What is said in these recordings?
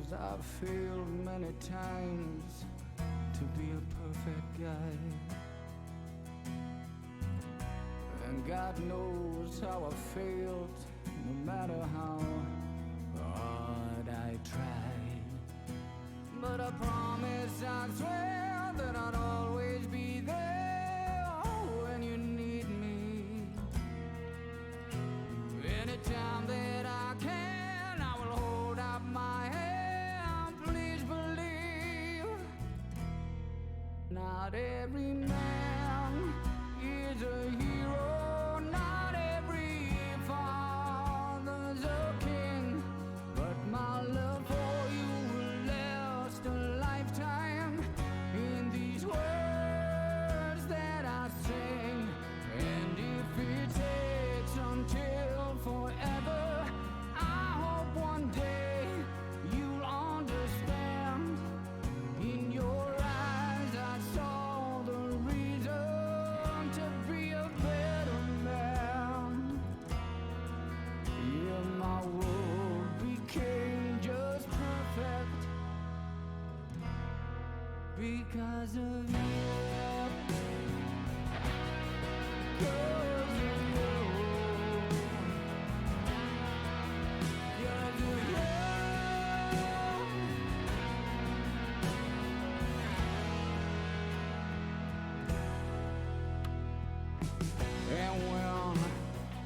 'cause I've failed many times to be a perfect guy. And God knows how I failed, no matter how hard I tried. But I promise, I swear, that I'd always be there when you need me. Anytime that I can, I will hold up my hand. Please believe, not every man is a hero. Not every father's a king. But my love for you will last a lifetime. In these words that I sing, and if it takes until forever, I hope one day you'll understand. In your eyes I saw the reason to be a better man. Yeah, my world became just perfect because of you. 'Cause of you. 'Cause of you. And when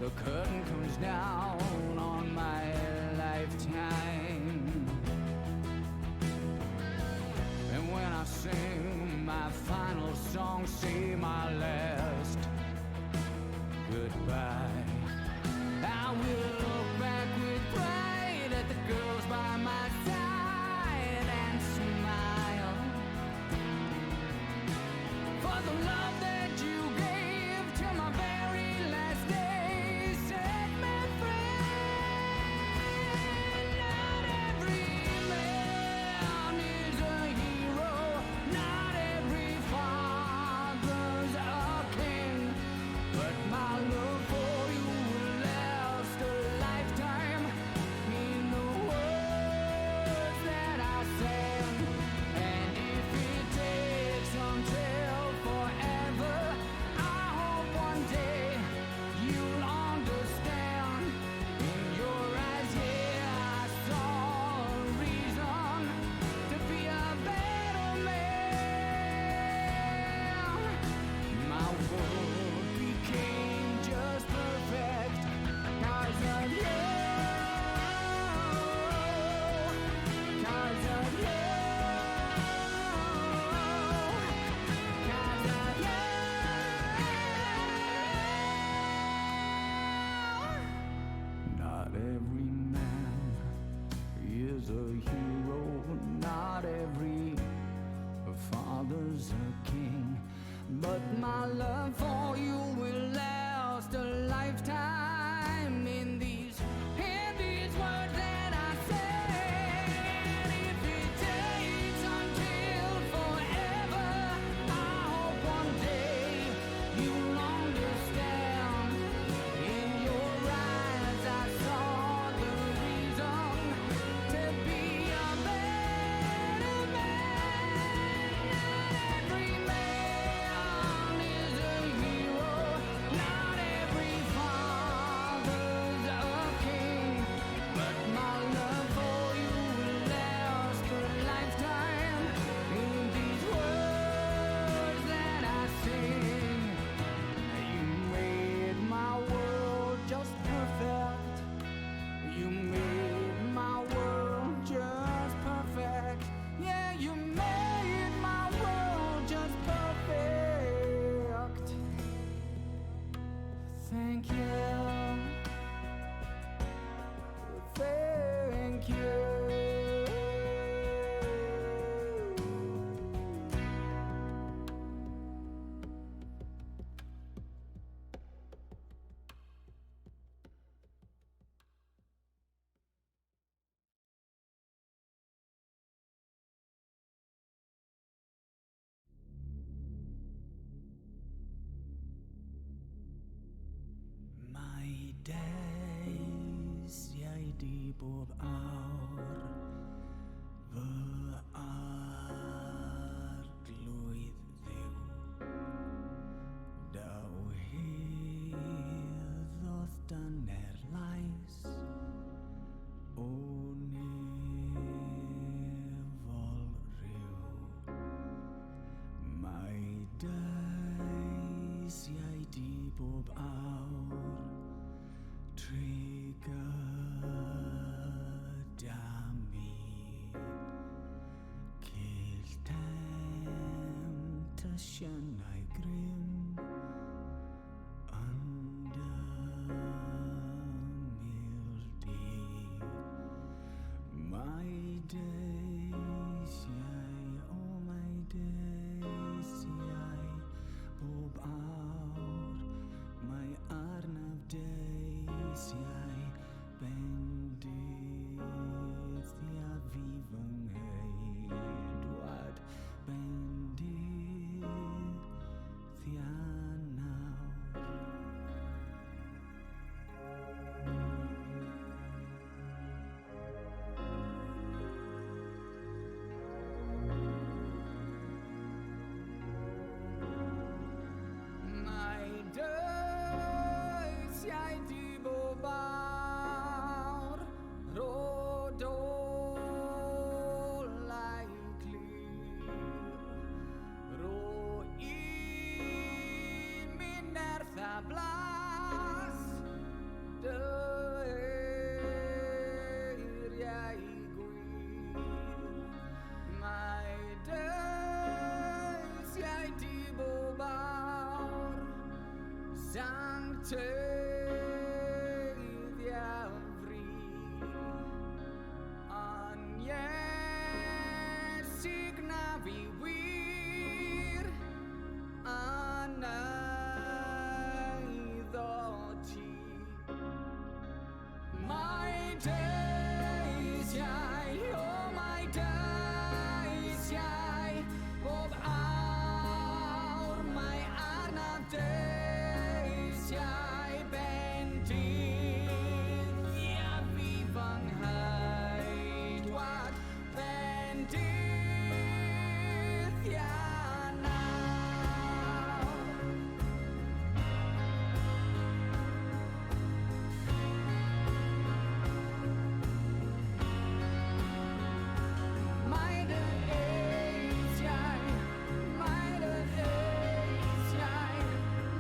the curtain comes down on my lifetime, and when I sing my final song, say my last goodbye, I will look back with pride at the girls by my side and smile for the love that you gave till my very last day. Set me free. Not every man is a hero. Not every father's a king. But my love for you will last a lifetime. In the words that I sing, and if it takes until forever, I hope one day you'll understand. In your eyes, yeah, I saw a reason to be a better man. My world became just perfect 'cause of you. 'Cause of you. 'Cause of you. Not every man is a hero. Not every father's a king. But my love for you will last a lifetime. In these words that I say, if it takes until forever, I hope one day you'll understand. In your eyes I saw the reason to be a better man. Not every man is a hero. Not every father's a king. But my love for you will last a lifetime. In these words that I sing, you made my world just perfect. You made my world just perfect. Yeah, you made my world just perfect. Thank you. Thank you. days, jij die bob awr Temptationau grym under mildy. My days, yea, oh my days, yea, bob out my arnav days, yea, bendith the avivang heid, what bendith the anaw. My days, yea, di bobar, rodo likely, ro I minertha blas, de my days, yea, di bobar, sancte diavri, anye signavi wir, anaidoti. My days, yea, oh my days, yea, bob our my arnav days, yea, bendith the avivang heid, what bendith the anaw. My days, yea, my days, yea,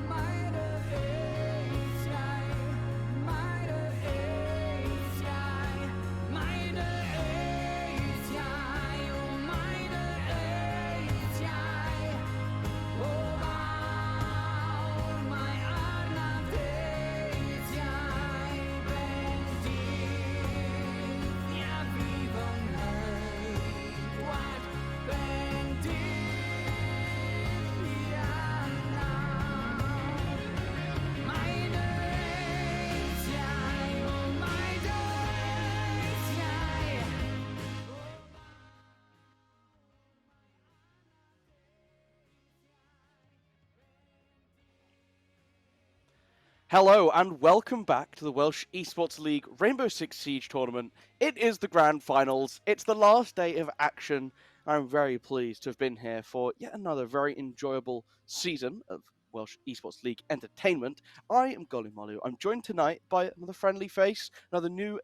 my days, yea, my days, yea, my days, yea, oh my days, yea, oh all my arnav days, yea, bendith the avivang heid, what bendith the anaw. My days, yea, oh my days, yea, Hello and welcome back to the Welsh Esports League Rainbow Six Siege tournament. It is the grand finals. It's the last day of action. I'm very pleased to have been here for yet another very enjoyable season of Welsh Esports League entertainment. I am Golly Molu. I'm joined tonight by another friendly face, another new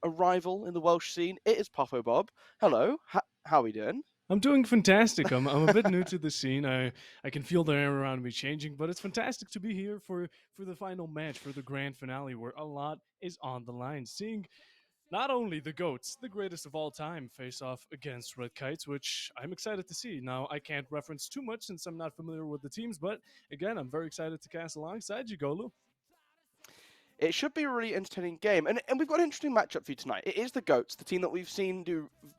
arrival in the Welsh scene. It is Puffo Bob. Hello. How are we doing? I'm doing fantastic. I'm a bit new to the scene. I can feel the air around me changing, but it's fantastic to be here for the final match, for the grand finale, where a lot is on the line. Seeing not only the GOATs, the greatest of all time, face off against Red Kites, which I'm excited to see. Now, I can't reference too much since I'm not familiar with the teams, but again, I'm very excited to cast alongside you, Golu. It should be a really entertaining game. And we've got an interesting matchup for you tonight. It is the GOATs, the team that we've seen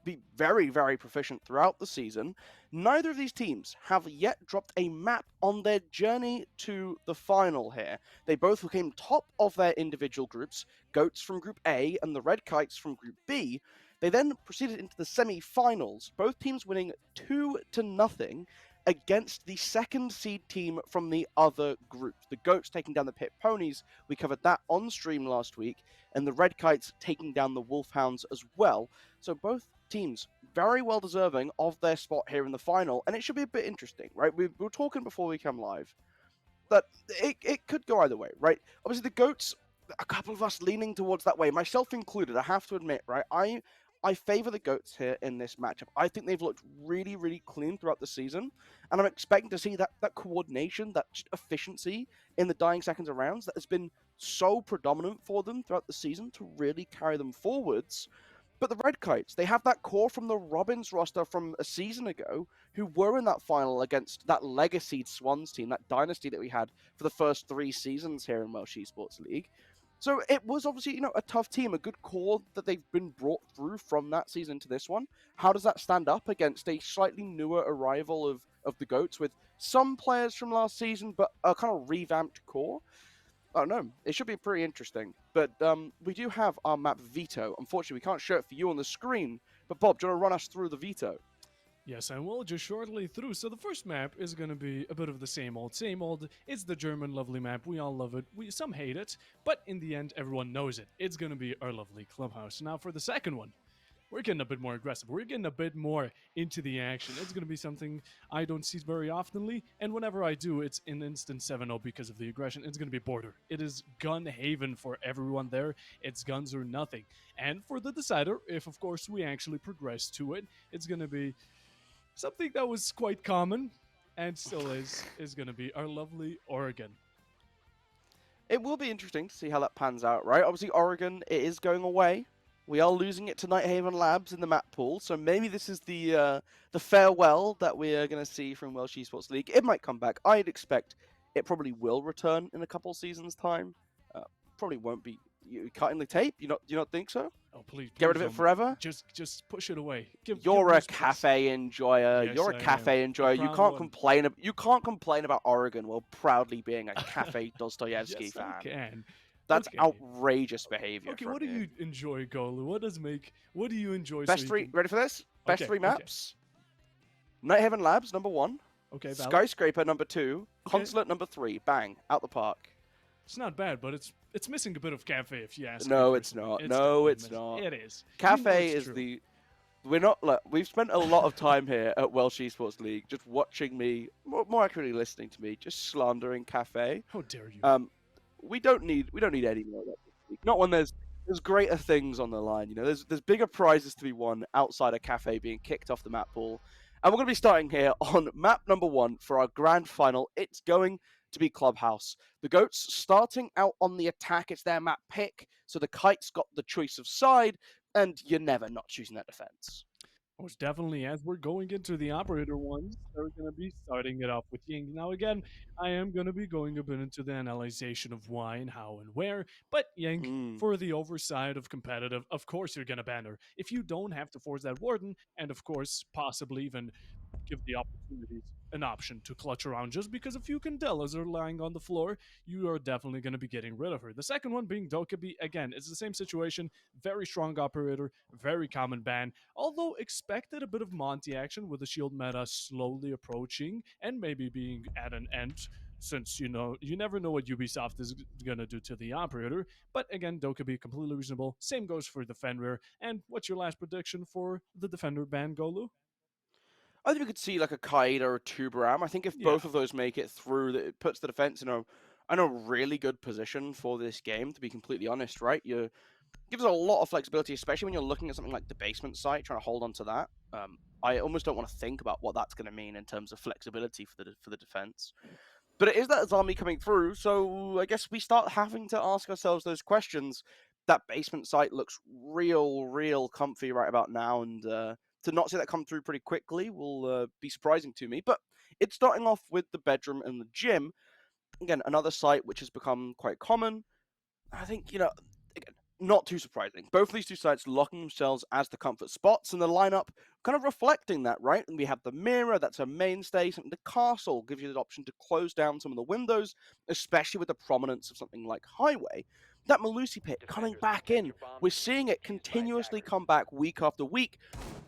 be very, very proficient throughout the season. Neither of these teams have yet dropped a map on their journey to the final here. They both came top of their individual groups, GOATs from Group A and the Red Kites from Group B. They then proceeded into the semi-finals, both teams winning 2-0 against the second seed team from the other group. The GOATs taking down the Pit Ponies, we covered that on stream last week, and the Red Kites taking down the Wolfhounds as well. So both teams very well deserving of their spot here in the final, and it should be a bit interesting, right? We were talking before we came live that it could go either way, right? Obviously the GOATs, a couple of us leaning towards that way, myself included, I have to admit, right? I favour the GOATs here in this matchup. I think they've looked really, really clean throughout the season, and I'm expecting to see that coordination, that efficiency in the dying seconds of rounds that has been so predominant for them throughout the season to really carry them forwards. But the Red Kites, they have that core from the Robins roster from a season ago who were in that final against that legacy Swans team, that dynasty that we had for the first 3 seasons here in Welsh Esports League. So it was obviously, a tough team, a good core that they've been brought through from that season to this one. How does that stand up against a slightly newer arrival of the Goats with some players from last season, but a kind of revamped core? I don't know. It should be pretty interesting. But we do have our map Veto. Unfortunately, we can't show it for you on the screen. But Bob, do you want to run us through the Veto? Yes, I will just shortly through. So the first map is going to be a bit of the same old, same old. It's the German lovely map. We all love it. Some hate it, but in the end, everyone knows it. It's going to be our lovely clubhouse. Now for the second one, we're getting a bit more aggressive. We're getting a bit more into the action. It's going to be something I don't see very oftenly, and whenever I do, it's an instant 7-0 because of the aggression. It's going to be Border. It is gun haven for everyone there. It's guns or nothing. And for the decider, if of course we actually progress to it, it's going to be something that was quite common and still is going to be our lovely Oregon. It will be interesting to see how that pans out, right? Obviously, Oregon, it is going away. We are losing it to Nighthaven Labs in the map pool, so maybe this is the farewell that we are going to see from Welsh Esports League. It might come back. I'd expect it probably will return in a couple seasons' time. Probably won't be cutting the tape. Do you not think so? Oh please! Get rid of it forever. Just push it away. You're a cafe enjoyer. Yes, You're a cafe enjoyer. You can't complain. You can't complain about Oregon while proudly being a cafe Dostoevsky yes, fan. I can. That's okay. outrageous behavior. Okay, what do you enjoy, Golu? What do you enjoy? Best three. Ready for this? Best 3 maps. Nighthaven Labs #1. Okay. Valid. Skyscraper #2. Okay. Consulate #3. Bang, out the park. It's not bad, but it's missing a bit of cafe, if you ask me. No, it's not. No, it's not. It is. Cafe is the. We're not. Look, we've spent a lot of time here at Welsh Esports League just watching me, more accurately listening to me, just slandering Cafe. How dare you? We don't need any more of that this week. Not when there's greater things on the line. There's bigger prizes to be won outside a Cafe being kicked off the map pool. And we're going to be starting here on map #1 for our grand final. It's going to be Clubhouse. The Goats starting out on the attack. It's their map pick, so the Kites got the choice of side, and you're never not choosing that defense. Most definitely, as we're going into the operator ones, they're going to be starting it off with Ying. Now, again, I am going to be going a bit into the analyzation of why and how and where, but Ying, for the oversight of competitive, of course you're going to ban her. If you don't have to force that Warden, and of course, possibly even give the opportunities an option to clutch around just because a few Candelas are lying on the floor, you are definitely going to be getting rid of her. The second one being Dokkaebi, again, it's the same situation, very strong operator, very common ban, although expected a bit of Monty action with the shield meta slowly approaching and maybe being at an end, since you never know what Ubisoft is going to do to the operator. But again, Dokkaebi completely reasonable. Same goes for the Fenrir. And what's your last prediction for the Defender ban, Golu? I think we could see like a Kaid or a Tuberam. I think if both of those make it through, it puts the defense in a really good position for this game, to be completely honest, right? It gives a lot of flexibility, especially when you're looking at something like the basement site, trying to hold on to that. I almost don't want to think about what that's going to mean in terms of flexibility for the defense. But it is that Azami coming through, so I guess we start having to ask ourselves those questions. That basement site looks real comfy right about now, and to not see that come through pretty quickly will be surprising to me. But it's starting off with the bedroom and the gym. Again, another site which has become quite common. I think, again, not too surprising. Both of these two sites locking themselves as the comfort spots, and the lineup kind of reflecting that, right? And we have the mirror, that's a mainstay. Something the castle gives you the option to close down some of the windows, especially with the prominence of something like Highway. That Malusi pit coming back in. We're seeing it continuously come back week after week.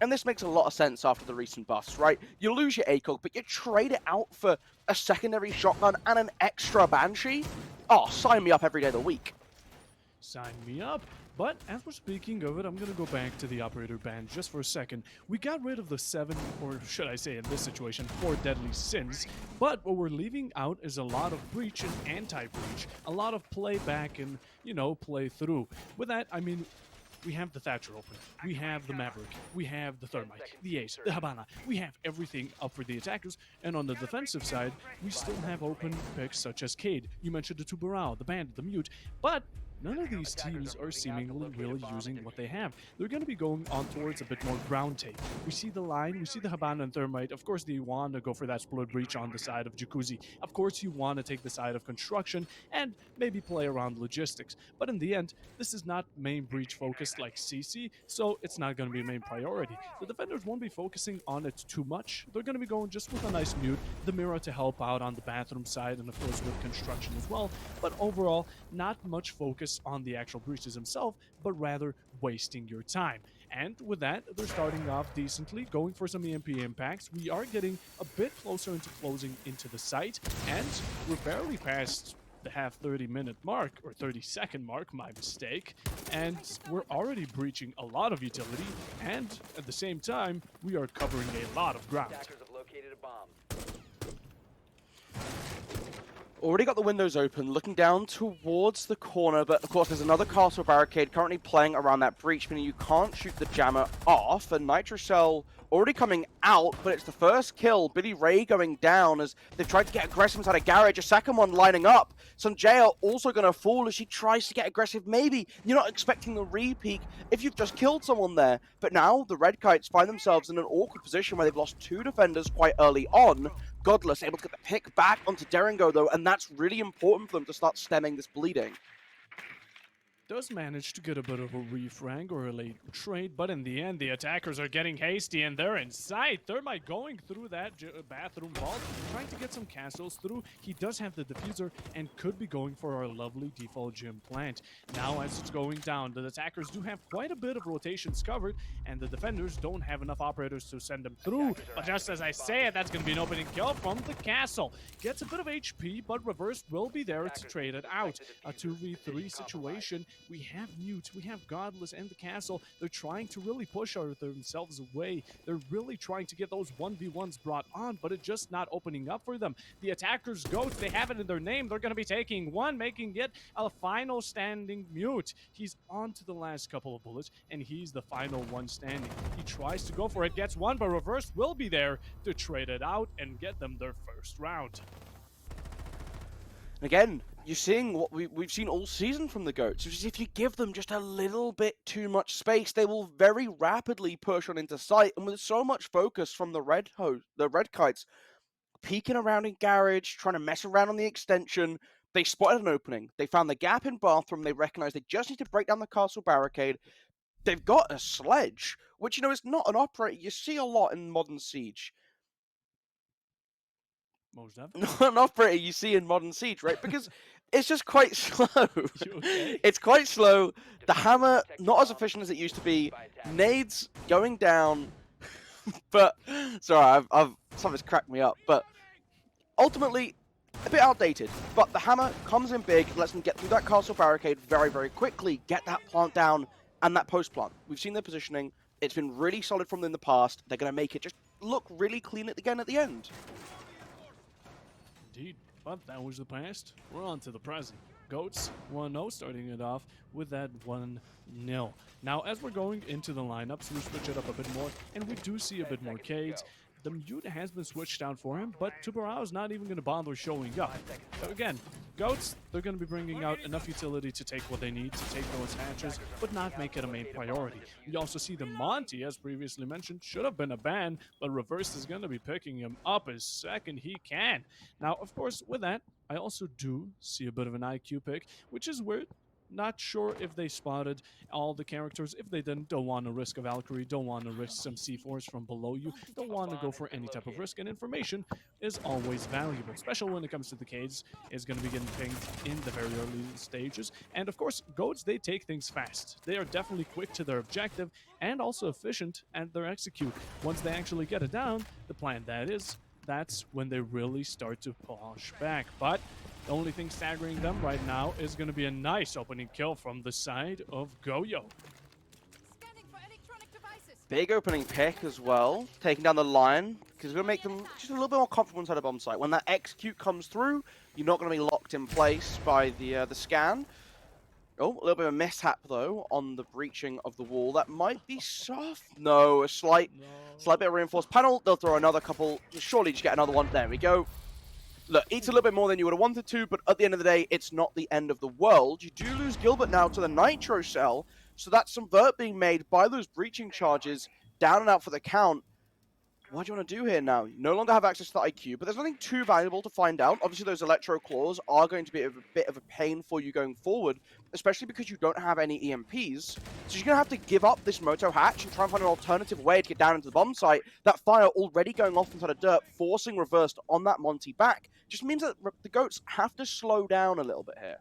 And this makes a lot of sense after the recent buffs, right? You lose your ACOG, but you trade it out for a secondary shotgun and an extra Banshee? Oh, sign me up every day of the week. Sign me up. But as we're speaking of it, I'm going to go back to the operator ban just for a second. We got rid of the 7, or should I say in this situation, 4 deadly sins. But what we're leaving out is a lot of breach and anti-breach. A lot of play back and, play through. With that, I mean, We have the Thatcher open. We have the Maverick. We have the Thermite, the Ace, the Habana. We have everything up for the attackers. And on the defensive side, we still have open picks such as Cade. You mentioned the Tubarão, the Bandit, the Mute. But none of these teams are seemingly really using what they have. They're going to be going on towards a bit more ground take. We see the line, we see the Habana and Thermite. Of course, they want to go for that split breach on the side of Jacuzzi. Of course, you want to take the side of construction and maybe play around logistics. But in the end, this is not main breach focused like CC, so it's not going to be a main priority. The defenders won't be focusing on it too much. They're going to be going just with a nice mute, the mirror to help out on the bathroom side, and of course with construction as well. But overall, not much focus on the actual breaches himself, but rather wasting your time. And with that, they're starting off decently, going for some EMP impacts. We are getting a bit closer into closing into the site, and we're barely past the half 30-minute mark, or 30-second mark, my mistake, and we're already breaching a lot of utility, and at the same time, we are covering a lot of ground. Attackers have located a bomb. Already got the windows open, looking down towards the corner, but of course there's another castle barricade currently playing around that breach, meaning you can't shoot the jammer off, and Nitrocell already coming out, but it's the first kill. Billy Ray going down as they've tried to get aggressive inside a garage, a second one lining up. Sanjay also going to fall as she tries to get aggressive. Maybe you're not expecting a re-peek if you've just killed someone there, but now the Red Kites find themselves in an awkward position where they've lost two defenders quite early on. Godless able to get the pick back onto Deringo though, and that's really important for them to start stemming this bleeding. Does manage to get a bit of a refrag or a late trade, but in the end, the attackers are getting hasty and they're in sight. Thermite going through that bathroom vault, trying to get some castles through. He does have the diffuser and could be going for our lovely default gym plant. Now, as it's going down, the attackers do have quite a bit of rotations covered, and the defenders don't have enough operators to send them through. But just as I say it, that's going to be an opening kill from the castle. Gets a bit of HP, but Reverse will be there to trade it out. A 2v3 situation. We have Mute, we have Godless and the castle. They're trying to really push themselves away. They're really trying to get those 1v1s brought on, but it's just not opening up for them. The attackers Goats, they have it in their name. They're going to be taking one, making it a final standing Mute. He's on to the last couple of bullets, and he's the final one standing. He tries to go for it, gets one, but Reverse will be there to trade it out and get them their first round. Again, you're seeing what we've seen all season from the Goats, which is if you give them just a little bit too much space, they will very rapidly push on into sight. And with so much focus from the Red Kites, peeking around in garage, trying to mess around on the extension, they spotted an opening. They found the gap in bathroom. They recognized they just need to break down the castle barricade. They've got a sledge, which, you know, is not an operator you see a lot in modern Siege. Most definitely. Not an operator you see in modern Siege, right? Because it's just quite slow. Okay? It's quite slow. The hammer, not as efficient as it used to be. Nades going down. But, sorry, something's cracked me up. But ultimately, a bit outdated. But the hammer comes in big, lets them get through that castle barricade very, very quickly, get that plant down, and that post plant. We've seen their positioning. It's been really solid from them in the past. They're going to make it just look really clean again at the end. Indeed, but that was the past. We're on to the present. Goats 1-0, starting it off with that 1-0. Now, as we're going into the lineups, we switch it up a bit more, and we do see a bit more Cades. The Mute has been switched down for him, but Tubarão is not even going to bother showing up. So again, Goats, they're going to be bringing out enough utility to take what they need, to take those hatches, but not make it a main priority. We also see the Monty, as previously mentioned, should have been a ban, but Reverse is going to be picking him up as second he can. Now, of course, with that, I also do see a bit of an IQ pick, which is weird. Not sure if they spotted all the characters. If they didn't, don't want to risk a Valkyrie, don't want to risk some C4s from below you, don't want to go for any type of risk, and information is always valuable, especially when it comes to the Cades. Is going to be getting pinged in the very early stages. And of course, Goats, they take things fast. They are definitely quick to their objective and also efficient at their execute. Once they actually get it down, the plan that is, that's when they really start to push back. But the only thing staggering them right now is going to be a nice opening kill from the side of Goyo. Big opening pick as well, taking down the line, because it's going to make them just a little bit more comfortable inside a bomb site. When that execute comes through, you're not going to be locked in place by the scan. Oh, a little bit of a mishap, though, on the breaching of the wall. That might be soft. No, a slight bit of reinforced panel. They'll throw another couple. Surely just get another one. There we go. Look, eats a little bit more than you would have wanted to, but at the end of the day, it's not the end of the world. You do lose Gilbert now to the Nitro Cell, so that's some vert being made by those breaching charges. Down and out for the count. What do you want to do here now? You no longer have access to the IQ, but there's nothing too valuable to find out. Obviously, those Electro Claws are going to be a bit of a pain for you going forward, especially because you don't have any EMPs. So you're going to have to give up this Moto Hatch and try and find an alternative way to get down into the bomb site. That fire already going off into the dirt, forcing reversed on that Monty back, just means that the Goats have to slow down a little bit here.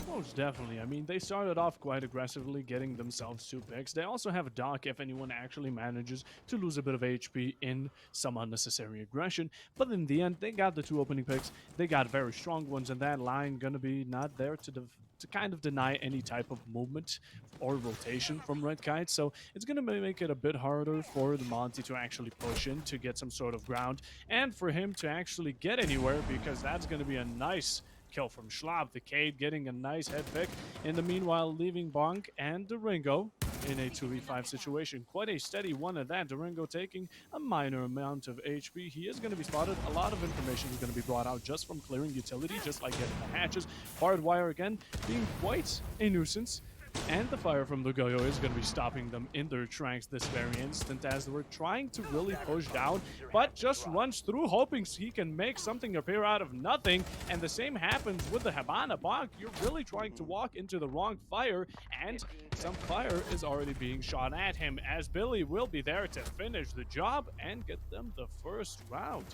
Most definitely. I mean, they started off quite aggressively, getting themselves 2 picks. They also have a Doc if anyone actually manages to lose a bit of HP in some unnecessary aggression. But in the end, they got the 2 opening picks. They got very strong ones, and that line gonna be not there to kind of deny any type of movement or rotation from Red Kite. So it's going to make it a bit harder for the Monty to actually push in to get some sort of ground, and for him to actually get anywhere, because that's going to be a nice kill from Schlab. The Cade getting a nice head pick. In the meanwhile, leaving Bonk and Duringo in a 2v5 situation. Quite a steady one at that. Duringo taking a minor amount of HP. He is going to be spotted. A lot of information is going to be brought out just from clearing utility, just like getting the hatches. Barbed wire again being quite a nuisance. And the fire from the Goyo is going to be stopping them in their tracks this very instant, as they were trying to really push down, but just runs through, hoping he can make something appear out of nothing. And the same happens with the Habana Bonk. You're really trying to walk into the wrong fire, and some fire is already being shot at him, as Billy will be there to finish the job and get them the first round.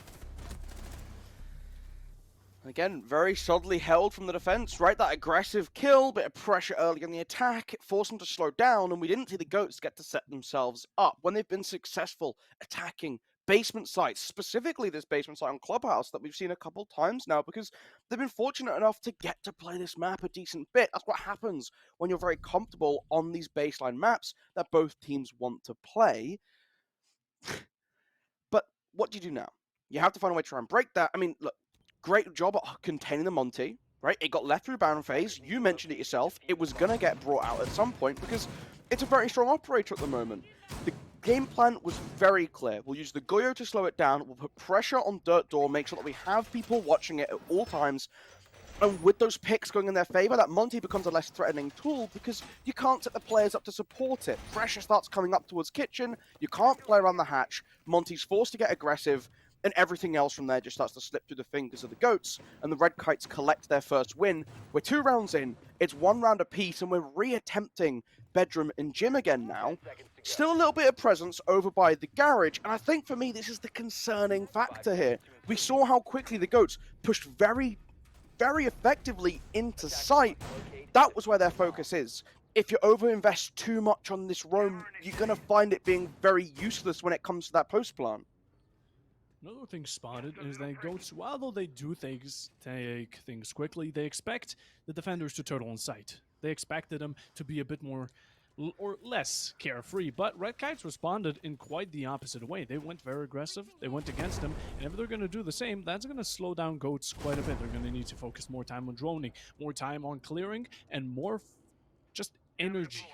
Again, very solidly held from the defense, right? That aggressive kill, bit of pressure early in the attack, it forced them to slow down, and we didn't see the Goats get to set themselves up when they've been successful attacking basement sites, specifically this basement site on Clubhouse that we've seen a couple times now, because they've been fortunate enough to get to play this map a decent bit. That's what happens when you're very comfortable on these baseline maps that both teams want to play. But what do you do now? You have to find a way to try and break that. I mean, look, great job at containing the Monty, right? It got left through Baron phase. You mentioned it yourself. It was going to get brought out at some point because it's a very strong operator at the moment. The game plan was very clear. We'll use the Goyo to slow it down. We'll put pressure on Dirt Door, make sure that we have people watching it at all times. And with those picks going in their favor, that Monty becomes a less threatening tool because you can't set the players up to support it. Pressure starts coming up towards Kitchen. You can't play around the hatch. Monty's forced to get aggressive, and everything else from there just starts to slip through the fingers of the Goats, and the Red Kites collect their first win. We're 2 rounds in. It's 1 round apiece, and we're re-attempting Bedroom and Gym again now. Still a little bit of presence over by the garage, and I think for me this is the concerning factor here. We saw how quickly the Goats pushed very effectively into sight. That was where their focus is. If you overinvest too much on this roam, you're going to find it being very useless when it comes to that post plant. Another thing spotted is that Goats, while they do take things quickly, they expect the defenders to turtle in sight. They expected them to be a bit more or less carefree, but Red Kites responded in quite the opposite way. They went very aggressive, they went against them, and if they're going to do the same, that's going to slow down Goats quite a bit. They're going to need to focus more time on droning, more time on clearing, and more just energy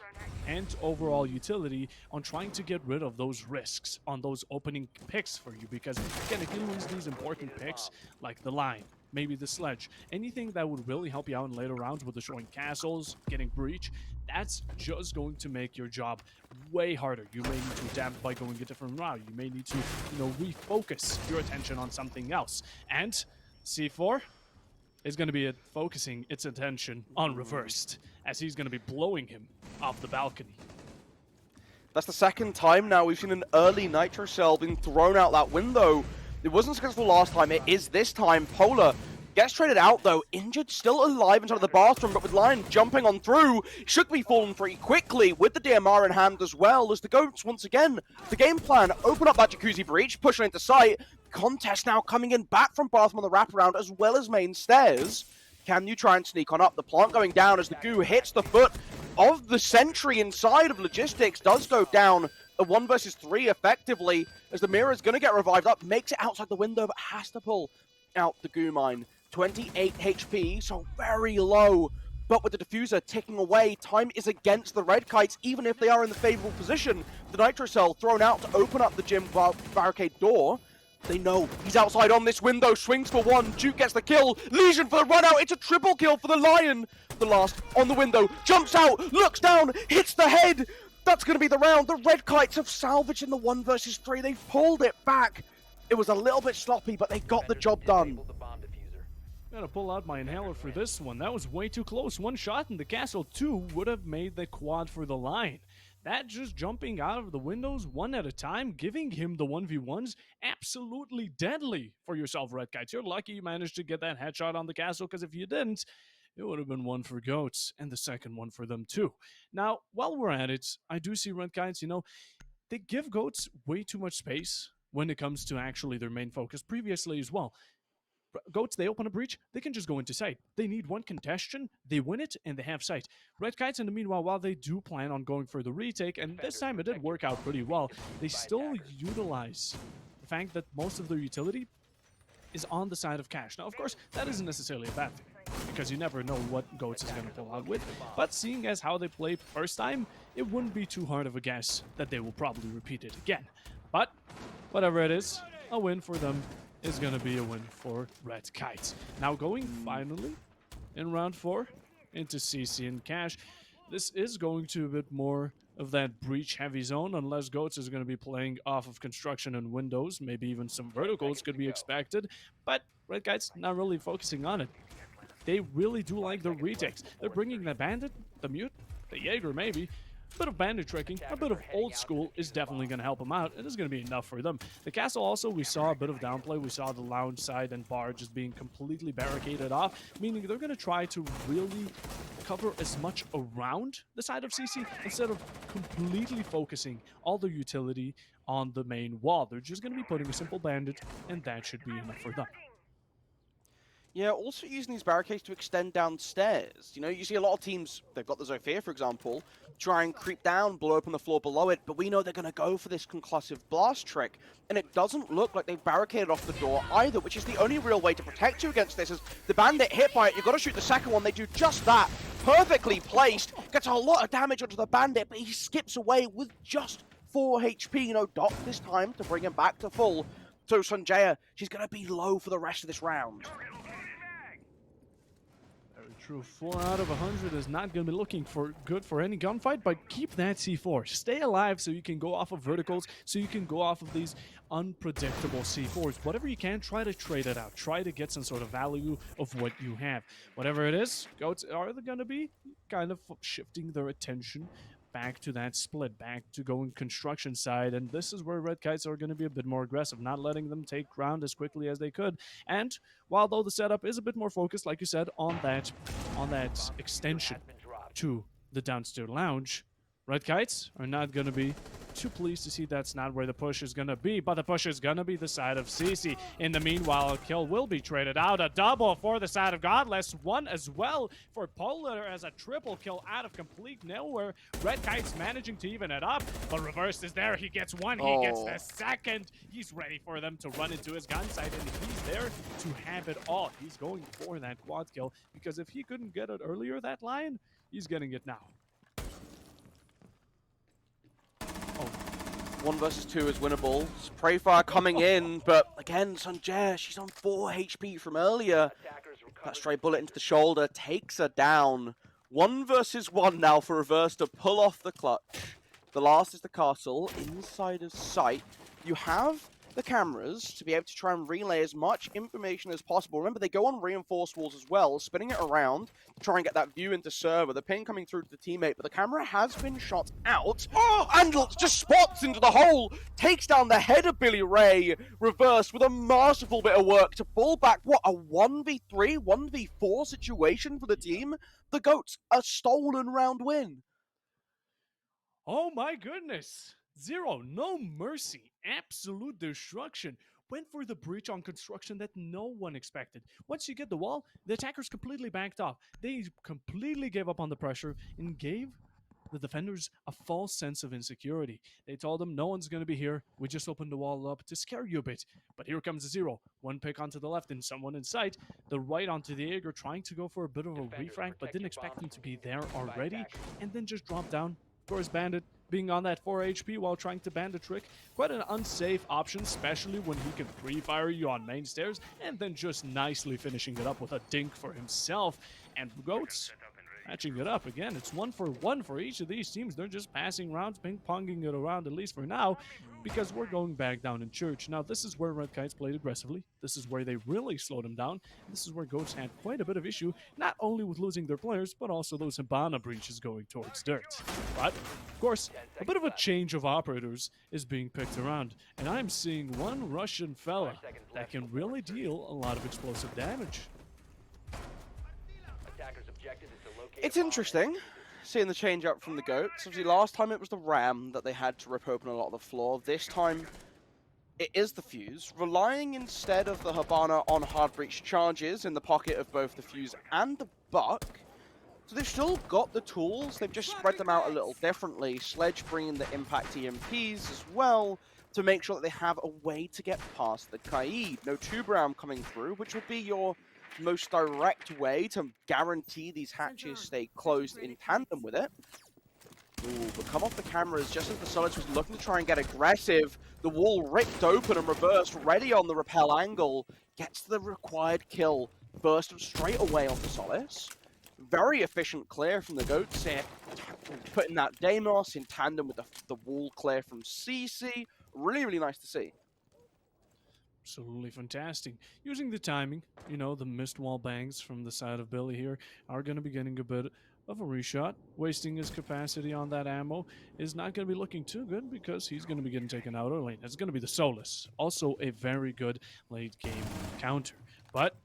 and overall utility on trying to get rid of those risks on those opening picks for you, because again, if you lose these important picks like the line, maybe the sledge, anything that would really help you out in later rounds with destroying castles, getting breach, that's just going to make your job way harder. You may need to adapt by going a different route. You may need to, refocus your attention on something else. And C4 is going to be focusing its attention on Reversed, as he's going to be blowing him off the balcony. That's the second time now we've seen an early Nitro Cell being thrown out that window. It wasn't successful last time, it is this time. Polar gets traded out though, injured, still alive inside of the bathroom, but with Lion jumping on through, should be falling pretty quickly with the DMR in hand as well, as the Goats once again, the game plan, open up that Jacuzzi breach, pushing into sight. Contest now coming in back from bathroom on the wraparound as well as main stairs. Can you try and sneak on up? The plant going down as the goo hits the foot of the sentry inside of Logistics, does go down. A 1 versus 3 effectively, as the mirror is going to get revived up, makes it outside the window, but has to pull out the goo mine. 28 HP, so very low But with the diffuser ticking away, time is against the Red Kites, even if they are in the favorable position. The Nitro Cell thrown out to open up the gym barricade door. They know he's outside on this window, swings for one, Duke gets the kill, Legion for the run out, it's a triple kill for the Lion. The last on the window, jumps out, looks down, hits the head. That's going to be the round. The Red Kites have salvaged in the 1 versus 3. They've pulled it back. It was a little bit sloppy, but they got the job done. Gotta pull out my inhaler for this one. That was way too close. One shot in the castle, 2 would have made the quad for the Lion. That just jumping out of the windows one at a time, giving him the 1v1s, absolutely deadly for yourself, Red Kites. You're lucky you managed to get that headshot on the castle, because if you didn't, it would have been one for Goats, and the second one for them too. Now, while we're at it, I do see Red Kites, they give Goats way too much space when it comes to actually their main focus previously as well. Goats, they open a breach, they can just go into sight. They need one congestion, they win it, and they have sight. Red Kites, in the meanwhile, while they do plan on going for the retake, and this time it did work out pretty well, they still utilize the fact that most of their utility is on the side of Cash. Now, of course, that isn't necessarily a bad thing, because you never know what Goats is going to pull out with, but seeing as how they played first time, it wouldn't be too hard of a guess that they will probably repeat it again. But, whatever it is, a win for them is going to be a win for Red Kites. Now going finally in round 4 into CC and Cash. This is going to a bit more of that breach heavy zone, unless Goats is going to be playing off of construction and windows. Maybe even some verticals could be expected, but Red Kites not really focusing on it. They really do like the retakes. They're bringing the Bandit, the Mute, the Jaeger maybe. A bit of bandit tricking, a bit of old school is definitely going to help them out. It is going to be enough for them. The castle also, we saw a bit of downplay. We saw the lounge side and bar just being completely barricaded off, meaning they're going to try to really cover as much around the side of CC instead of completely focusing all their utility on the main wall. They're just going to be putting a simple bandit, and that should be enough for them. Yeah, also using these barricades to extend downstairs. You see a lot of teams, they've got the Zofia, for example, try and creep down, blow open the floor below it, but we know they're going to go for this concussive blast trick, and it doesn't look like they've barricaded off the door either, which is the only real way to protect you against this. Is the bandit hit by it, you've got to shoot the second one. They do just that, perfectly placed, gets a lot of damage onto the bandit, but he skips away with just 4 HP. Doc this time to bring him back to full. So Sanjaya, she's going to be low for the rest of this round. True, 4 out of 100 is not going to be looking good for any gunfight, but keep that C4. Stay alive so you can go off of verticals, so you can go off of these unpredictable C4s. Whatever you can, try to trade it out. Try to get some sort of value of what you have. Whatever it is, Goats are going to be kind of shifting their attention back to that split, back to going construction side, and this is where Red Kites are going to be a bit more aggressive, not letting them take ground as quickly as they could. And while though the setup is a bit more focused, like you said, on that extension to the downstairs lounge, Red Kites are not going to be too pleased to see that's not where the push is going to be, but the push is going to be the side of CC. In the meanwhile, a kill will be traded out. A double for the side of Godless. One as well for Polar as a triple kill out of complete nowhere. Red Kites managing to even it up, but Reverse is there. He gets one, he gets the second. He's ready for them to run into his gun site, and he's there to have it all. He's going for that quad kill, because if he couldn't get it earlier, that Lion, he's getting it now. 1 versus 2 is winnable. Spray Fire coming in, but again, Sanjaya, she's on 4 HP from earlier. That stray bullet into the shoulder takes her down. 1 versus 1 now for Reverse to pull off the clutch. The last is the castle, inside of sight. You have the cameras to be able to try and relay as much information as possible. Remember, they go on reinforced walls as well, spinning it around to try and get that view into server. The ping coming through to the teammate, but the camera has been shot out. And just spots into the hole, takes down the head of Billy Ray. Reverse with a masterful bit of work to pull back, a 1v3, 1v4 situation for the team? The Goats, a stolen round win. Oh my goodness! Zero, no mercy, absolute destruction. Went for the breach on construction that no one expected. Once you get the wall, the attackers completely backed off. They completely gave up on the pressure and gave the defenders a false sense of insecurity. They told them, no one's going to be here. We just opened the wall up to scare you a bit. But here comes a zero. One pick onto the left and someone in sight. The right onto the Jaeger, trying to go for a bit of a refrag, but didn't expect them to be there already, and then just drop down. Of course, Bandit being on that 4 HP while trying to ban the trick. Quite an unsafe option, especially when he can pre-fire you on main stairs and then just nicely finishing it up with a dink for himself. And Goats matching it up again. It's 1-for-1 for each of these teams. They're just passing rounds, ping-ponging it around, at least for now, because we're going back down in church. Now, this is where Red Kites played aggressively. This is where they really slowed them down. This is where Goats had quite a bit of issue, not only with losing their players, but also those Hibana breaches going towards dirt. But, of course, a bit of a change of operators is being picked around, and I'm seeing one Russian fella that can really deal a lot of explosive damage. It's interesting seeing the change up from the Goats. Obviously, last time it was the Ram that they had to rip open a lot of the floor. This time, it is the Fuse, relying instead of the Hibana on hard breach charges in the pocket of both the Fuse and the Buck. So they've still got the tools, they've just spread them out a little differently. Sledge bringing the impact EMPs as well to make sure that they have a way to get past the Kaid. No Tube Ram coming through, which would be your most direct way to guarantee these hatches stay closed in tandem with it. Ooh, but come off the cameras just as the Solids was looking to try and get aggressive. The wall ripped open and reversed, ready on the rappel angle. Gets the required kill, burst straight away onto Solace. Very efficient clear from the Goats here. Putting that Deimos in tandem with the wall clear from CC. Really, really nice to see. Absolutely fantastic. Using the timing, you know, the missed wall bangs from the side of Billy here are going to be getting a bit of a reshot. Wasting his capacity on that ammo is not going to be looking too good because he's going to be getting taken out early. It's going to be the Solus. Also a very good late game counter. But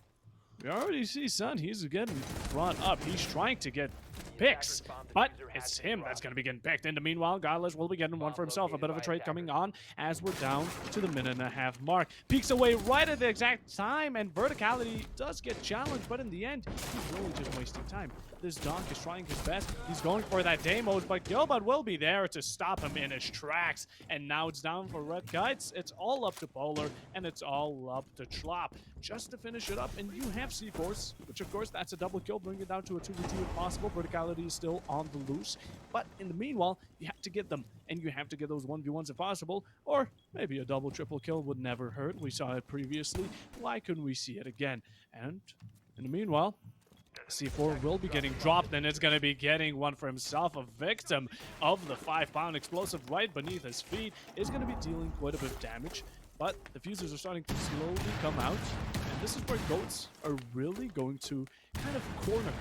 we already see Sun, he's getting brought up. He's trying to get picks, but it's him that's going to be getting picked. In the meanwhile, Godless will be getting one for himself. A bit of a trade coming on as we're down to the minute-and-a-half mark. Peeks away right at the exact time, and Verticality does get challenged, but in the end, he's really just wasting time. This Donk is trying his best. He's going for that Deimos, but Gilbert will be there to stop him in his tracks. And now it's down for Red Kites. It's all up to Polar, and it's all up to Chlop. Just to finish it up, and you have C-Force, which of course that's a double kill, bring it down to a 2v2 if possible. Verticality is still on the loose, but in the meanwhile, you have to get them, and you have to get those 1v1s if possible, or maybe a double, triple kill would never hurt. We saw it previously. Why couldn't we see it again? And in the meanwhile, C4 will be getting dropped, and it's going to be getting one for himself. A victim of the 5-pound explosive right beneath his feet is going to be dealing quite a bit of damage. But the fuses are starting to slowly come out, and this is where Goats are really going to kind of corner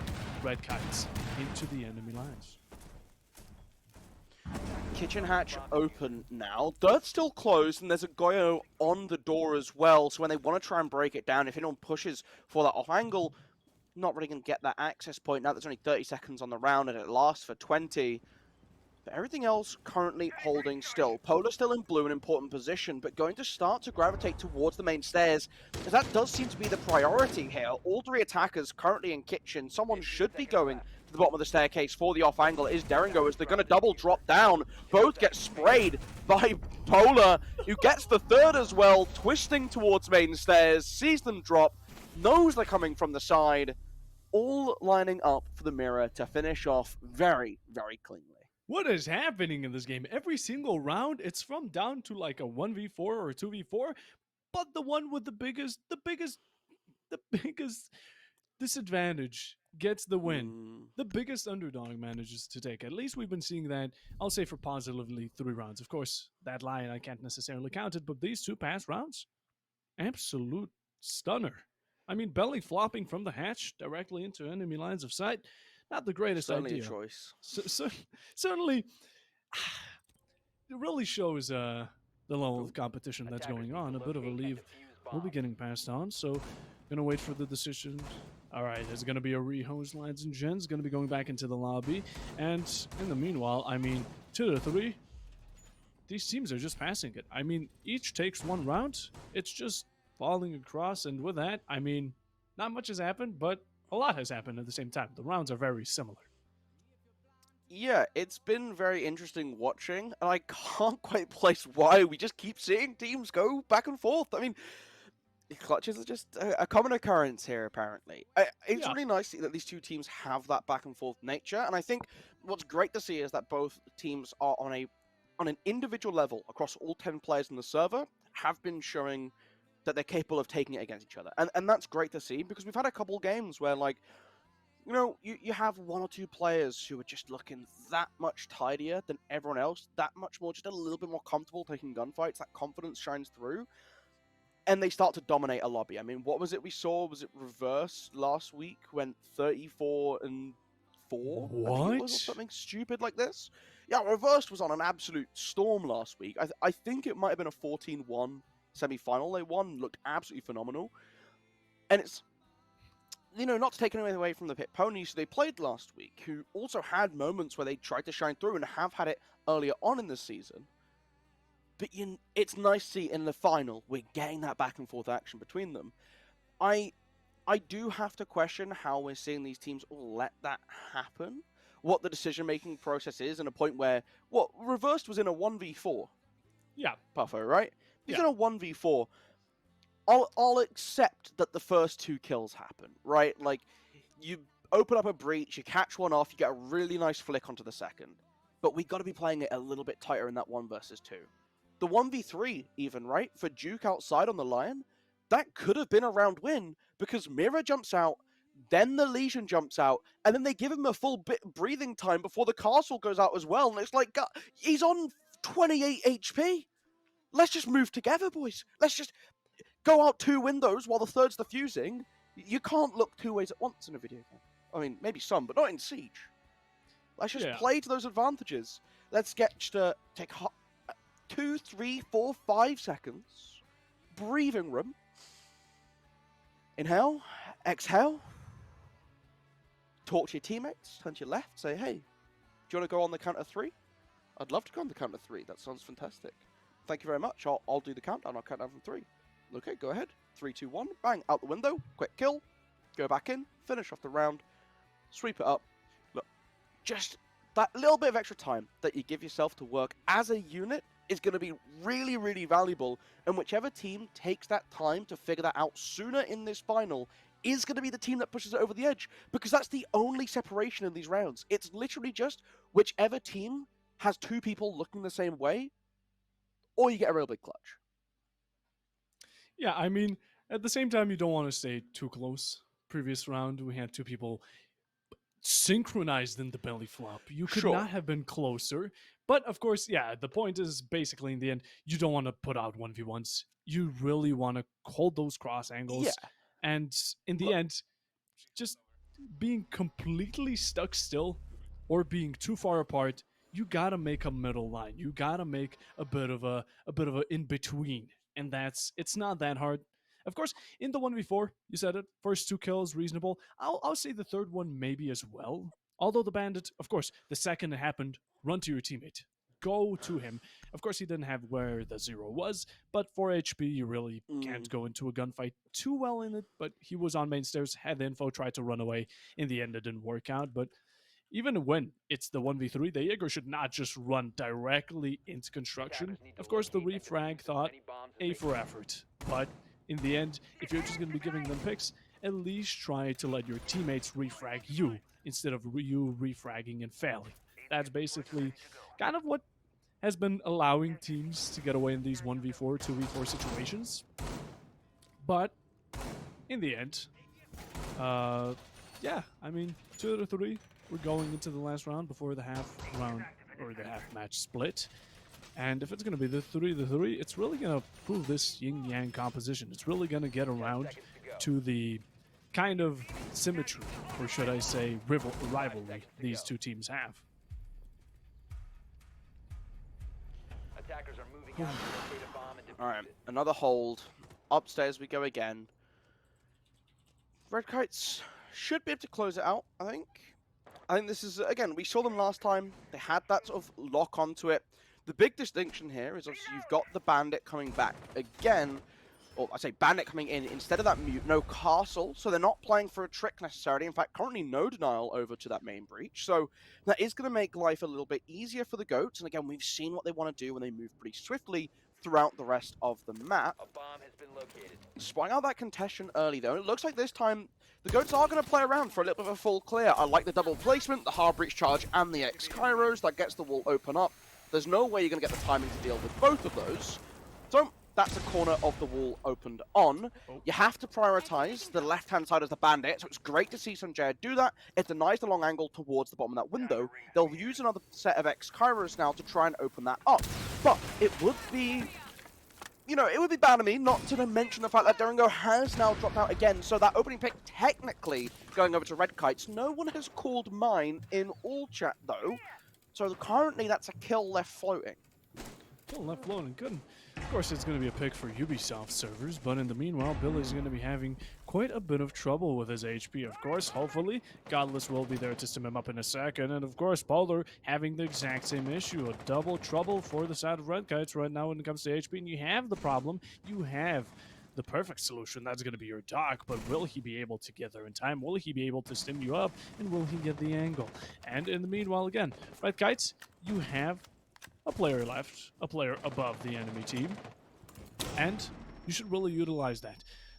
Red Kites into the enemy lines. Kitchen hatch open now. Dirt's still closed, and there's a Goyo on the door as well. So when they want to try and break it down, if anyone pushes for that off angle, not really going to get that access point. Now there's only 30 seconds on the round, and it lasts for 20. But everything else currently holding still. Polar still in blue, an important position, but going to start to gravitate towards the main stairs, as that does seem to be the priority here. All three attackers currently in kitchen. Someone should be going to the bottom of the staircase for the off angle. It is Deringo, as they're going to double drop down. Both get sprayed by Polar, who gets the third as well, twisting towards main stairs, sees them drop, knows they're coming from the side, all lining up for the mirror to finish off very, very cleanly. What is happening in this game? Every single round, it's from down to like a 1v4 or a 2v4, but the one with the biggest disadvantage gets the win. The biggest underdog manages to take. At least we've been seeing that, I'll say, for positively 3 rounds. Of course, that line, I can't necessarily count it, but these 2 past rounds, absolute stunner. I mean, belly flopping from the hatch directly into enemy lines of sight. Not the greatest Certainly idea. A choice. Certainly, it really shows the level of competition that's going on. A bit of a leave will be getting passed on, so gonna wait for the decision. All right, there's gonna be a rehose, lads and gents. Gonna be going back into the lobby, and in the meanwhile, I mean, 2 to 3, these teams are just passing it. I mean, each takes 1 round. It's just falling across, and with that, I mean, not much has happened, but a lot has happened at the same time. The rounds are very similar. Yeah, it's been very interesting watching, and I can't quite place why we just keep seeing teams go back and forth. I mean, clutches are just a common occurrence here, apparently. It's Yeah, really nice that these two teams have that back and forth nature, and I think what's great to see is that both teams are on an individual level across all 10 players in the server have been showing that they're capable of taking it against each other, and that's great to see because we've had a couple games where like you have one or two players who are just looking that much tidier than everyone else, that much more, just a little bit more comfortable taking gunfights. That confidence shines through, and they start to dominate a lobby. I mean, what was it we saw? Was it Reverse last week went 34-4? I think it was, or what? something stupid like this. Yeah, Reverse was on an absolute storm last week. I think it might have been a 14-1 semi-final they won. Looked absolutely phenomenal, and it's not to take anything away from the Pit Ponies who they played last week, who also had moments where they tried to shine through and have had it earlier on in the season. But it's nice to see in the final we're getting that back and forth action between them. I I do have to question how we're seeing these teams let that happen. What the decision making process is, and a point where what Reversed was in a 1v4, Yeah, Puffo, right? He's yeah, in a 1v4. I'll accept that the first two kills happen, right? Like, you open up a breach, you catch one off, you get a really nice flick onto the second. But we got to be playing it a little bit tighter in that 1 versus 2. The 1v3, even, right? For Duke outside on the Lion, that could have been a round win because Mira jumps out, then the Legion jumps out, and then they give him a full bit breathing time before the castle goes out as well. And it's like, God, he's on 28 HP. Let's just move together, boys. Let's just go out 2 windows while the third's defusing. You can't look 2 ways at once in a video game. I mean, maybe some, but not in Siege. Let's just yeah. play to those advantages. Let's get to take 2, 3, 4, 5 seconds. Breathing room. Inhale. Exhale. Talk to your teammates. Turn to your left. Say, hey, do you want to go on the count of 3? I'd love to go on the count of 3. That sounds fantastic. Thank you very much. I'll do the countdown. I'll count down from 3. Okay, go ahead. 3, 2, 1. Bang. Out the window. Quick kill. Go back in. Finish off the round. Sweep it up. Look, just that little bit of extra time that you give yourself to work as a unit is going to be really, really valuable. And whichever team takes that time to figure that out sooner in this final is going to be the team that pushes it over the edge. Because that's the only separation in these rounds. It's literally just whichever team has 2 people looking the same way, or you get a real big clutch. Yeah, I mean, at the same time, you don't want to stay too close. Previous round, we had 2 people synchronized in the belly flop. You could Sure. not have been closer. But of course, yeah, the point is basically in the end, you don't want to put out 1v1s. You really want to hold those cross angles. Yeah. And in the Look, end, just being completely stuck still or being too far apart, you gotta make a middle line. You gotta make a bit of a in between, and it's not that hard. Of course, in the 1v4, you said it. First 2 kills reasonable. I'll say the third one maybe as well. Although the bandit, of course, the second it happened, run to your teammate. Go to him. Of course, he didn't have where the 0 was, but 4 HP, you really can't go into a gunfight too well in it. But he was on main stairs, had the info, tried to run away. In the end, it didn't work out. But even when it's the 1v3, the Jaeger should not just run directly into construction. Of course, the refrag thought A for effort. But in the end, if you're just going to be giving them picks, at least try to let your teammates refrag you instead of you refragging and failing. That's basically kind of what has been allowing teams to get away in these 1v4, 2v4 situations. But in the end, yeah, I mean, 2 out of 3. We're going into the last round before the half round or the half match split. And if it's going to be the 3, it's really going to prove this yin-yang composition. It's really going to get around to the kind of symmetry, or should I say rivalry, these 2 teams have. Attackers are moving out to locate a bomb and All right, defuse it. another hold. Upstairs we go again. Red Kites should be able to close it out, I think. I think this is, again, we saw them last time. They had that sort of lock onto it. The big distinction here is obviously you've got the bandit coming back again. or I say Bandit coming in instead of that Mute, no Castle, so they're not playing for a trick necessarily. In fact, currently no denial over to that main breach, so that is going to make life a little bit easier for the Goats. And again, we've seen what they want to do when they move pretty swiftly throughout the rest of the map. A bomb has been located. Spying out that contestation early though, it looks like this time the Goats are going to play around for a little bit of a full clear. I like the double placement, the hard breach charge, and the X-Kairos. That gets the wall open up. There's no way you're going to get the timing to deal with both of those. So that's a corner of the wall opened on. You have to prioritize the left-hand side as the Bandit, so it's great to see Sanjay do that. It denies the long angle towards the bottom of that window. They'll use another set of X-Kairos now to try and open that up. But it would be... You know, it would be bad of me not to mention the fact that Deringo has now dropped out again, so that opening pick technically going over to Red Kites. No one has called mine in all chat, though, so currently that's a kill left floating. Kill left floating, good. Of course, it's going to be a pick for Ubisoft servers, but in the meanwhile, Billy's going to be having quite a bit of trouble with his HP, of course. Hopefully, Godless will be there to stim him up in a second, and of course, Boulder having the exact same issue. A double trouble for the side of Red Kites right now when it comes to HP, and you have the problem. You have the perfect solution. That's going to be your Doc, but will he be able to get there in time? Will he be able to stim you up, and will he get the angle? And in the meanwhile, again, Red Kites, you have a player left, a player above the enemy team, and you should really utilize that.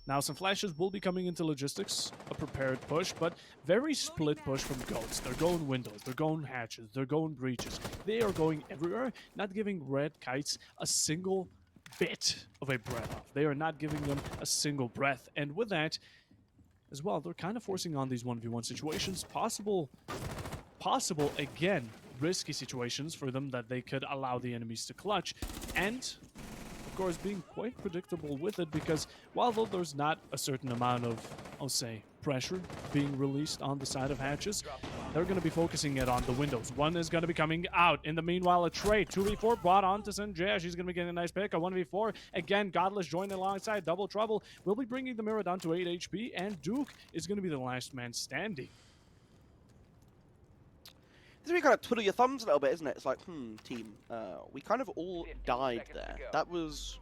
Now, some flashes will be coming into logistics, a prepared push, but very split push from Goats. They're going windows, they're going hatches, they're going breaches. They are going everywhere, not giving Red Kites a single bit of a breath off. They are not giving them a single breath, and with that, as well, they're kind of forcing on these 1v1 situations, possible, again, risky situations for them that they could allow the enemies to clutch, and of course being quite predictable with it, because while though there's not a certain amount of, I'll say, pressure being released on the side of hatches, they're going to be focusing it on the windows. One is going to be coming out. In the meanwhile, a trade 2v4 brought on to Sanjay. She's going to be getting a nice pick. A 1v4 again, Godless joined alongside. Double trouble will be bringing the mirror down to 8 HP, and Duke is going to be the last man standing. This is where you kind of twiddle your thumbs a little bit, isn't it? It's like, team, we kind of all 15 died seconds there. to go. That was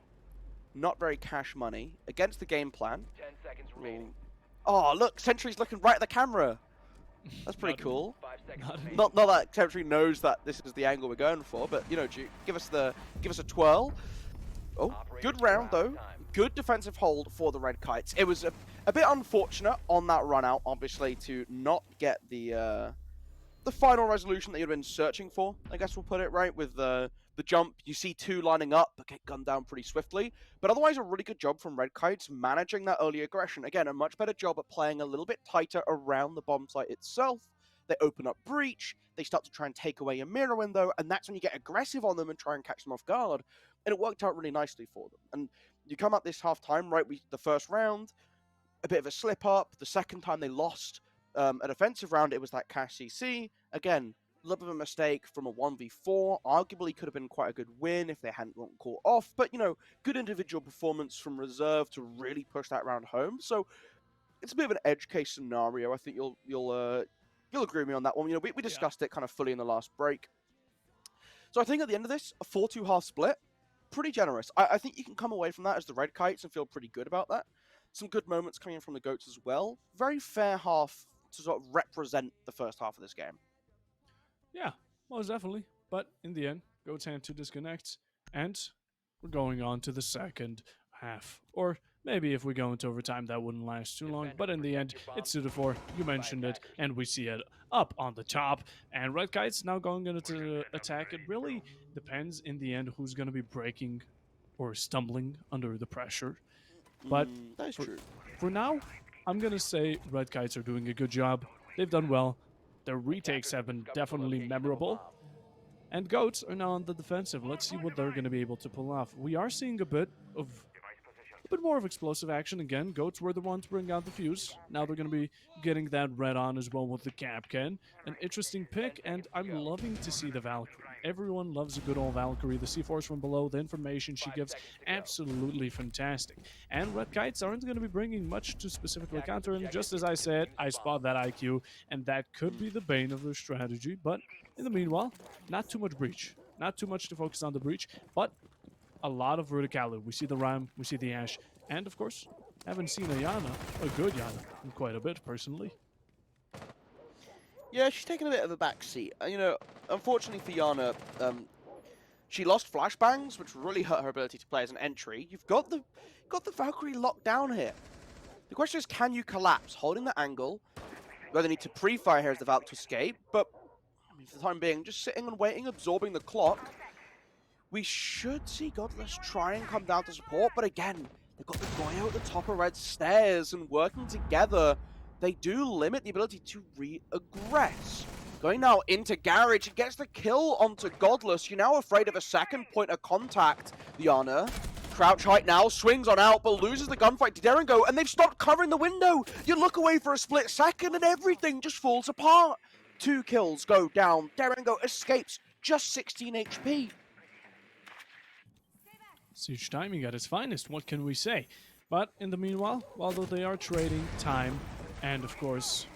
not very cash money. Against the game plan. 10 seconds remaining. Oh, look, Sentry's looking right at the camera. That's pretty cool. 5 seconds Not- remaining. Not that Sentry knows that this is the angle we're going for, but you know, give us a twirl. Oh, good round though. Good defensive hold for the Red Kites. It was a bit unfortunate on that run out, obviously, to not get the final resolution that you'd been searching for, I guess we'll put it, right? With the jump, you see two lining up, but get gunned down pretty swiftly. But otherwise, a really good job from Red Kites managing that early aggression. Again, a much better job at playing a little bit tighter around the bomb site itself. They open up breach, they start to try and take away a mirror window, and that's when you get aggressive on them and try and catch them off guard. And it worked out really nicely for them. And you come up this half time, right? The first round, a bit of a slip up. The second time they lost a defensive round, it was that cash CC. Again, a little bit of a mistake from a 1v4. Arguably could have been quite a good win if they hadn't gotten caught off. But, you know, good individual performance from Reserve to really push that round home. So it's a bit of an edge case scenario. I think you'll agree with me on that one. You know, we discussed it kind of fully in the last break. So I think at the end of this, a 4-2 half split, pretty generous. I think you can come away from that as the Red Kites and feel pretty good about that. Some good moments coming in from the Goats as well. Very fair half to sort of represent the first half of this game. Yeah, most definitely. But in the end, Goats had to disconnect, and we're going on to the second half. Or maybe if we go into overtime, that wouldn't last too long. But in the end, it's 2-4. You mentioned it, and we see it up on the top. And Red Kites now going into attack. It really depends in the end who's going to be breaking or stumbling under the pressure. But That's true. for now, I'm going to say Red Kites are doing a good job. They've done well. Their retakes have been definitely memorable. And Goats are now on the defensive. Let's see what they're going to be able to pull off. We are seeing a bit more of explosive action again. Goats were the ones to bring out the fuse. Now they're going to be getting that red on as well with the Capcan. An interesting pick, and I'm loving to see the Valkyrie. Everyone loves a good old Valkyrie. The C4s from below, the information she gives, absolutely fantastic. And Red Kites aren't going to be bringing much to specifically counter, and just as I said, I spot that IQ, and that could be the bane of their strategy. But in the meanwhile, not too much breach. Not too much to focus on the breach, but a lot of verticality. We see the Rhyme, we see the Ash. And of course, haven't seen a good Yana, in quite a bit personally. Yeah, she's taken a bit of a backseat. You know, unfortunately for Yana, she lost flashbangs, which really hurt her ability to play as an entry. You've got the Valkyrie locked down here. The question is, can you collapse? Holding the angle, you either need to pre-fire here as the Valk to escape, but I mean, for the time being, just sitting and waiting, absorbing the clock. We should see Godless try and come down to support, but again, they've got the Goyo at the top of red stairs, and working together, they do limit the ability to re-aggress. Going now into Garage, he gets the kill onto Godless. You're now afraid of a second point of contact, Diana. Crouch height now, swings on out, but loses the gunfight to Derengo, and they've stopped covering the window. You look away for a split second, and everything just falls apart. 2 kills go down. Derengo escapes, just 16 HP. Siege timing at its finest, what can we say? But in the meanwhile, although they are trading time and, of course,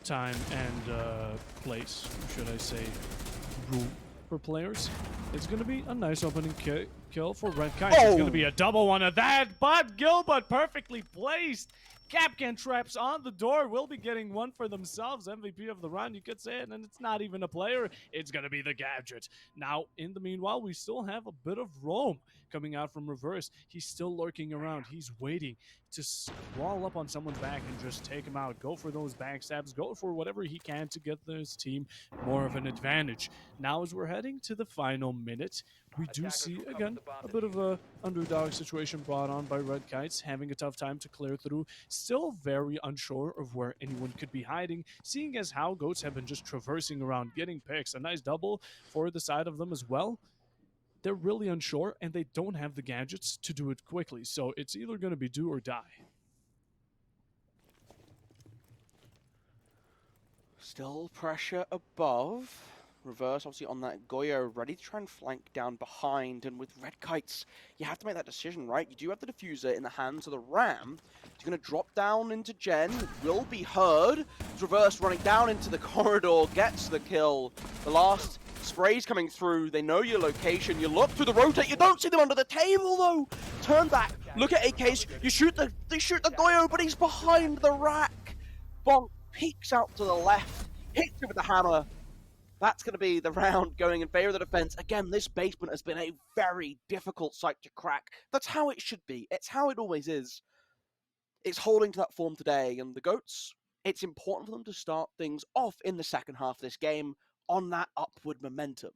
time and place, should I say, room for players, it's going to be a nice opening kill for Red Kites. It's going to be a double one of that, but Gilbert perfectly placed. Capcan traps on the door will be getting one for themselves. MVP of the round, you could say it, and it's not even a player. It's going to be the Gadget. Now, in the meanwhile, we still have a bit of Rome coming out from reverse. He's still lurking around. He's waiting to wall up on someone's back and just take him out. Go for those backstabs. Go for whatever he can to get his team more of an advantage. Now, as we're heading to the final minute, we do see, again, a bit of a underdog situation brought on by Red Kites, having a tough time to clear through. Still very unsure of where anyone could be hiding, seeing as how Goats have been just traversing around, getting picks. A nice double for the side of them as well. They're really unsure, and they don't have the gadgets to do it quickly, so it's either going to be do or die. Still pressure above. Reverse, obviously, on that Goyo, ready to try and flank down behind. And with Red Kites, you have to make that decision, right? You do have the diffuser in the hands of the Ram. He's going to drop down into Gen, will be heard. Reverse running down into the corridor, gets the kill. The last spray's coming through. They know your location. You look through the rotate. You don't see them under the table, though. Turn back. Look at AKs. They shoot the Goyo, but he's behind the rack. Bonk peeks out to the left, hits him with the hammer. That's going to be the round going in favor of the defense. Again, this basement has been a very difficult site to crack. That's how it should be. It's how it always is. It's holding to that form today, and the Goats, it's important for them to start things off in the second half of this game on that upward momentum.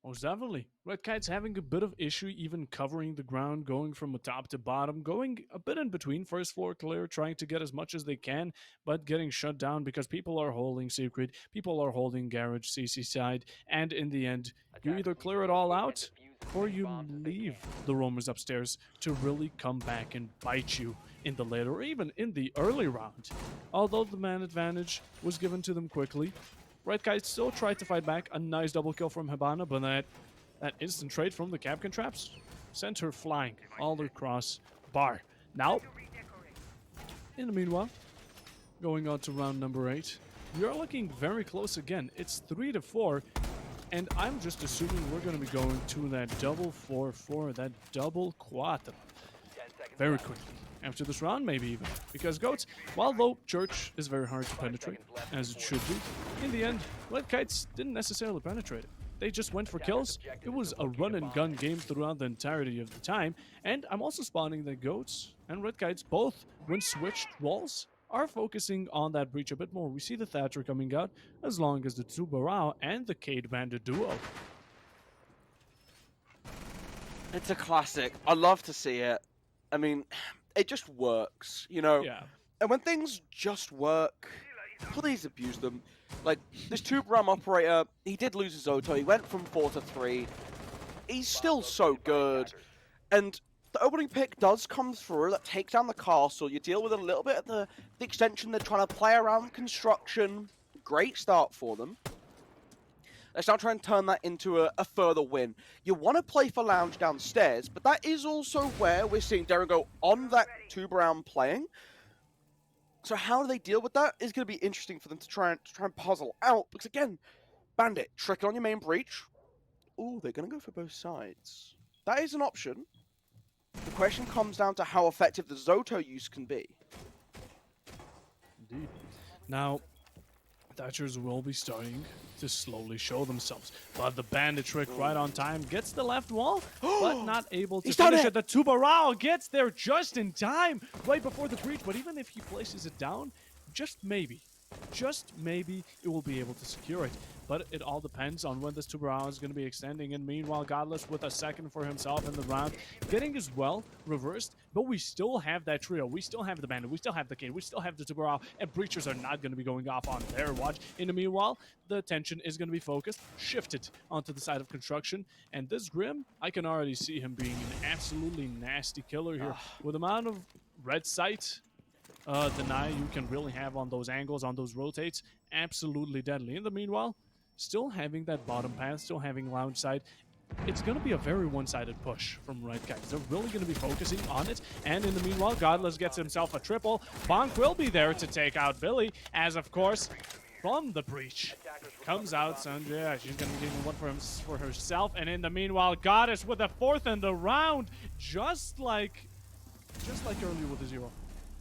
Most definitely. Red Kite's having a bit of issue even covering the ground, going from top to bottom, going a bit in between, first floor clear, trying to get as much as they can, but getting shut down because people are holding Secret, people are holding Garage, CC side, and in the end, you either clear it all out, or you leave the roamers upstairs to really come back and bite you in the later or even in the early round. Although the man advantage was given to them quickly, Red Kite still tried to fight back. A nice double kill from Hibana, but that instant trade from the Capcan traps sent her flying all across bar. Now, in the meanwhile, going on to round number 8, we are looking very close again. It's 3-4, and I'm just assuming we're going to be going to that double 4-4, that double quattro very quickly. After this round, maybe even. Because Goats, while though Church is very hard to penetrate, as it should be, in the end, Red Kites didn't necessarily penetrate it. They just went for kills. It was a run-and-gun game throughout the entirety of the time. And I'm also spotting that Goats and Red Kites both, when switched roles, are focusing on that breach a bit more. We see the Thatcher coming out, as long as the Tsubarao and the Cade Bandit duo. It's a classic. I love to see it. I mean, it just works, you know? Yeah. And when things just work, please abuse them. Like, this Tube-Ram operator, he did lose his auto. He went from 4 to 3. He's still so good. And the opening pick does come through. That takes down the castle. You deal with a little bit of the extension. They're trying to play around construction. Great start for them. Let's now try and turn that into a further win. You want to play for Lounge downstairs, but that is also where we're seeing Derengo on that Tube-Ram playing. So how do they deal with that is going to be interesting for them to try and puzzle out. Because again, Bandit, trick it on your main breach. Ooh, they're going to go for both sides. That is an option. the question comes down to how effective the Zoto use can be. Indeed. Now, Thatchers will be starting to slowly show themselves. But the bandit trick right on time gets the left wall, but not able to He's done finish it! it. The Tubarao gets there just in time, right before the breach. But even if he places it down, just maybe, it will be able to secure it. But it all depends on when this Tubarao is going to be extending. And meanwhile, Godless with a second for himself in the round, getting his well reversed. But we still have that trio. We still have the Bandit. We still have the Kane. We still have the Tubarao. And Breachers are not going to be going off on their watch. In the meanwhile, the attention is going to be focused, shifted onto the side of construction. And this Grim, I can already see him being an absolutely nasty killer here. With the amount of red sight deny you can really have on those angles, on those rotates, absolutely deadly. In the meanwhile, still having that bottom path, still having lounge side, it's going to be a very one-sided push from Red Guys. They're really going to be focusing on it. And in the meanwhile, Godless gets himself a triple. Bonk will be there to take out Billy, as of course, from the breach comes out Sanjay. She's going to be getting one for herself. And in the meanwhile, Goddess with a fourth in the round, just like earlier with the Zero.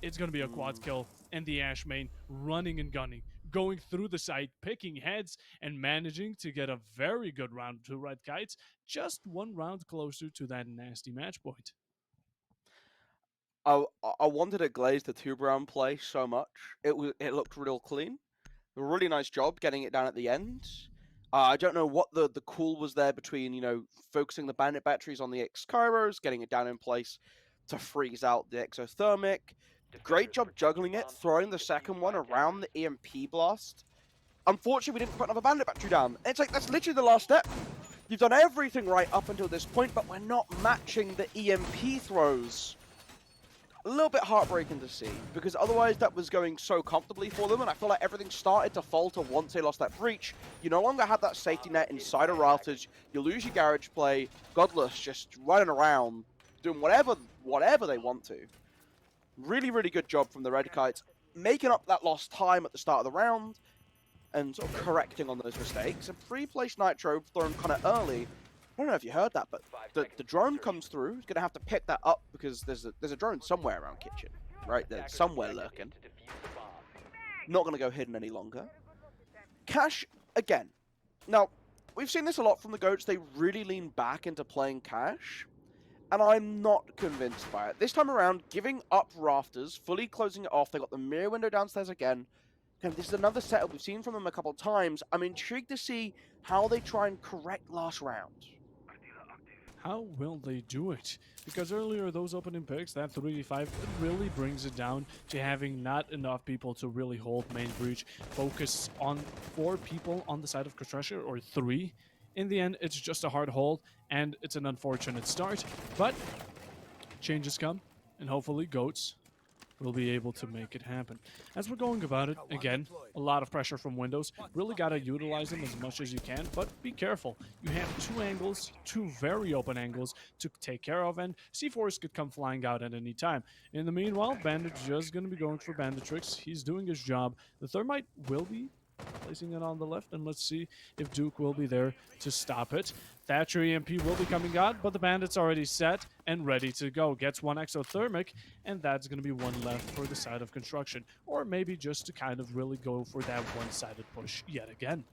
It's going to be a quad kill, and the Ash main running and gunning, going through the site, picking heads, and managing to get a very good round to Red Kites, just one round closer to that nasty match point. I wanted to glaze the two-round play so much. It looked real clean. A really nice job getting it down at the end. I don't know what the call was there between, you know, focusing the bandit batteries on the X-Kairos, getting it down in place to freeze out the exothermic. Great job juggling it, throwing the second one around the EMP blast. Unfortunately, we didn't put another bandit battery down. It's like, that's literally the last step. You've done everything right up until this point, but we're not matching the EMP throws. A little bit heartbreaking to see, because otherwise that was going so comfortably for them, and I feel like everything started to falter once they lost that breach. You no longer have that safety net inside of rafters. You lose your garage play. Godless just running around, doing whatever they want to. Really, really good job from the Red Kites, making up that lost time at the start of the round and sort of correcting on those mistakes. And pre-place Nitro thrown kind of early. I don't know if you heard that, but the drone comes through. He's going to have to pick that up because there's a drone somewhere around kitchen, right? There's somewhere lurking. Not going to go hidden any longer. Cash, again. Now, we've seen this a lot from the GOATs. They really lean back into playing Cash. And I'm not convinced by it. This time around, giving up rafters, fully closing it off. They got the mirror window downstairs again. And this is another setup we've seen from them a couple of times. I'm intrigued to see how they try and correct last round. How will they do it? Because earlier, those opening picks, that 3v5, it really brings it down to having not enough people to really hold main breach. Focus on 4 people on the side of construction, or 3. In the end, it's just a hard hold, and it's an unfortunate start, but changes come, and hopefully GOATs will be able to make it happen. As we're going about it, again, a lot of pressure from windows. Really got to utilize them as much as you can, but be careful. You have 2 angles, 2 very open angles to take care of, and C4s could come flying out at any time. In the meanwhile, Bandit just going to be going for bandit tricks. He's doing his job. The Thermite will be placing it on the left, and let's see if Duke will be there to stop it. Thatcher EMP will be coming out, but the Bandit's already set and ready to go. Gets 1 exothermic, and that's going to be 1 left for the side of construction. Or maybe just to kind of really go for that one-sided push yet again.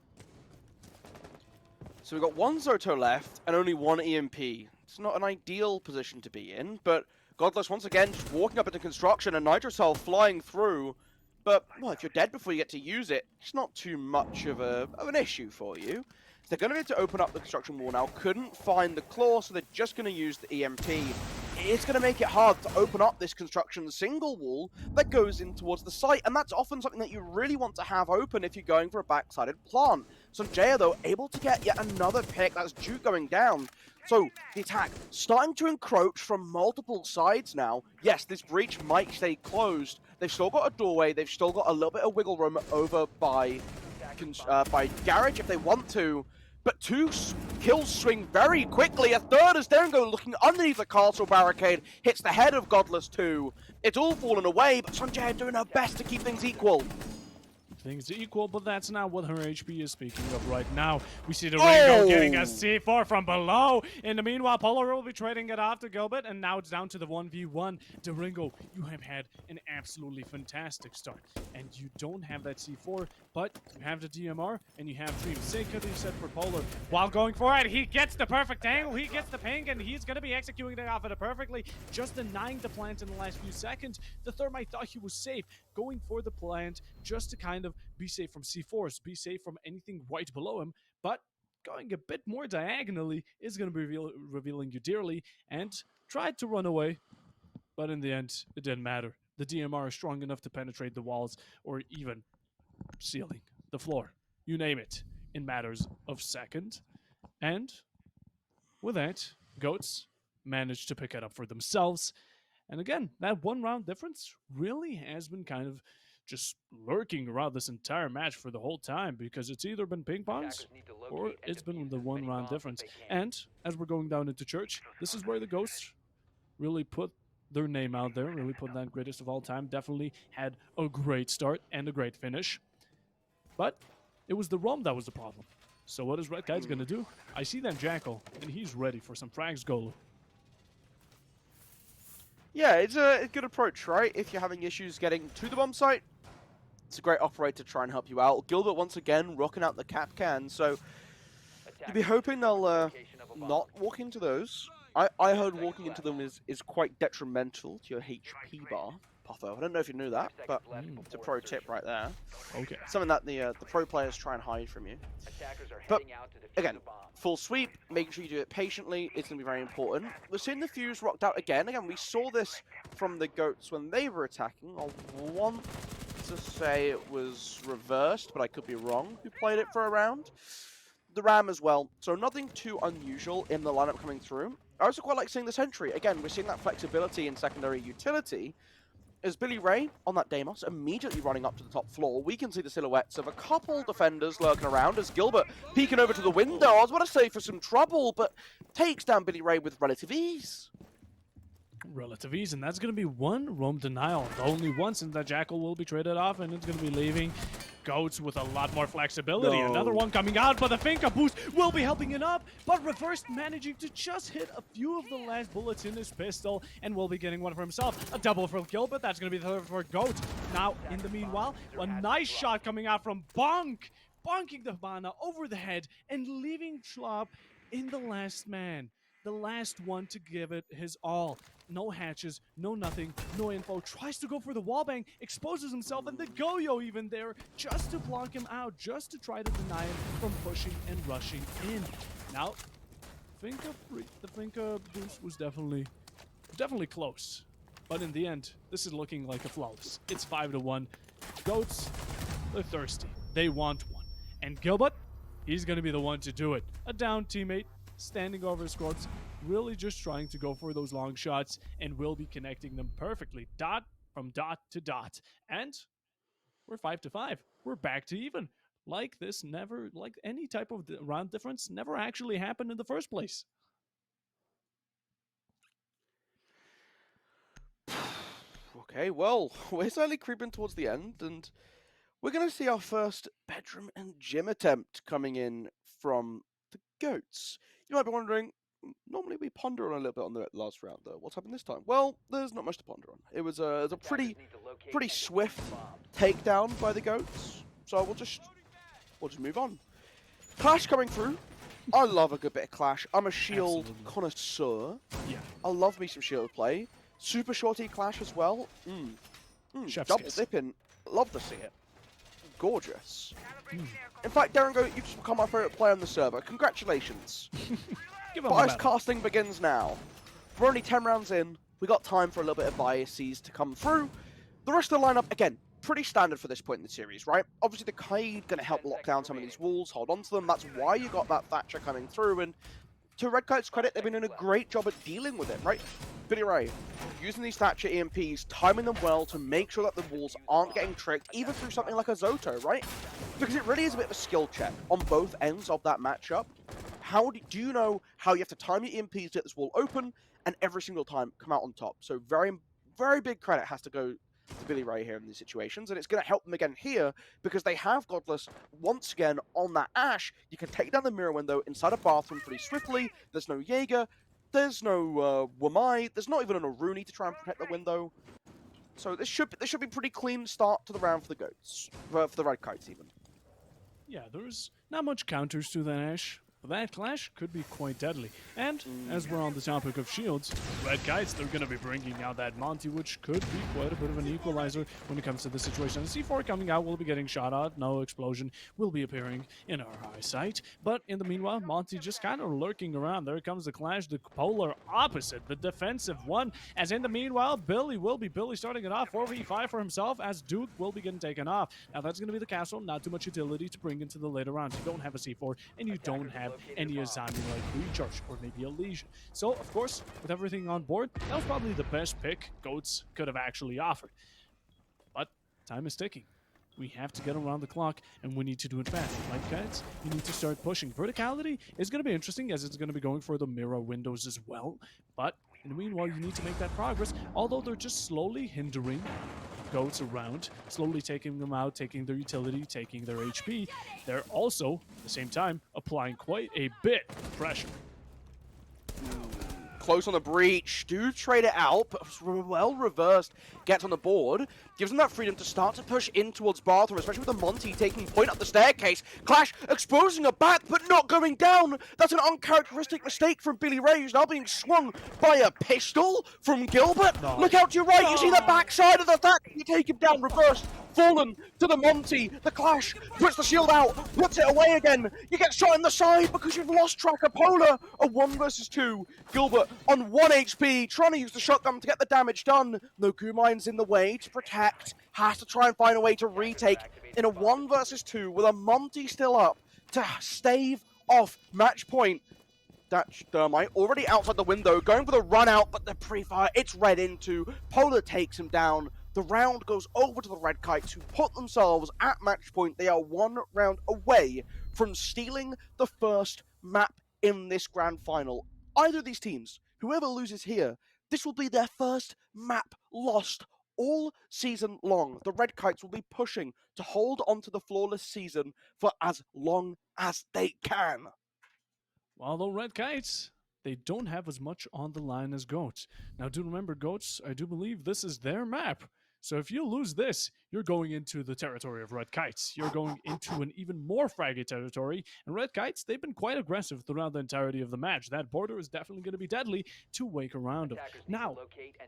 So we've got 1 Zoto left and only 1 EMP. It's not an ideal position to be in, but Godless once again just walking up into construction and Nitrocell flying through. But, well, if you're dead before you get to use it, it's not too much of an issue for you. So they're going to be able to open up the construction wall now. Couldn't find the claw, so they're just going to use the EMP. It's going to make it hard to open up this construction single wall that goes in towards the site. And that's often something that you really want to have open if you're going for a back-sided plant. Sanjaya, though, able to get yet another pick. That's Duke going down. So, the attack starting to encroach from multiple sides now. Yes, this breach might stay closed. They've still got a doorway. They've still got a little bit of wiggle room over by Garage if they want to. But 2 kills swing very quickly. A third is Derengo looking underneath the castle barricade. Hits the head of Godless too. It's all fallen away, but Sanjaya doing her best to keep things equal. things equal, but that's not what her HP is speaking of right now. We see the Ringo getting a C4 from below. In the meanwhile, Polar will be trading it off to Gilbert, and now it's down to the 1v1. Ringo, you have had an absolutely fantastic start, and you don't have that C4, but you have the DMR, and you have Dream. Safely set for Polar. While going for it, he gets the perfect angle, he gets the ping, and he's going to be executing it off of it perfectly, just denying the plant in the last few seconds. The Thermite thought he was safe, going for the plant just to kind of be safe from C4s, be safe from anything right below him, but going a bit more diagonally is going to be revealing you dearly, and tried to run away, but in the end, it didn't matter. The DMR is strong enough to penetrate the walls or even ceiling, the floor, you name it, in matters of seconds. And with that, Goats managed to pick it up for themselves. And again, that 1 round difference really has been kind of just lurking around this entire match for the whole time, because it's either been ping pongs or it's been the 1 round difference. And as we're going down into church, this is where the Ghosts really put their name out there, really put that greatest of all time. Definitely had a great start and a great finish. But it was the roam that was the problem. So what is Red Kite's going to do? I see that Jackal, and he's ready for some frags, Golu. Yeah, it's a good approach, right? If you're having issues getting to the bomb site, it's a great operator to try and help you out. Gilbert, once again, rocking out the cap can, so you'd be hoping they'll not walk into those. I heard walking into them is quite detrimental to your HP bar, Puffo. I don't know if you knew that, but it's a pro tip right there. Okay. Something that the pro players try and hide from you. But again, full sweep, making sure you do it patiently, it's going to be very important. We're seeing the fuse rocked out again. Again, we saw this from the Goats when they were attacking. I want to say it was reversed, but I could be wrong, who played it for a round. The Ram as well, so nothing too unusual in the lineup coming through. I also quite like seeing the Sentry. Again, we're seeing that flexibility in secondary utility. As Billy Ray on that Deimos immediately running up to the top floor, we can see the silhouettes of a couple defenders lurking around as Gilbert peeking over to the window. I was about to say for some trouble, but takes down Billy Ray with relative ease. Relative ease, and that's going to be 1 roam denial. The only one, since that Jackal will be traded off, and it's going to be leaving Goats with a lot more flexibility. No. Another one coming out, but the Finka boost will be helping it up, but reversed, managing to just hit a few of the last bullets in his pistol, and will be getting one for himself. A double for Gilbert, that's going to be the third for Goat. Now, in the meanwhile, a nice shot coming out from Bonk, bonking the Mana over the head, and leaving Schlop in the last man. The last one to give it his all. No hatches, no nothing, no info. Tries to go for the wallbang, exposes himself, and the Goyo even there just to block him out, just to try to deny him from pushing and rushing in. Now, the Finka boost was definitely close. But in the end, this is looking like a flawless. It's 5-1. Goats, they're thirsty. They want one. And Gilbert, he's going to be the one to do it. A down teammate, standing over his corpse, really just trying to go for those long shots, and will be connecting them perfectly, dot from dot to dot. And we're 5-5. We're back to even. Like this never, like any type of round difference never actually happened in the first place. Okay, well, we're slowly creeping towards the end, and we're going to see our first bedroom and gym attempt coming in from the Goats. You might be wondering, normally we ponder on a little bit on the last round, though. What's happened this time? Well, there's not much to ponder on. It was a pretty swift takedown by the Goats, so we'll just move on. Clash coming through. I love a good bit of Clash. I'm a Shield connoisseur. Yeah. I love me some Shield play. Super shorty Clash as well. Chef's Double kiss. dipping. Love to see it. Gorgeous. In fact, Darren, you've just become my favourite player on the server. Congratulations. Give him a Bias medal. casting begins now. We're only 10 rounds in. We got time for a little bit of biases to come through. The rest of the lineup, again, pretty standard for this point in the series, right? Obviously, the Kaid going to help lock down some of these walls, hold on to them. That's why you got that Thatcher coming through. And to Red Kite's credit, they've been doing a great job at dealing with it, right? Billy Ray, using these Thatcher EMPs, timing them well to make sure that the walls aren't getting tricked, even through something like a Zoto, right? Because it really is a bit of a skill check on both ends of that matchup. How do you know how you have to time your EMPs to get this wall open and every single time come out on top? So very, very big credit has to go to Billy Ray here in these situations, and it's going to help them again here because they have Godless once again on that Ash. You can take down the mirror window inside a bathroom pretty swiftly. There's no Jaeger, there's no Wamai, there's not even an Aruni to try and protect the window. So this should be pretty clean start to the round for the Goats, for the Red Kites even. Yeah, there's not much counters to that Ash, but that clash could be quite deadly. And as we're on the topic of shields, Red Kites, they're going to be bringing out that Monty, which could be quite a bit of an equalizer when it comes to this situation. The C4 coming out will be getting shot at, no explosion will be appearing in our eyesight. But in the meanwhile, Monty just kind of lurking around. There comes the clash, the polar opposite, the defensive one. As in the meanwhile, Billy starting it off, 4v5 for himself, as Duke will be getting taken off. Now that's going to be the castle, not too much utility to bring into the later rounds. You don't have a C4, and you don't have any Azami like Recharge, or maybe a Legion. So, of course, with everything on board, that was probably the best pick Goats could have actually offered. But time is ticking. We have to get around the clock, and we need to do it fast. Red Kites, you need to start pushing. Verticality is going to be interesting, as it's going to be going for the mirror windows as well. But in the meanwhile, you need to make that progress, although they're just slowly hindering Goats around, slowly taking them out, taking their utility, taking their HP. They're also, at the same time, applying quite a bit of pressure. Close on the breach, do trade it out, but well reversed, gets on the board, gives them that freedom to start to push in towards bathroom, especially with the Monty taking point up the staircase. Clash exposing her back, but not going down. That's an uncharacteristic mistake from Billy Ray, who's now being swung by a pistol from Gilbert. No. Look out to your right, you see the backside of the attack. You take him down, reversed, fallen to the Monty. The Clash puts the shield out, puts it away again. You get shot in the side because you've lost track of Polar. A 1 versus 2. Gilbert on 1 HP, trying to use the shotgun to get the damage done. No Gumine's in the way to protect. Has to try and find a way to retake in a 1 versus 2 with a Monty still up to stave off match point. That's Thermite already outside the window, going for the run out, but the pre-fire, it's read into. Polar takes him down. The round goes over to the Red Kites, who put themselves at match point. They are 1 round away from stealing the first map in this grand final. Either of these teams, whoever loses here, this will be their first map lost all season long. The Red Kites will be pushing to hold on to the flawless season for as long as they can. While the Red Kites, they don't have as much on the line as Goats. Now, do remember, Goats, I do believe this is their map. So if you lose this, you're going into the territory of Red Kites. You're going into an even more fraggy territory. And Red Kites, they've been quite aggressive throughout the entirety of the match. That border is definitely going to be deadly to wake around them. Now,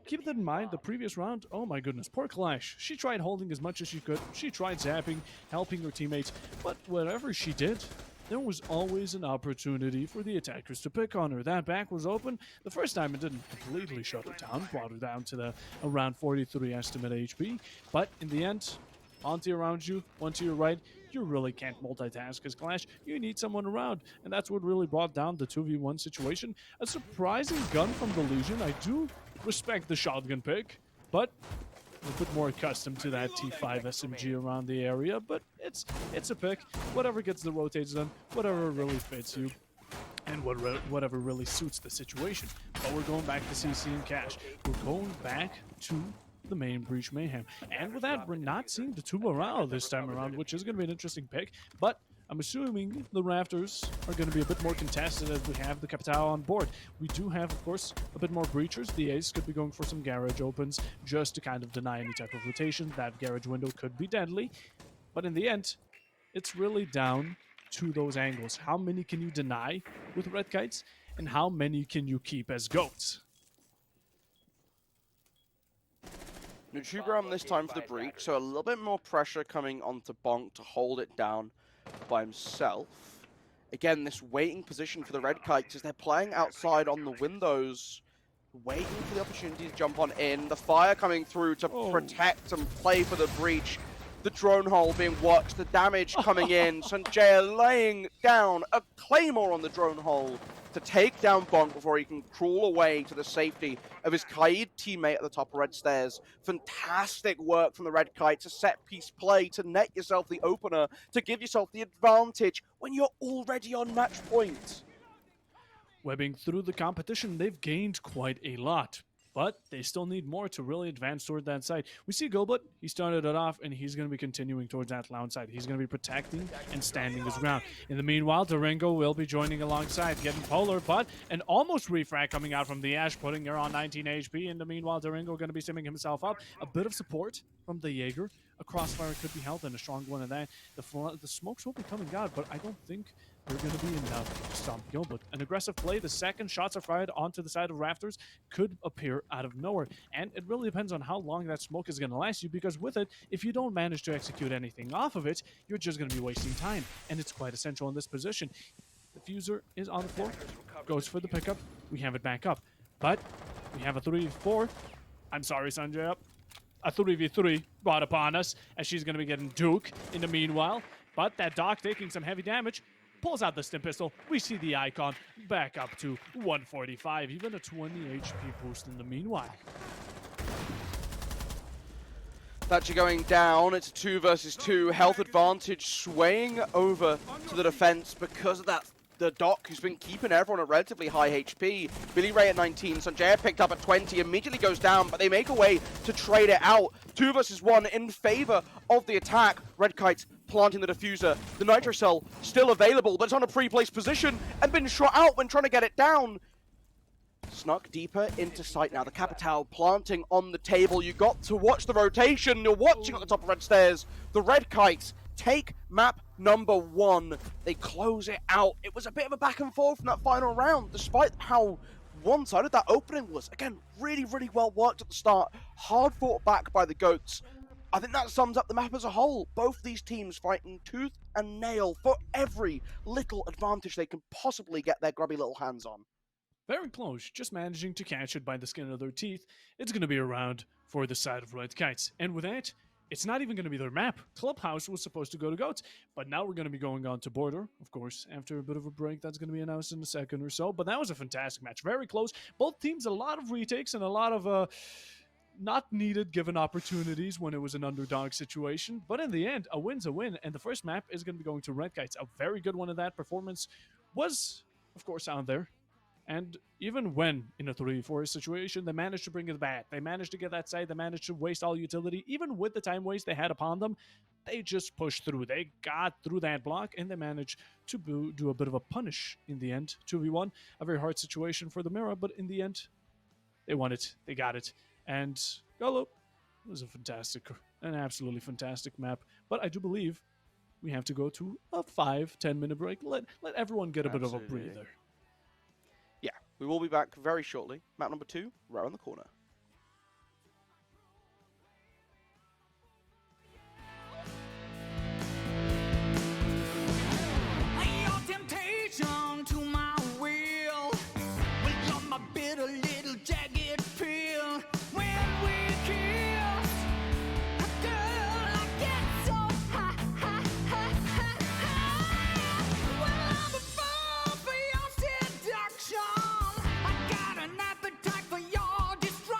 keep that in mind, the previous round, oh my goodness, poor Clash. She tried holding as much as she could. She tried zapping, helping her teammates. But whatever she did, there was always an opportunity for the attackers to pick on her. That back was open. The first time it didn't completely shut her down, brought her down to the around 43 estimate HP. But in the end, Monty around you, one to your right, you really can't multitask as Clash. You need someone around, and that's what really brought down the 2v1 situation. A surprising gun from the Legion. I do respect the shotgun pick, but a bit more accustomed to that T5 SMG around the area, but it's a pick. Whatever gets the rotates done, whatever really fits you, and whatever really suits the situation. But we're going back to CC and Cash. We're going back to the main Breach Mayhem. And with that, we're not seeing the 2 morale this time around, which is going to be an interesting pick, but I'm assuming the Rafters are going to be a bit more contested as we have the Capital on board. We do have, of course, a bit more breachers. The Ace could be going for some garage opens just to kind of deny any type of rotation. That garage window could be deadly. But in the end, it's really down to those angles. How many can you deny with Red Kites, and how many can you keep as Goats? Nutugram this time for the breach, so a little bit more pressure coming onto Bonk to hold it down by himself. Again, this waiting position for the Red Kites as they're playing outside on the windows, waiting for the opportunity to jump on in. The fire coming through to protect and play for the breach. The drone hole being watched, the damage coming in. Sanjaya laying down a claymore on the drone hole to take down Bonk before he can crawl away to the safety of his Kaid teammate at the top of Red Stairs. Fantastic work from the Red Kites, a set-piece play to net yourself the opener, to give yourself the advantage when you're already on match point. Webbing through the competition, they've gained quite a lot. but they still need more to really advance toward that side. We see Gilbert, he started it off, and he's going to be continuing towards that lounge side. He's going to be protecting and standing his ground. In the meanwhile, Durango will be joining alongside, getting polar, but an almost refrag coming out from the Ash, putting her on 19 HP. In the meanwhile, Durango going to be simming himself up. A bit of support from the Jaeger. A crossfire could be held, and a strong one of that. The smokes will be coming out, but I don't think they're going to be enough to stop Gilbert. An aggressive play, the second shots are fired onto the side of Rafters, could appear out of nowhere. And it really depends on how long that smoke is going to last you, because with it, if you don't manage to execute anything off of it, you're just going to be wasting time. And it's quite essential in this position. The Fuser is on the floor, goes for the pickup. We have it back up. But we have a 3v4. I'm sorry, Sanjay. A 3v3 brought upon us, as she's going to be getting Duke in the meanwhile. But that Doc taking some heavy damage. Pulls out the stim pistol. We see the icon back up to 145. Even a 20 HP boost in the meanwhile. Thatcher going down. It's a 2 versus 2. Health advantage swaying over to the defense because of that. The Doc, who's been keeping everyone at relatively high HP. Billy Ray at 19. Sanjaya picked up at 20. Immediately goes down, but they make a way to trade it out. 2 versus 1 in favor of the attack. Red Kite's planting the diffuser. The Nitro Cell still available, but it's on a pre-placed position and been shot out when trying to get it down. Snuck deeper into sight now. The Capital planting on the table. You got to watch the rotation. You're watching at the top of Red Stairs. The Red Kites take map number 1. They close it out. It was a bit of a back and forth in that final round, despite how one-sided that opening was. Again, really, really well worked at the start. Hard fought back by the Goats. I think that sums up the map as a whole. Both these teams fighting tooth and nail for every little advantage they can possibly get their grubby little hands on. Very close, just managing to catch it by the skin of their teeth. It's going to be a round for the side of Red Kites. And with that, it's not even going to be their map. Clubhouse was supposed to go to Goats, but now we're going to be going on to Border, of course, after a bit of a break. That's going to be announced in a second or so. But that was a fantastic match. Very close. Both teams, a lot of retakes and a lot of not needed given opportunities when it was an underdog situation. But in the end, a win's a win. And the first map is going to be going to Red Kites. A very good one of that. Performance was, of course, out there. And even when in a 3-4 situation, they managed to bring it back. They managed to get that side. They managed to waste all utility. Even with the time waste they had upon them, they just pushed through. They got through that block, and they managed to do a bit of a punish in the end. 2v1, a very hard situation for the Mirror, but in the end, they won it. They got it. And Golo was an absolutely fantastic map. But I do believe we have to go to a 5-10 minute break. Let everyone get a bit of a breather. Yeah, we will be back very shortly. Map number 2, right on the corner. Your temptation to my will love my bitter little jagged pill. When we kiss, girl, I get so high, high, high, high, high. Well, I'm a fool for your seduction. I got an appetite for your destruction.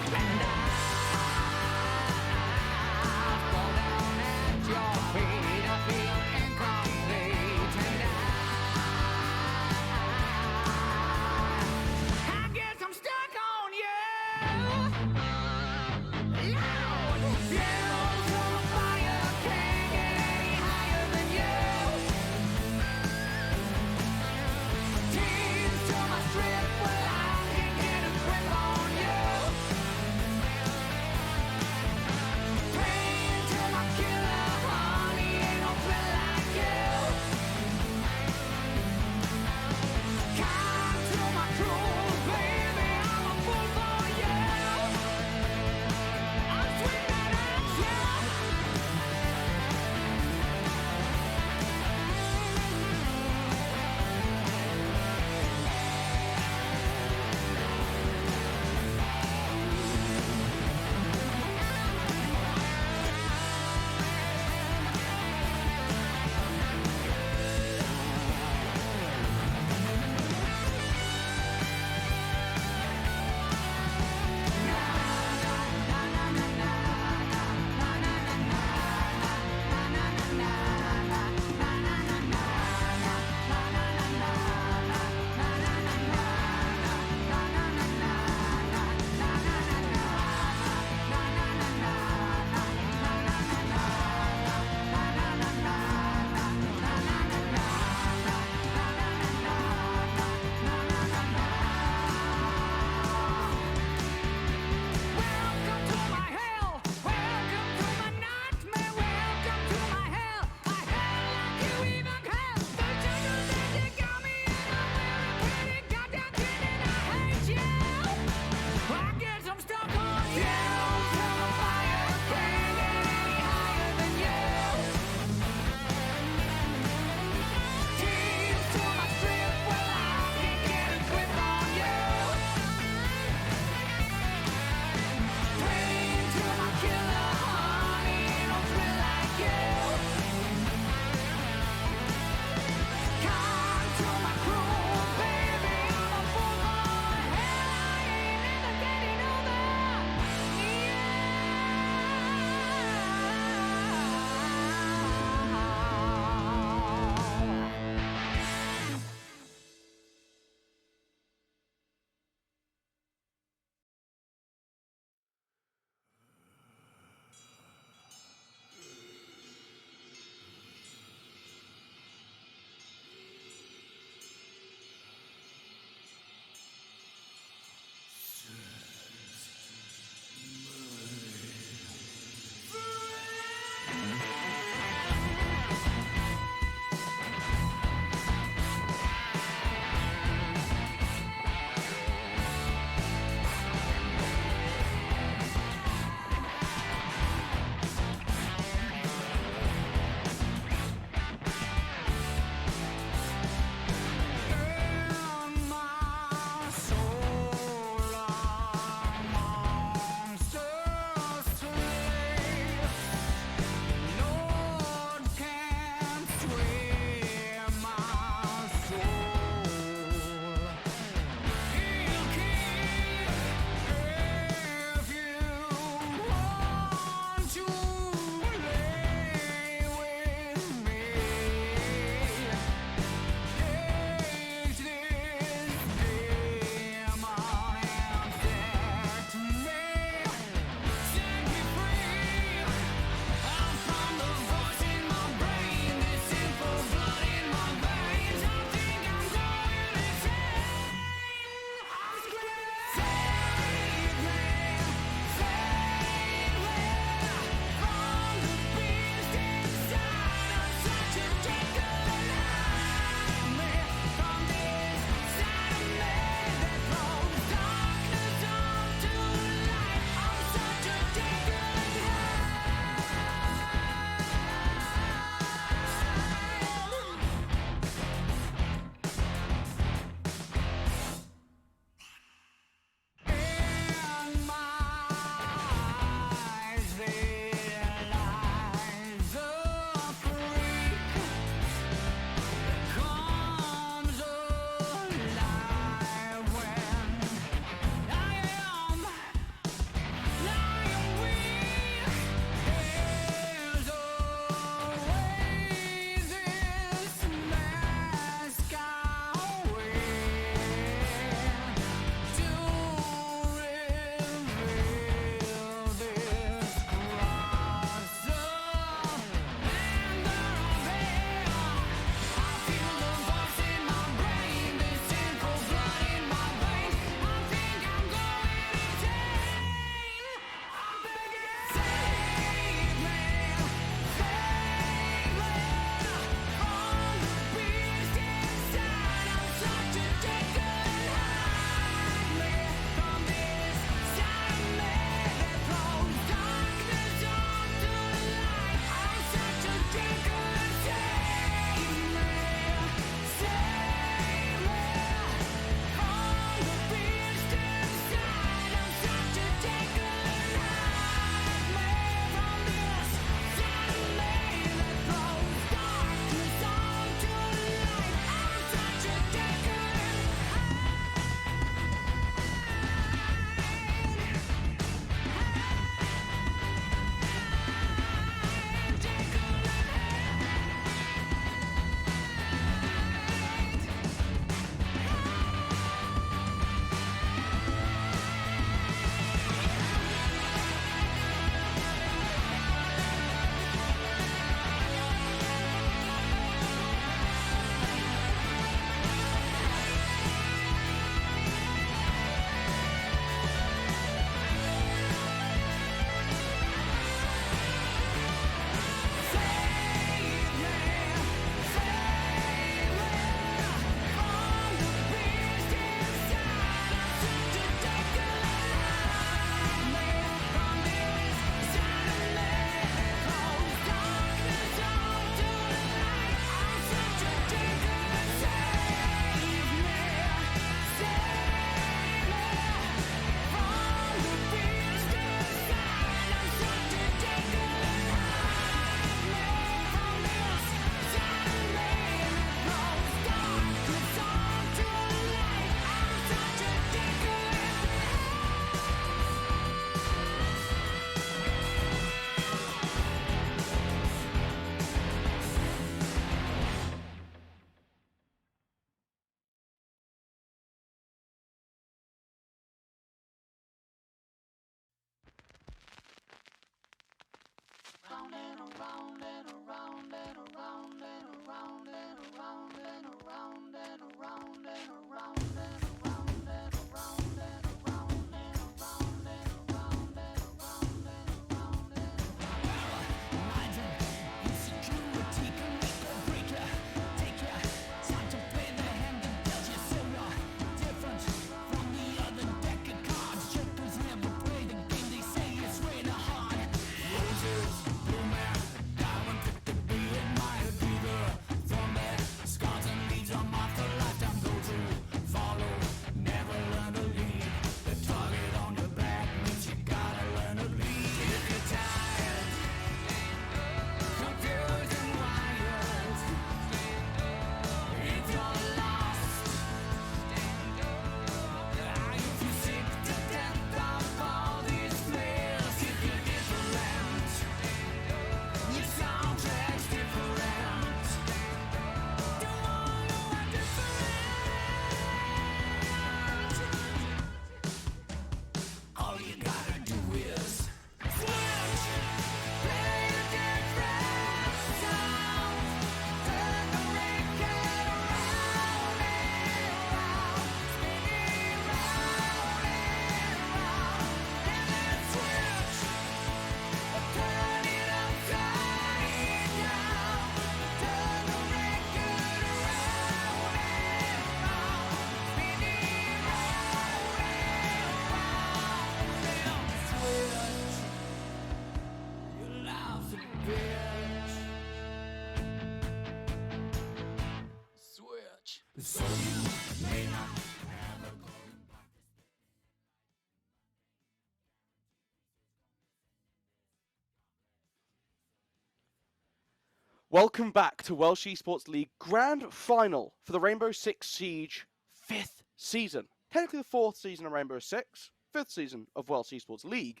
Welcome back to Welsh Esports League Grand Final for the Rainbow Six Siege 5th season. Technically the 4th season of Rainbow Six, 5th season of Welsh Esports League.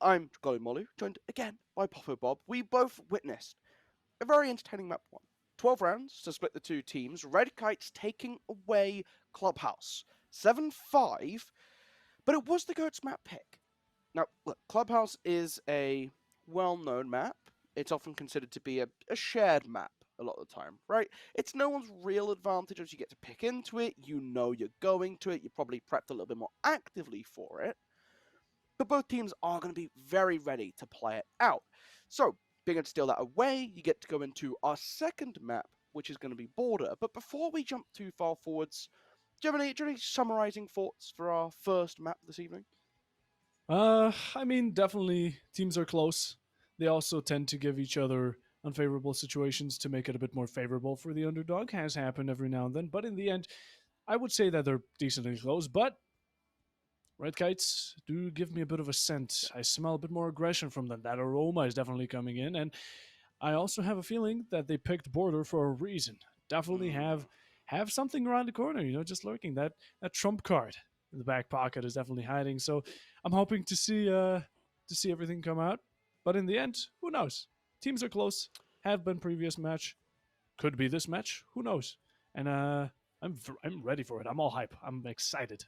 I'm Golly Molu, joined again by Popo Bob. We both witnessed a very entertaining map one. 12 rounds to split the two teams. Red Kites taking away Clubhouse. 7-5, but it was the GOAT's map pick. Now, look, Clubhouse is a well-known map. It's often considered to be a shared map a lot of the time, right? It's no one's real advantage as you get to pick into it. You know you're going to it. You're probably prepped a little bit more actively for it. But both teams are going to be very ready to play it out. So, being able to steal that away, you get to go into our second map, which is going to be Border. But before we jump too far forwards, do you have any summarizing thoughts for our first map this evening? I mean, definitely teams are close. They also tend to give each other unfavorable situations to make it a bit more favorable for the underdog. Has happened every now and then, but in the end, I would say that they're decently close. But Red Kites do give me a bit of a scent. I smell a bit more aggression from them. That aroma is definitely coming in, and I also have a feeling that they picked Border for a reason. Definitely have something around the corner, just lurking. That trump card in the back pocket is definitely hiding. So I'm hoping to see everything come out. But in the end, who knows? Teams are close. Have been previous match. Could be this match. Who knows? And I'm ready for it. I'm all hype. I'm excited.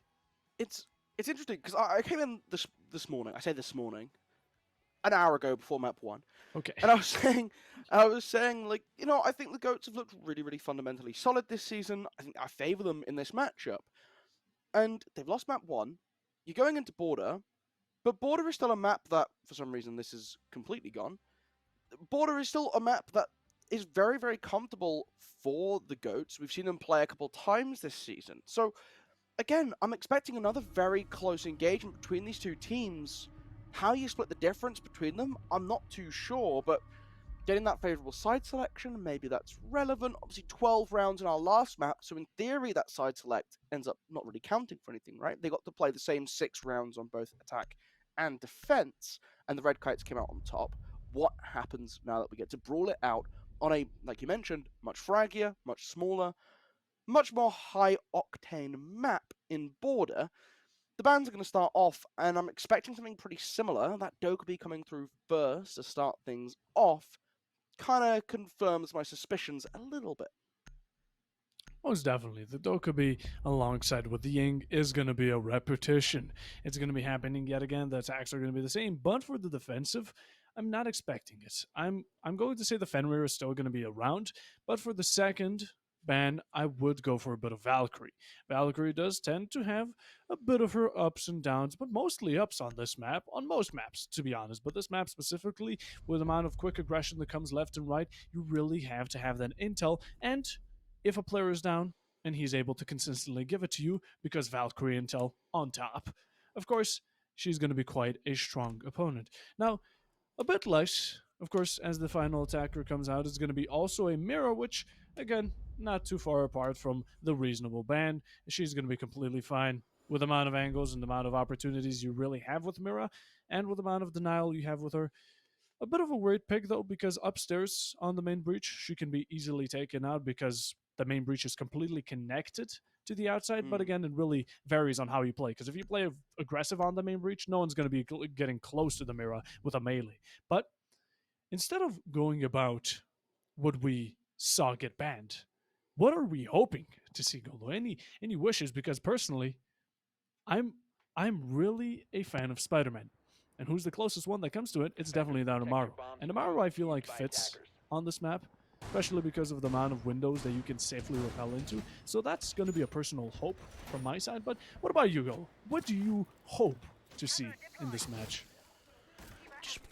It's interesting because I came in this morning. I say this morning, an hour ago before map one, Okay. and I was saying like, I think the GOATs have looked really, really fundamentally solid this season. I think I favour them in this matchup, and they've lost map one. You're going into Border, but Border is still a map that, for some reason, this is completely gone. Border is still a map that is very, very comfortable for the GOATs. We've seen them play a couple times this season, so. Again, I'm expecting another very close engagement between these two teams. How you split the difference between them, I'm not too sure, but getting that favourable side selection, maybe that's relevant. Obviously, 12 rounds in our last map, so in theory, that side select ends up not really counting for anything, right? They got to play the same 6 rounds on both attack and defense, and the Red Kites came out on top. What happens now that we get to brawl it out on a, like you mentioned, much fraggier, much smaller, much more high-octane map in Border? The bans are going to start off, and I'm expecting something pretty similar. That Dokkaebi coming through first to start things off kind of confirms my suspicions a little bit. Most definitely. The Dokkaebi alongside with the Ying is going to be a repetition. It's going to be happening yet again. The attacks are going to be the same, but for the defensive, I'm not expecting it. I'm going to say the Fenrir is still going to be around, but for the second ban, I would go for a bit of Valkyrie. Valkyrie does tend to have a bit of her ups and downs, but mostly ups on this map, on most maps, to be honest. But this map specifically, with the amount of quick aggression that comes left and right, you really have to have that intel. And if a player is down and he's able to consistently give it to you because Valkyrie intel on top, of course, she's going to be quite a strong opponent. Now, a bit less, of course, as the final attacker comes out, is going to be also a Mirror, which, again, not too far apart from the reasonable ban. She's going to be completely fine with the amount of angles and the amount of opportunities you really have with Mira, and with the amount of denial you have with her. A bit of a weird pick, though, because upstairs on the main breach, she can be easily taken out because the main breach is completely connected to the outside. But again, it really varies on how you play. Because if you play aggressive on the main breach, no one's going to be getting close to the Mira with a melee. But instead of going about what we saw get banned, what are we hoping to see, Golo? Any wishes? Because personally, I'm really a fan of Spider-Man. And who's the closest one that comes to it? It's definitely that Amaru. And Amaru, I feel like, fits on this map, especially because of the amount of windows that you can safely rappel into. So that's going to be a personal hope from my side. But what about you, Golo? What do you hope to see in this match?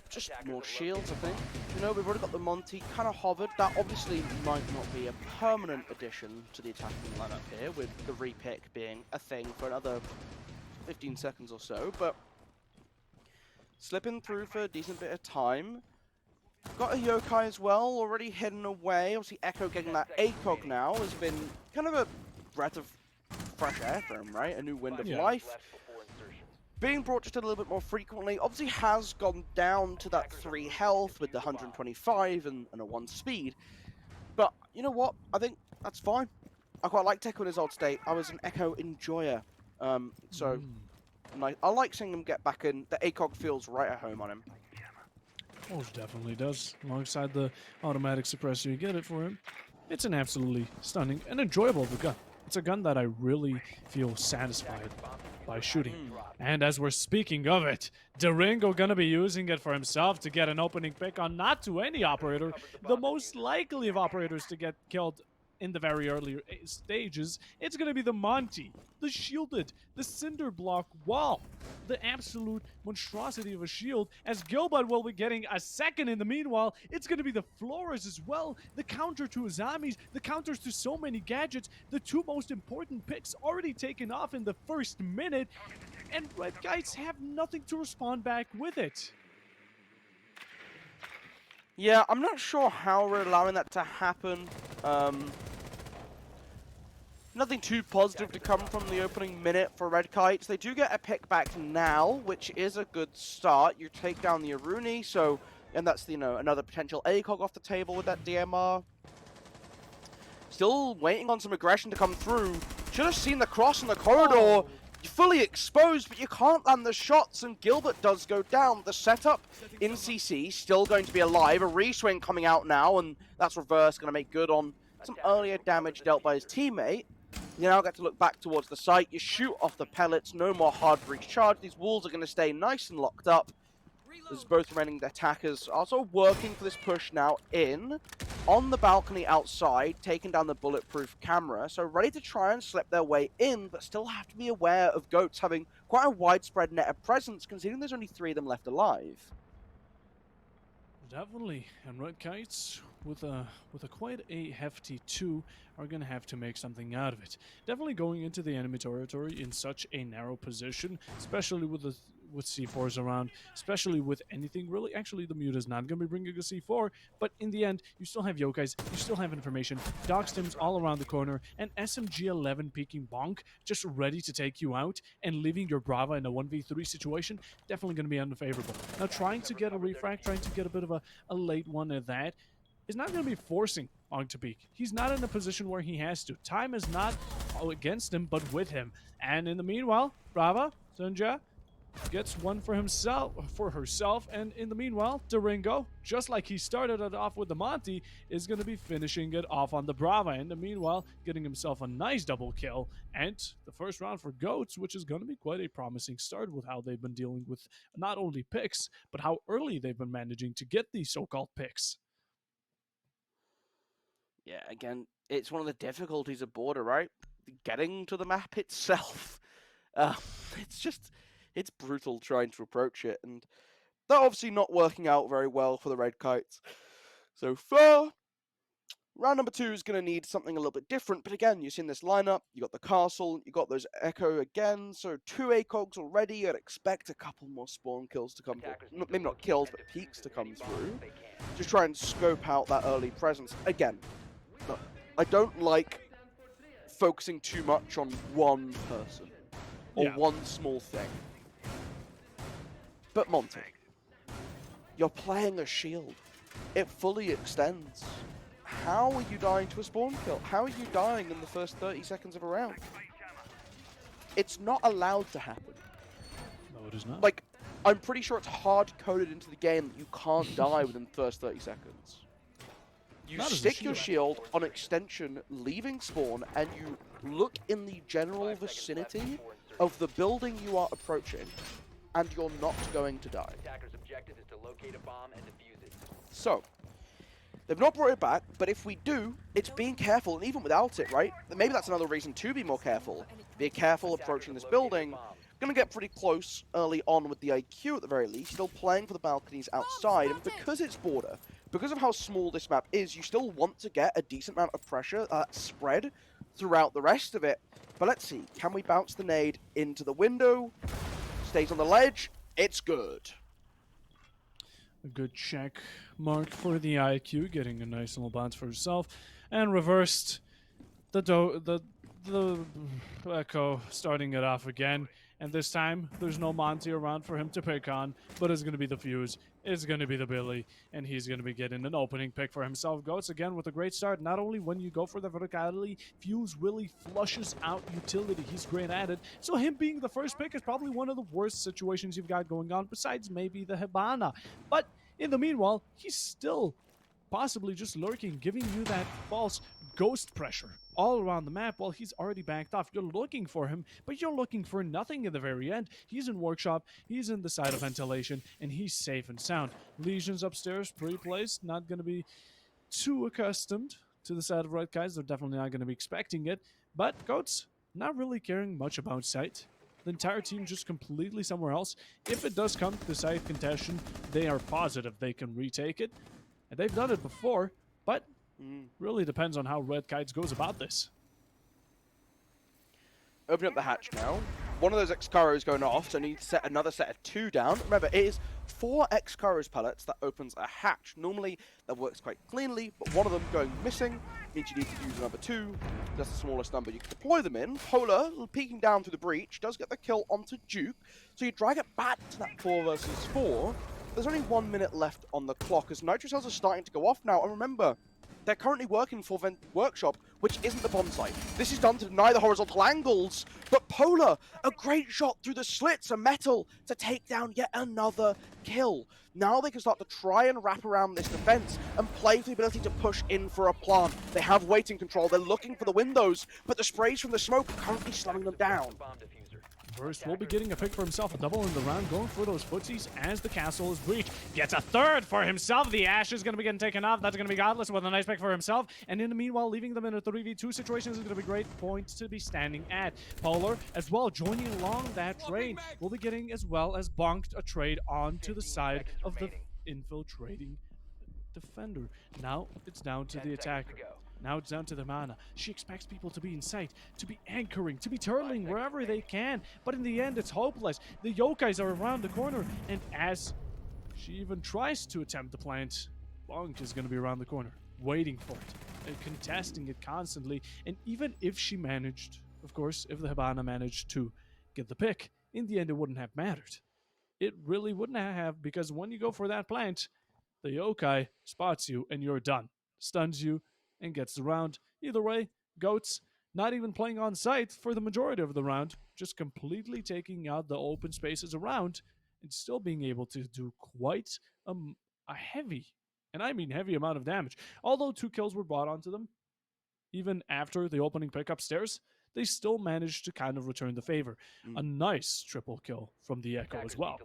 Just more shields, I think. We've already got the Monty kind of hovered. That obviously might not be a permanent addition to the attacking lineup here, with the repick being a thing for another 15 seconds or so, but slipping through for a decent bit of time. Got a Yokai as well, already hidden away. Obviously, Echo getting that ACOG now has been kind of a breath of fresh air for him, right? A new wind of life. being brought just a little bit more frequently. Obviously has gone down to that 3 health with the 125 and a 1 speed. But you know what? I think that's fine. I quite liked Echo in his old state. I was an Echo enjoyer. So I like seeing him get back in. The ACOG feels right at home on him. Most definitely does. Alongside the automatic suppressor, you get it for him. It's an absolutely stunning and enjoyable gun. It's a gun that I really feel satisfied by shooting. And as we're speaking of it, Durango gonna be using it for himself to get an opening pick on not to any operator, the most likely of operators to get killed in the very early stages. It's gonna be the Monty, the shielded, the cinder block wall, the absolute monstrosity of a shield, as Gilbert will be getting a second in the meanwhile. It's going to be the Flores as well, the counter to Azamis, the counters to so many gadgets, the two most important picks already taken off in the first minute, and Red Guys have nothing to respond back with it. Yeah, I'm not sure how we're allowing that to happen. Nothing too positive to come from the opening minute for Red Kites. They do get a pick back now, which is a good start. You take down the Aruni, and that's another potential ACOG off the table with that DMR. Still waiting on some aggression to come through. Should have seen the cross in the corridor. Fully exposed, but you can't land the shots, and Gilbert does go down. The setup in CC still going to be alive. A reswing coming out now, and that's reverse, going to make good on some earlier damage dealt by his teammate. You now get to look back towards the site. You shoot off the pellets. No more hard breach charge. These walls are going to stay nice and locked up. As both remaining attackers also working for this push now in. On the balcony outside, taking down the bulletproof camera. So ready to try and slip their way in, but still have to be aware of goats having quite a widespread net of presence, considering there's only 3 of them left alive. Definitely, and Red Kites with a quite a hefty 2 are gonna have to make something out of it. Definitely going into the enemy territory in such a narrow position, especially with C4s around, especially with anything really. Actually, the Mute is not going to be bringing a C4, but in the end, you still have Yokais, you still have information, Dog Stims all around the corner, and SMG-11 peeking Bonk just ready to take you out, and leaving your Brava in a 1v3 situation, definitely going to be unfavorable. Now, trying to get a refract, trying to get a bit of a late one at that, is not going to be forcing Bonk to peek. He's not in a position where he has to. Time is not against him, but with him. And in the meanwhile, Brava, Sunja, gets one for herself, and in the meanwhile, Durango, just like he started it off with the Monty, is going to be finishing it off on the Brava. In the meanwhile, getting himself a nice double kill, and the first round for Goats, which is going to be quite a promising start with how they've been dealing with not only picks, but how early they've been managing to get these so-called picks. Yeah, again, it's one of the difficulties of Border, right? Getting to the map itself. It's brutal trying to approach it, and they're obviously not working out very well for the Red Kites. So far, round number 2 is going to need something a little bit different, but again, you've seen this lineup, you got the castle, you got those Echo again, so 2 ACOGs already. I'd expect a couple more spawn kills to come through. Maybe not kills, but peaks to come through. Just try and scope out that early presence. Again, look, I don't like focusing too much on one person or one small thing. But Monty, you're playing a shield. It fully extends. How are you dying to a spawn kill? How are you dying in the first 30 seconds of a round? It's not allowed to happen. No, it is not. Like, I'm pretty sure it's hard-coded into the game that you can't die within the first 30 seconds. You stick your shield on extension, leaving spawn, and you look in the general vicinity of the building you are approaching, and you're not going to die. Attacker's objective is to locate a bomb and defuse it. So, they've not brought it back, but if we do, it's being careful, and even without it, right? Maybe that's another reason to be more careful. Be careful approaching this building. Gonna get pretty close early on with the IQ at the very least. Still playing for the balconies outside, and because it's Border, because of how small this map is, you still want to get a decent amount of pressure spread throughout the rest of it. But let's see, can we bounce the nade into the window? Stays on the ledge. It's good. A good check mark for the IQ, getting a nice little bounce for herself, and reversed the Echo, starting it off again. And this time, there's no Monty around for him to pick on, but it's going to be the Fuse, it's going to be the Billy, and he's going to be getting an opening pick for himself. Goats again with a great start. Not only when you go for the verticality, Fuse really flushes out utility. He's great at it. So him being the first pick is probably one of the worst situations you've got going on, besides maybe the Hibana. But in the meanwhile, he's still possibly just lurking, giving you that false ghost pressure all around the map while he's already backed off. You're looking for him, but you're looking for nothing in the very end. He's in workshop, he's in the side of ventilation, and he's safe and sound. Legions upstairs, pre-placed, not going to be too accustomed to the side of Red Guys. They're definitely not going to be expecting it, but Goats not really caring much about sight. The entire team just completely somewhere else. If it does come to the side contention, they are positive they can retake it. And they've done it before, but really depends on how Red Kites goes about this. Open up the hatch now. One of those X-Caros going off, so I need to set another set of 2 down. Remember, it is 4 X-Caros pellets that opens a hatch. Normally, that works quite cleanly, but one of them going missing means you need to use another 2. That's the smallest number you can deploy them in. Polar, peeking down through the breach, does get the kill onto Duke, so you drag it back to that 4 versus 4. There's only 1 minute left on the clock as Nitro cells are starting to go off now, and remember, they're currently working for Workshop, which isn't the bomb site. This is done to deny the horizontal angles, but Polar, a great shot through the slits of metal to take down yet another kill. Now they can start to try and wrap around this defense and play for the ability to push in for a plant. They have waiting control, they're looking for the windows, but the sprays from the smoke are currently slowing them down. First, will be getting a pick for himself, a double in the round, going for those footsies as the castle is breached. Gets a third for himself. The Ash is going to be getting taken off. That's going to be Godless with a nice pick for himself. And in the meanwhile, leaving them in a 3v2 situation is going to be great points to be standing at. Polar, as well, joining along that train, will be getting as well as bonked a trade onto the side of the infiltrating defender. Now it's down to the attacker. Now it's down to the mana. She expects people to be in sight, to be anchoring, to be turtling wherever they can. But in the end, it's hopeless. The Yokais are around the corner. And as she even tries to attempt the plant, Bonk is going to be around the corner, waiting for it and contesting it constantly. And even if she managed, of course, if the Hibana managed to get the pick, in the end, it wouldn't have mattered. It really wouldn't have, because when you go for that plant, the Yokai spots you and you're done. Stuns you and gets the round. Either way, Goats not even playing on site for the majority of the round, just completely taking out the open spaces around and still being able to do quite a heavy, and I mean heavy amount of damage. Although 2 kills were brought onto them, even after the opening pick upstairs, they still managed to kind of return the favor. A nice triple kill from the Echo as well.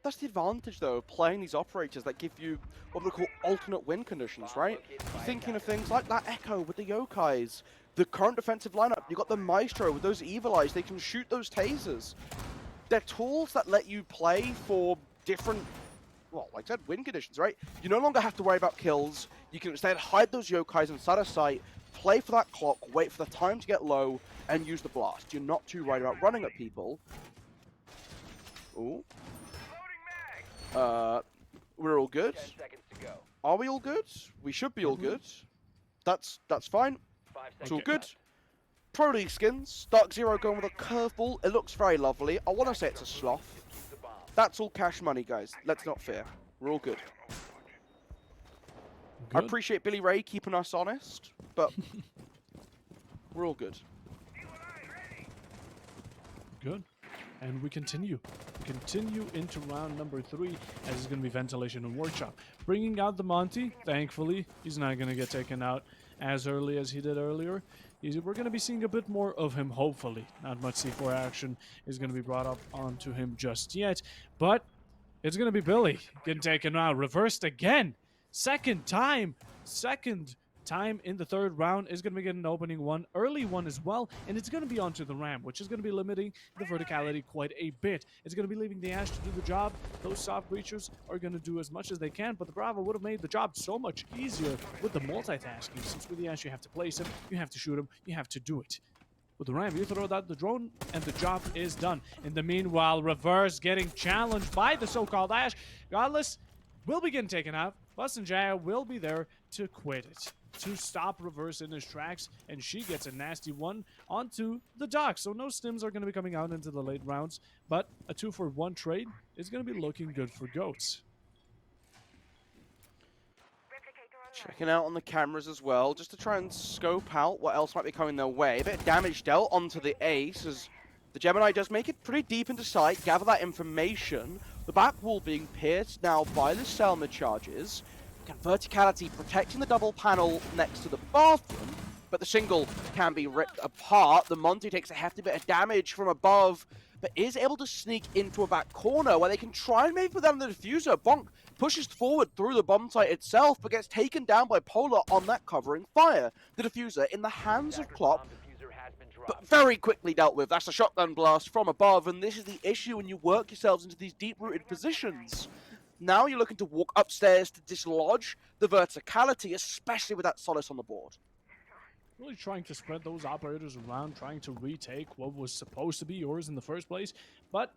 That's the advantage, though, of playing these operators that give you what we call alternate win conditions, right? You're thinking of things like that Echo with the Yokais, the current defensive lineup. You've got the Maestro with those Evil Eyes. They can shoot those tasers. They're tools that let you play for different, well, like I said, win conditions, right? You no longer have to worry about kills. You can instead hide those Yokais inside of sight, play for that clock, wait for the time to get low, and use the blast. You're not too worried about running at people. Ooh. We're all good. 10 seconds to go. Are we all good? We should be all good. That's fine. 5 It's all seconds good. left. Pro League skins. Dark Zero going with a curveball. It looks very lovely. I want to say it's a sloth. Defuse the bomb. That's all cash money, guys. Let's not fear. We're all good. I appreciate Billy Ray keeping us honest, but we're all good. Good. And we continue into round number 3, as it's going to be Ventilation and Workshop. Bringing out the Monty, thankfully, he's not going to get taken out as early as he did earlier. We're going to be seeing a bit more of him, hopefully. Not much C4 action is going to be brought up onto him just yet, but it's going to be Billy getting taken out. Reversed again. Second time in the 3rd round is going to be getting an opening one, early one as well, and it's going to be onto the Ram, which is going to be limiting the verticality quite a bit. It's going to be leaving the Ash to do the job. Those soft breachers are going to do as much as they can, but the Bravo would have made the job so much easier with the multitasking, since with the Ash you have to place him, you have to shoot him, you have to do it. With the Ram, you throw out the drone, and the job is done. In the meanwhile, Reverse getting challenged by the so-called Ash. Godless will be getting taken out. Jaya will be there to quit it, to stop Reverse in his tracks, and she gets a nasty one onto the dock. So no stims are going to be coming out into the late rounds, but a 2-for-1 trade is going to be looking good for Goats. Checking out on the cameras as well, just to try and scope out what else might be coming their way. A bit of damage dealt onto the Ace as the Gemini does make it pretty deep into sight, gather that information. The back wall being pierced now by the Selma charges. Verticality protecting the double panel next to the bathroom, but the single can be ripped apart. The Monty takes a hefty bit of damage from above, but is able to sneak into a back corner where they can try and maybe put down the diffuser. Bonk pushes forward through the bomb site itself, but gets taken down by Polar on that covering fire. The diffuser in the hands of Klopp, but very quickly dealt with. That's a shotgun blast from above, and this is the issue when you work yourselves into these deep-rooted positions. Now you're looking to walk upstairs to dislodge the verticality, especially with that Solace on the board. Really trying to spread those operators around, trying to retake what was supposed to be yours in the first place. But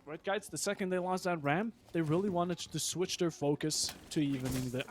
Red Kites, the second they lost that Ram, they really wanted to switch their focus to evening the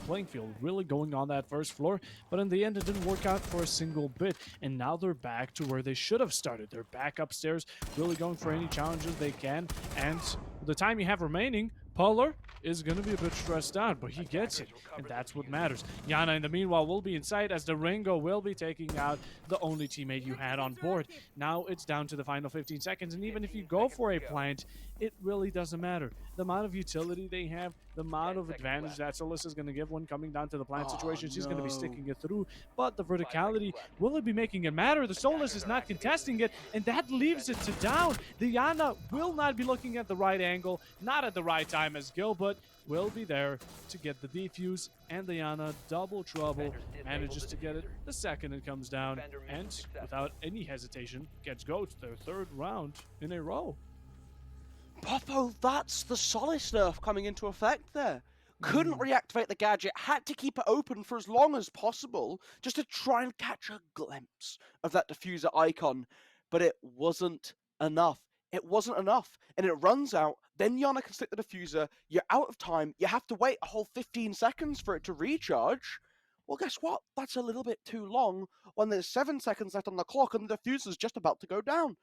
playing field, really going on that first floor. But in the end, it didn't work out for a single bit. And now they're back to where they should have started. They're back upstairs, really going for any challenges they can. And the time you have remaining, Polar is going to be a bit stressed out, but he gets it, and that's what matters. Yana, in the meanwhile, will be in sight as the Ringo will be taking out the only teammate you had on board. Now it's down to the final 15 seconds, and even if you go for a plant, it really doesn't matter. The amount of utility they have, the amount of advantage that Solus is going to give when coming down to the plant situation, she's going to be sticking it through, but the verticality, will it be making it matter? The Solus is not contesting it, and that leaves it to down. The Yana will not be looking at the right angle, not at the right time as Gilbert will be there to get the defuse, and the Yana, double trouble, manages to get it the second it comes down, and without any hesitation, gets Goats their third round in a row. Popo, that's the Solace nerf coming into effect there. Couldn't reactivate the gadget, had to keep it open for as long as possible, just to try and catch a glimpse of that diffuser icon, but it wasn't enough. It wasn't enough, and it runs out, then Yana can stick the diffuser, you're out of time, you have to wait a whole 15 seconds for it to recharge. Well, guess what? That's a little bit too long when there's 7 seconds left on the clock and the diffuser's just about to go down.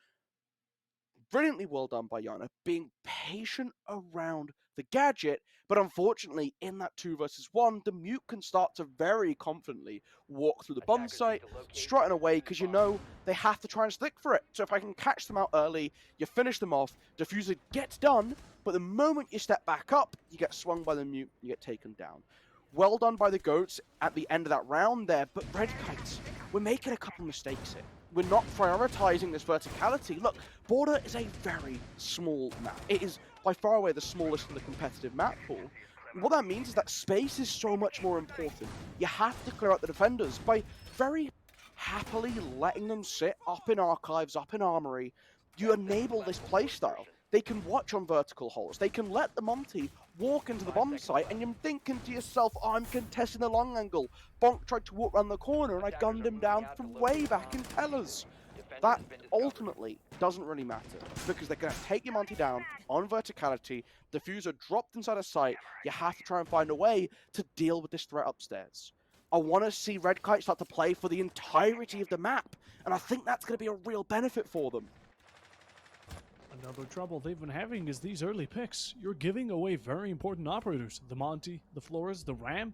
Brilliantly well done by Yana, being patient around the gadget, but unfortunately, in that 2 versus 1, the Mute can start to very confidently walk through the bomb site, strutting away, because you know they have to try and stick for it. So if I can catch them out early, you finish them off, diffuser gets done, but the moment you step back up, you get swung by the Mute, you get taken down. Well done by the Goats at the end of that round there, but Red Kites, we're making a couple mistakes here. We're not prioritizing this verticality. Look, Border is a very small map. It is by far away the smallest in the competitive map pool. What that means is that space is so much more important. You have to clear out the defenders by very happily letting them sit up in archives, up in armory. You enable this playstyle. They can watch on vertical holes. They can let the Monty walk into the bomb site, and you're thinking to yourself, oh, I'm contesting the long angle. Bonk tried to walk around the corner, and I gunned him down from way back in Tellers. That ultimately doesn't really matter, because they're going to take your Monty down on verticality. Diffuser dropped inside a site. You have to try and find a way to deal with this threat upstairs. I want to see Red Kite start to play for the entirety of the map, and I think that's going to be a real benefit for them. Another trouble they've been having is these early picks. You're giving away very important operators. The Monty, the Flores, the Ram,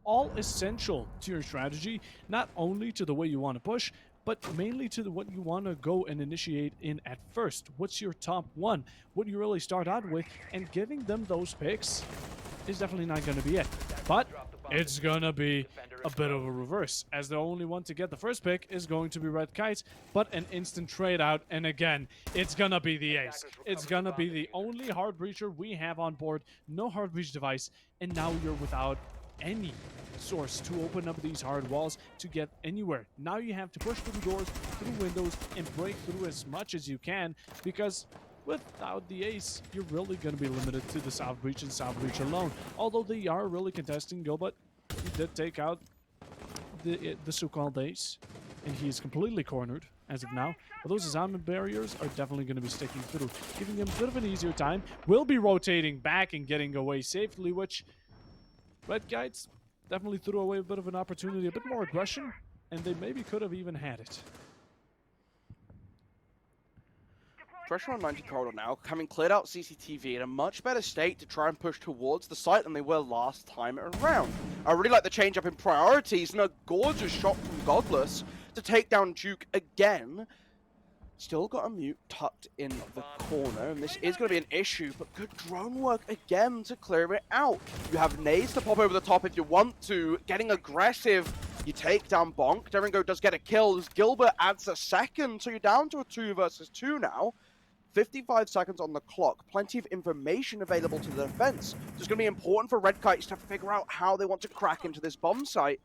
all essential to your strategy, not only to the way you want to push, but mainly to what you want to go and initiate in at first. What's your top one? What you really start out with, and giving them those picks is definitely not going to be it. But it's going to be a bit of a reverse, as the only one to get the first pick is going to be Red Kites, but an instant trade out, and again, it's going to be the Ace. It's going to be the only hard breacher we have on board, no hard breach device, and now you're without any source to open up these hard walls to get anywhere. Now you have to push through doors, through windows, and break through as much as you can, because without the Ace, you're really going to be limited to the South Breach and South Breach alone. Although they are really contesting Gilbert, he did take out the so-called Ace, and he is completely cornered as of now. But those assignment barriers are definitely going to be sticking through, giving him a bit of an easier time. Will be rotating back and getting away safely, which Red Kites definitely threw away a bit of an opportunity, a bit more aggression, and they maybe could have even had it. Pressure on 90 corridor now, having cleared out CCTV in a much better state to try and push towards the site than they were last time around. I really like the change up in priorities and a gorgeous shot from Godless to take down Duke again. Still got a mute tucked in the corner, and this is going to be an issue, but good drone work again to clear it out. You have nades to pop over the top if you want to, getting aggressive. You take down Bonk. Derengo does get a kill as Gilbert adds a second, so you're down to a 2 versus 2 now. 55 seconds on the clock, plenty of information available to the defense. So it's going to be important for Red Kites to figure out how they want to crack into this bomb site.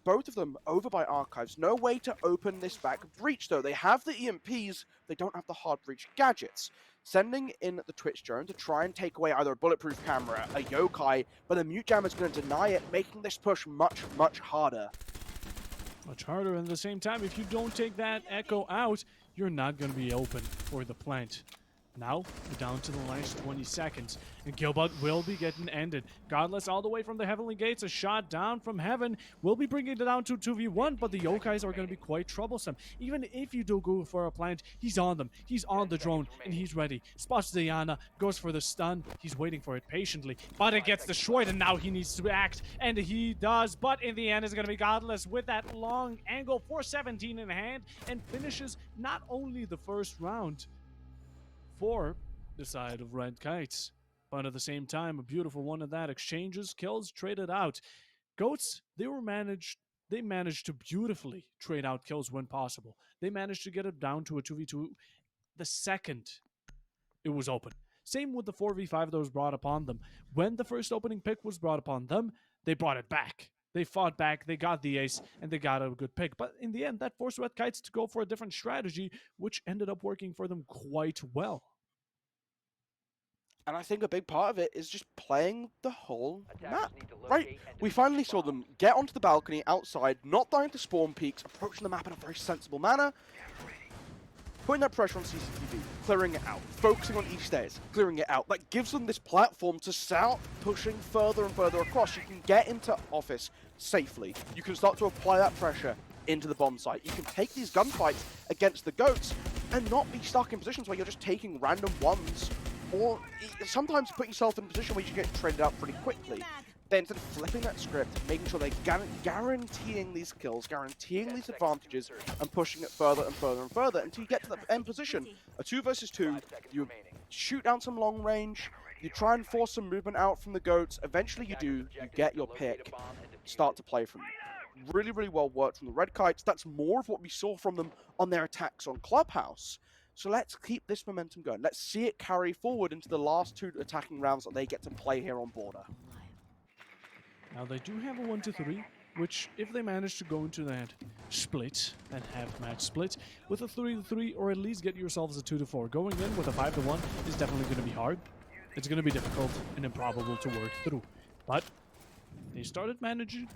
Both of them over by Archives. No way to open this back breach, though. They have the EMPs, they don't have the hard breach gadgets. Sending in the Twitch drone to try and take away either a bulletproof camera, a yokai, but the mute jammer is going to deny it, making this push much, much harder. Much harder, and at the same time, if you don't take that echo out, you're not going to be open for the plant. Now, we're down to the last 20 seconds, and Gilbert will be getting ended. Godless all the way from the Heavenly Gates, a shot down from Heaven will be bringing it down to 2v1, but the Yokais are going to be quite troublesome. Even if you do go for a plant, he's on them. He's on the drone, and he's ready. Spots Diana, goes for the stun. He's waiting for it patiently, but it gets destroyed, and now he needs to act, and he does, but in the end, it's going to be Godless with that long angle, 417 in hand, and finishes not only the first round for the side of Red Kites, but at the same time, a beautiful one of that. Exchanges, kills, traded out. Goats, they managed to beautifully trade out kills when possible. They managed to get it down to a 2v2 the second it was open. Same with the 4v5 that was brought upon them. When the first opening pick was brought upon them, they brought it back. They fought back, they got the ace, and they got a good pick. But in the end, that forced Red Kites to go for a different strategy, which ended up working for them quite well. And I think a big part of it is just playing the whole map, right? We finally saw them get onto the balcony outside, not dying to spawn peaks, approaching the map in a very sensible manner, putting that pressure on CCTV, clearing it out, focusing on each stairs, clearing it out. That gives them this platform to start pushing further and further across. You can get into office safely. You can start to apply that pressure into the bomb site. You can take these gunfights against the goats and not be stuck in positions where you're just taking random ones, or sometimes put yourself in a position where you get traded out pretty quickly. Then instead of flipping that script, making sure they're guaranteeing these kills, guaranteeing these advantages, and pushing it further and further and further until you get to the end position. A 2 versus 2, you shoot down some long range, you try and force some movement out from the goats, eventually you do, you get your pick, start to play from them. Really, really well worked from the Red Kites. That's more of what we saw from them on their attacks on Clubhouse. So let's keep this momentum going. Let's see it carry forward into the last 2 attacking rounds that they get to play here on Border. Now they do have a 1-3, which if they manage to go into that split, that half-match split, with a 3-3, or at least get yourselves a 2-4. Going in with a 5-1 is definitely going to be hard. It's going to be difficult and improbable to work through. But they started managing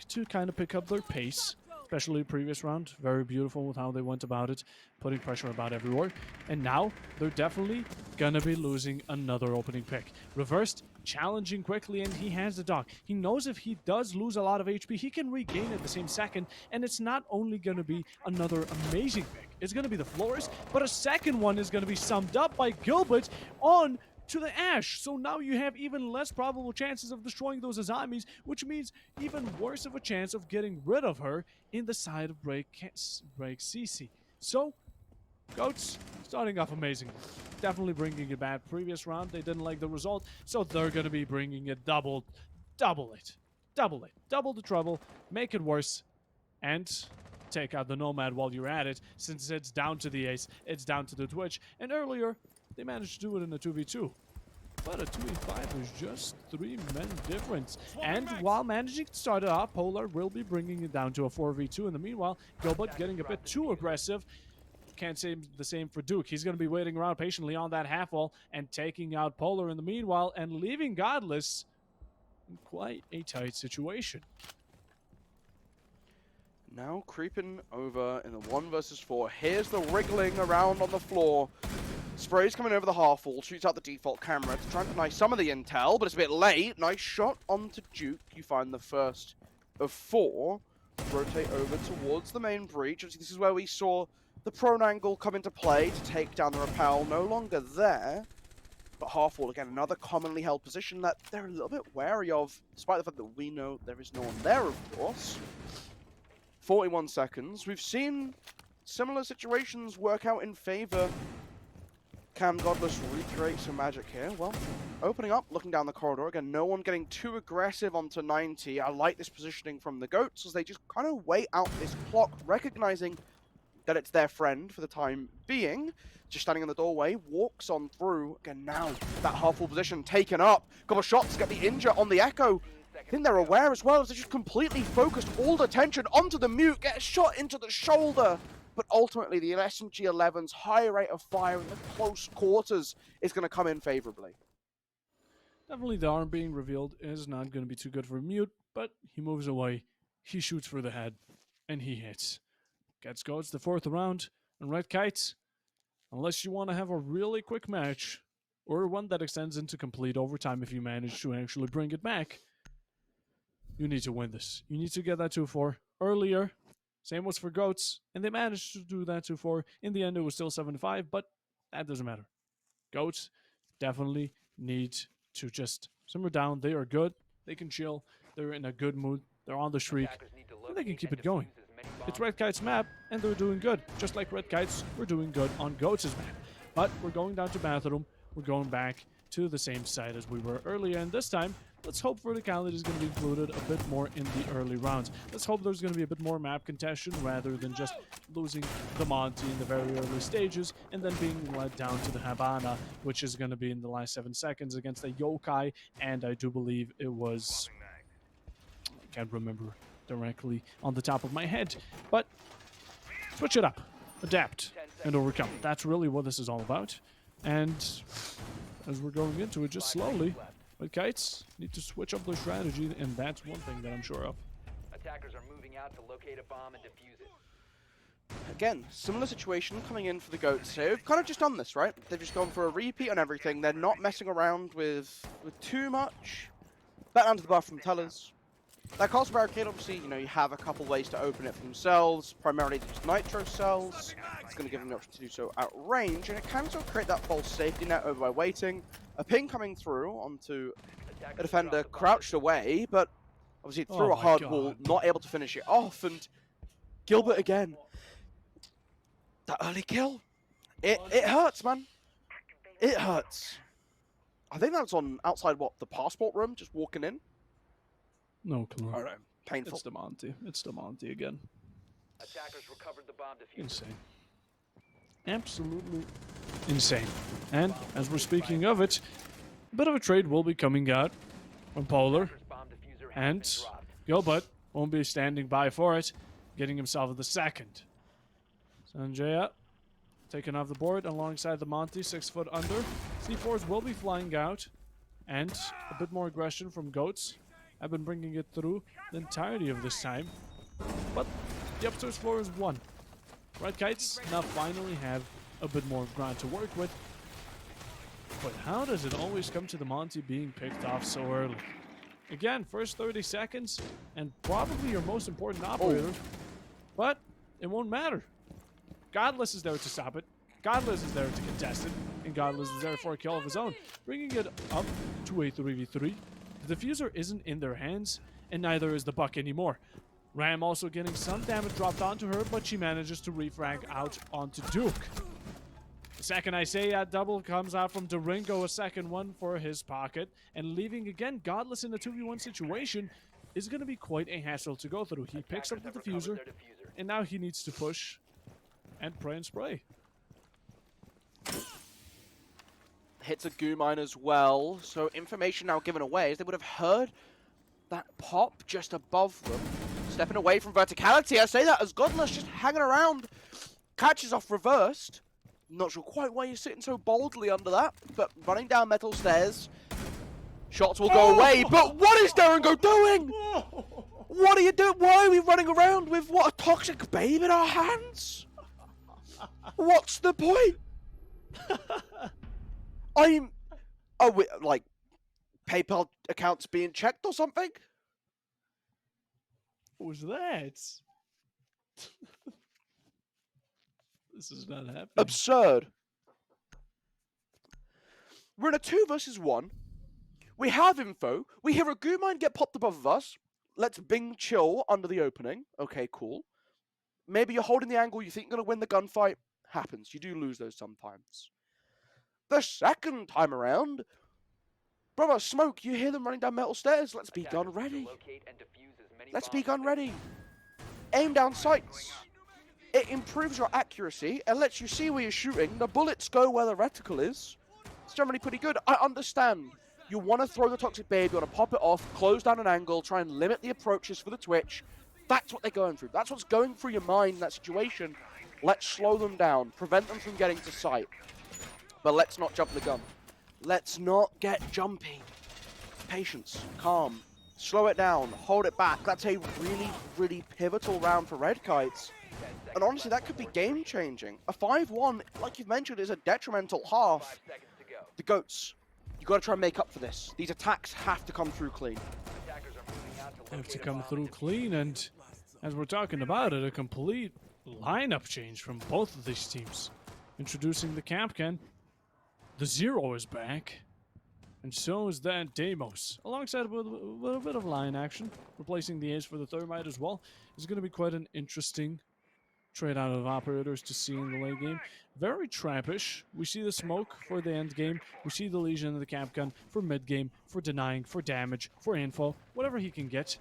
to kind of pick up their pace, especially the previous round. Very beautiful with how they went about it, putting pressure about everywhere. And now they're definitely going to be losing another opening pick. Reversed, challenging quickly, and he has the dog. He knows if he does lose a lot of HP, he can regain it the same second, and it's not only going to be another amazing pick, it's going to be the floors, but a second one is going to be summed up by Gilbert on to the Ash. So now you have even less probable chances of destroying those Azamis, which means even worse of a chance of getting rid of her in the side of Break CC. So, Goats starting off amazing. Definitely bringing it back. Previous round, they didn't like the result, so they're going to be bringing it double the trouble, make it worse, and take out the Nomad while you're at it, since it's down to the ace, it's down to the Twitch, and earlier, they managed to do it in a 2v2. But a 2v5 is just 3 men difference. And while managing to start it off, Polar will be bringing it down to a 4v2. In the meanwhile, Gilbert getting a bit too aggressive. Can't say the same for Duke. He's going to be waiting around patiently on that half wall and taking out Polar in the meanwhile and leaving Godless in quite a tight situation. Now creeping over in the 1 versus 4. Here's the wriggling around on the floor. Spray's coming over the half wall, shoots out the default camera to try and deny some of the intel, but it's a bit late. Nice shot onto Duke. You find the first of 4. Rotate over towards the main breach. Obviously, this is where we saw the prone angle come into play to take down the rappel. No longer there. But half wall, again, another commonly held position that they're a little bit wary of, despite the fact that we know there is no one there, of course. 41 seconds. We've seen similar situations work out in favor. Can Godless recreate some magic here? Well, opening up, looking down the corridor. Again, no one getting too aggressive onto 90. I like this positioning from the Goats as they just kind of wait out this clock, recognizing that it's their friend for the time being. Just standing in the doorway, walks on through. Again, now that half-full position taken up. Couple of shots, get the injure on the Echo. I think they're aware as well as they just completely focused all the attention onto the Mute, get a shot into the shoulder. But ultimately, the SMG-11's high rate of fire in the close quarters is going to come in favorably. Definitely the arm being revealed is not going to be too good for Mute, but he moves away, he shoots for the head, and he hits. Gets Goats the 4th round, and Red Kites, unless you want to have a really quick match, or one that extends into complete overtime if you manage to actually bring it back, you need to win this. You need to get that 2-4 earlier. Same was for Goats, and they managed to do that 2-4. In the end, it was still 7-5, but that doesn't matter. Goats definitely need to just simmer down. They are good. They can chill. They're in a good mood. They're on the streak. And they can keep it going. It's Red Kite's map, and they're doing good. Just like Red Kites were doing good on Goats' map. But we're going down to Bathroom. We're going back to the same site as we were earlier, and this time, let's hope Verticality is going to be included a bit more in the early rounds. Let's hope there's going to be a bit more map contention rather than just losing the Monty in the very early stages and then being led down to the Habana, which is going to be in the last 7 seconds against a Yokai, and I do believe it was... I can't remember directly on the top of my head, but switch it up, adapt, and overcome. That's really what this is all about. And as we're going into it, just slowly, Red Kites need to switch up their strategy, and that's one thing that I'm sure of. Attackers are moving out to locate a bomb and defuse it. Again, similar situation coming in for the Goats here. We've kind of just done this, right? They've just gone for a repeat on everything. They're not messing around with too much. Back down to the bar from Tellers. That castle barricade, obviously, you know, you have a couple ways to open it for themselves. Primarily just nitro cells. It's going to give them the option to do so at range, and it can sort of create that false safety net over by waiting. A ping coming through onto a defender crouched away, but obviously through a hard wall, not able to finish it off, and Gilbert again. That early kill, it hurts, man. It hurts. I think that's on outside, what, the passport room, just walking in? No clue. All right, painful. It's the Monty. It's the Monty again. Attackers recovered the bomb diffuser. Insane. Absolutely insane. And as we're speaking of it, a bit of a trade will be coming out from Polar, Bomb diffuser has and been dropped. Gilbert won't be standing by for it, getting himself the second. Sanjaya taken off the board alongside the Monty, 6 foot under. C4s will be flying out, and a bit more aggression from Goats. I've been bringing it through the entirety of this time, but the upstairs floor is won. Red Kites now finally have a bit more ground to work with, but how does it always come to the Monty being picked off so early? Again, first 30 seconds, and probably your most important operator, but it won't matter. Godless is there to stop it, Godless is there to contest it, and Godless is there for a kill of his own, bringing it up to a 3v3. The diffuser isn't in their hands, and neither is the Buck anymore. Ram also getting some damage dropped onto her, but she manages to refrag out onto Duke. The second Isaiah double comes out from Doringo, a second one for his pocket, and leaving again Godless in a 2v1 situation is going to be quite a hassle to go through. He picks up the diffuser, and now he needs to push and pray and spray. Hits a goo mine as well, so information now given away as they would have heard that pop just above them. Stepping away from verticality, I say that as Godless just hanging around, catches off reversed. Not sure quite why you're sitting so boldly under that, but running down metal stairs. Shots will go away, but what is Doringo doing? What are you doing? Why are we running around with, what, a toxic babe in our hands? What's the point? I'm... Oh, like, PayPal accounts being checked or something? What was that? This is not happening. Absurd. We're in a 2 versus 1. We have info. We hear a goo mine get popped above of us. Let's Bing chill under the opening. Okay, cool. Maybe you're holding the angle, you think you're going to win the gunfight. Happens. You do lose those sometimes. The second time around, brother, smoke, you hear them running down metal stairs. Let's be gun ready. Let's be gun ready. Aim down sights. It improves your accuracy and lets you see where you're shooting. The bullets go where the reticle is. It's generally pretty good. I understand. You want to throw the toxic babe, you want to pop it off, close down an angle, try and limit the approaches for the twitch. That's what they're going through. That's what's going through your mind in that situation. Let's slow them down, prevent them from getting to sight. But let's not jump the gun. Let's not get jumpy. Patience, calm, slow it down, hold it back. That's a really, really pivotal round for Red Kites. And honestly, that could be game-changing. A 5-1, like you've mentioned, is a detrimental half. The GOATs, you got to try and make up for this. These attacks have to come through clean. Have to come through clean, and as we're talking about it, a complete lineup change from both of these teams. Introducing the Capcan. The Zero is back, and so is that Deimos. Alongside with a bit of line action, replacing the Ace for the Thermite as well. Is going to be quite an interesting trade out of operators to see in the late game. Very trappish. We see the smoke for the end game. We see the Legion and the Capcan for mid game, for denying, for damage, for info, whatever he can get.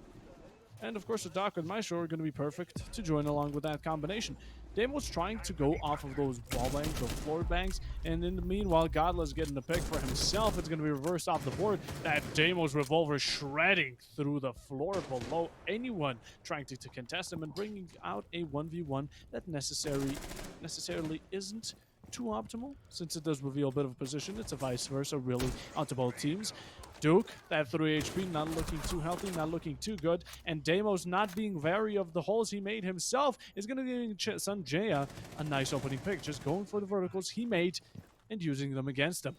And of course the Doc and Maestro are going to be perfect to join along with that combination. Deimos trying to go off of those wall bangs, those floor bangs, and in the meanwhile, Godless getting the pick for himself. It's going to be reversed off the board. That Deimos revolver shredding through the floor below anyone trying to contest him and bringing out a 1v1 that necessarily isn't too optimal, since it does reveal a bit of a position. It's a vice versa, really, onto both teams. Duke, that 3 HP, not looking too healthy, not looking too good, and Deimos not being wary of the holes he made himself is going to give Sanjaya a nice opening pick, just going for the verticals he made and using them against him.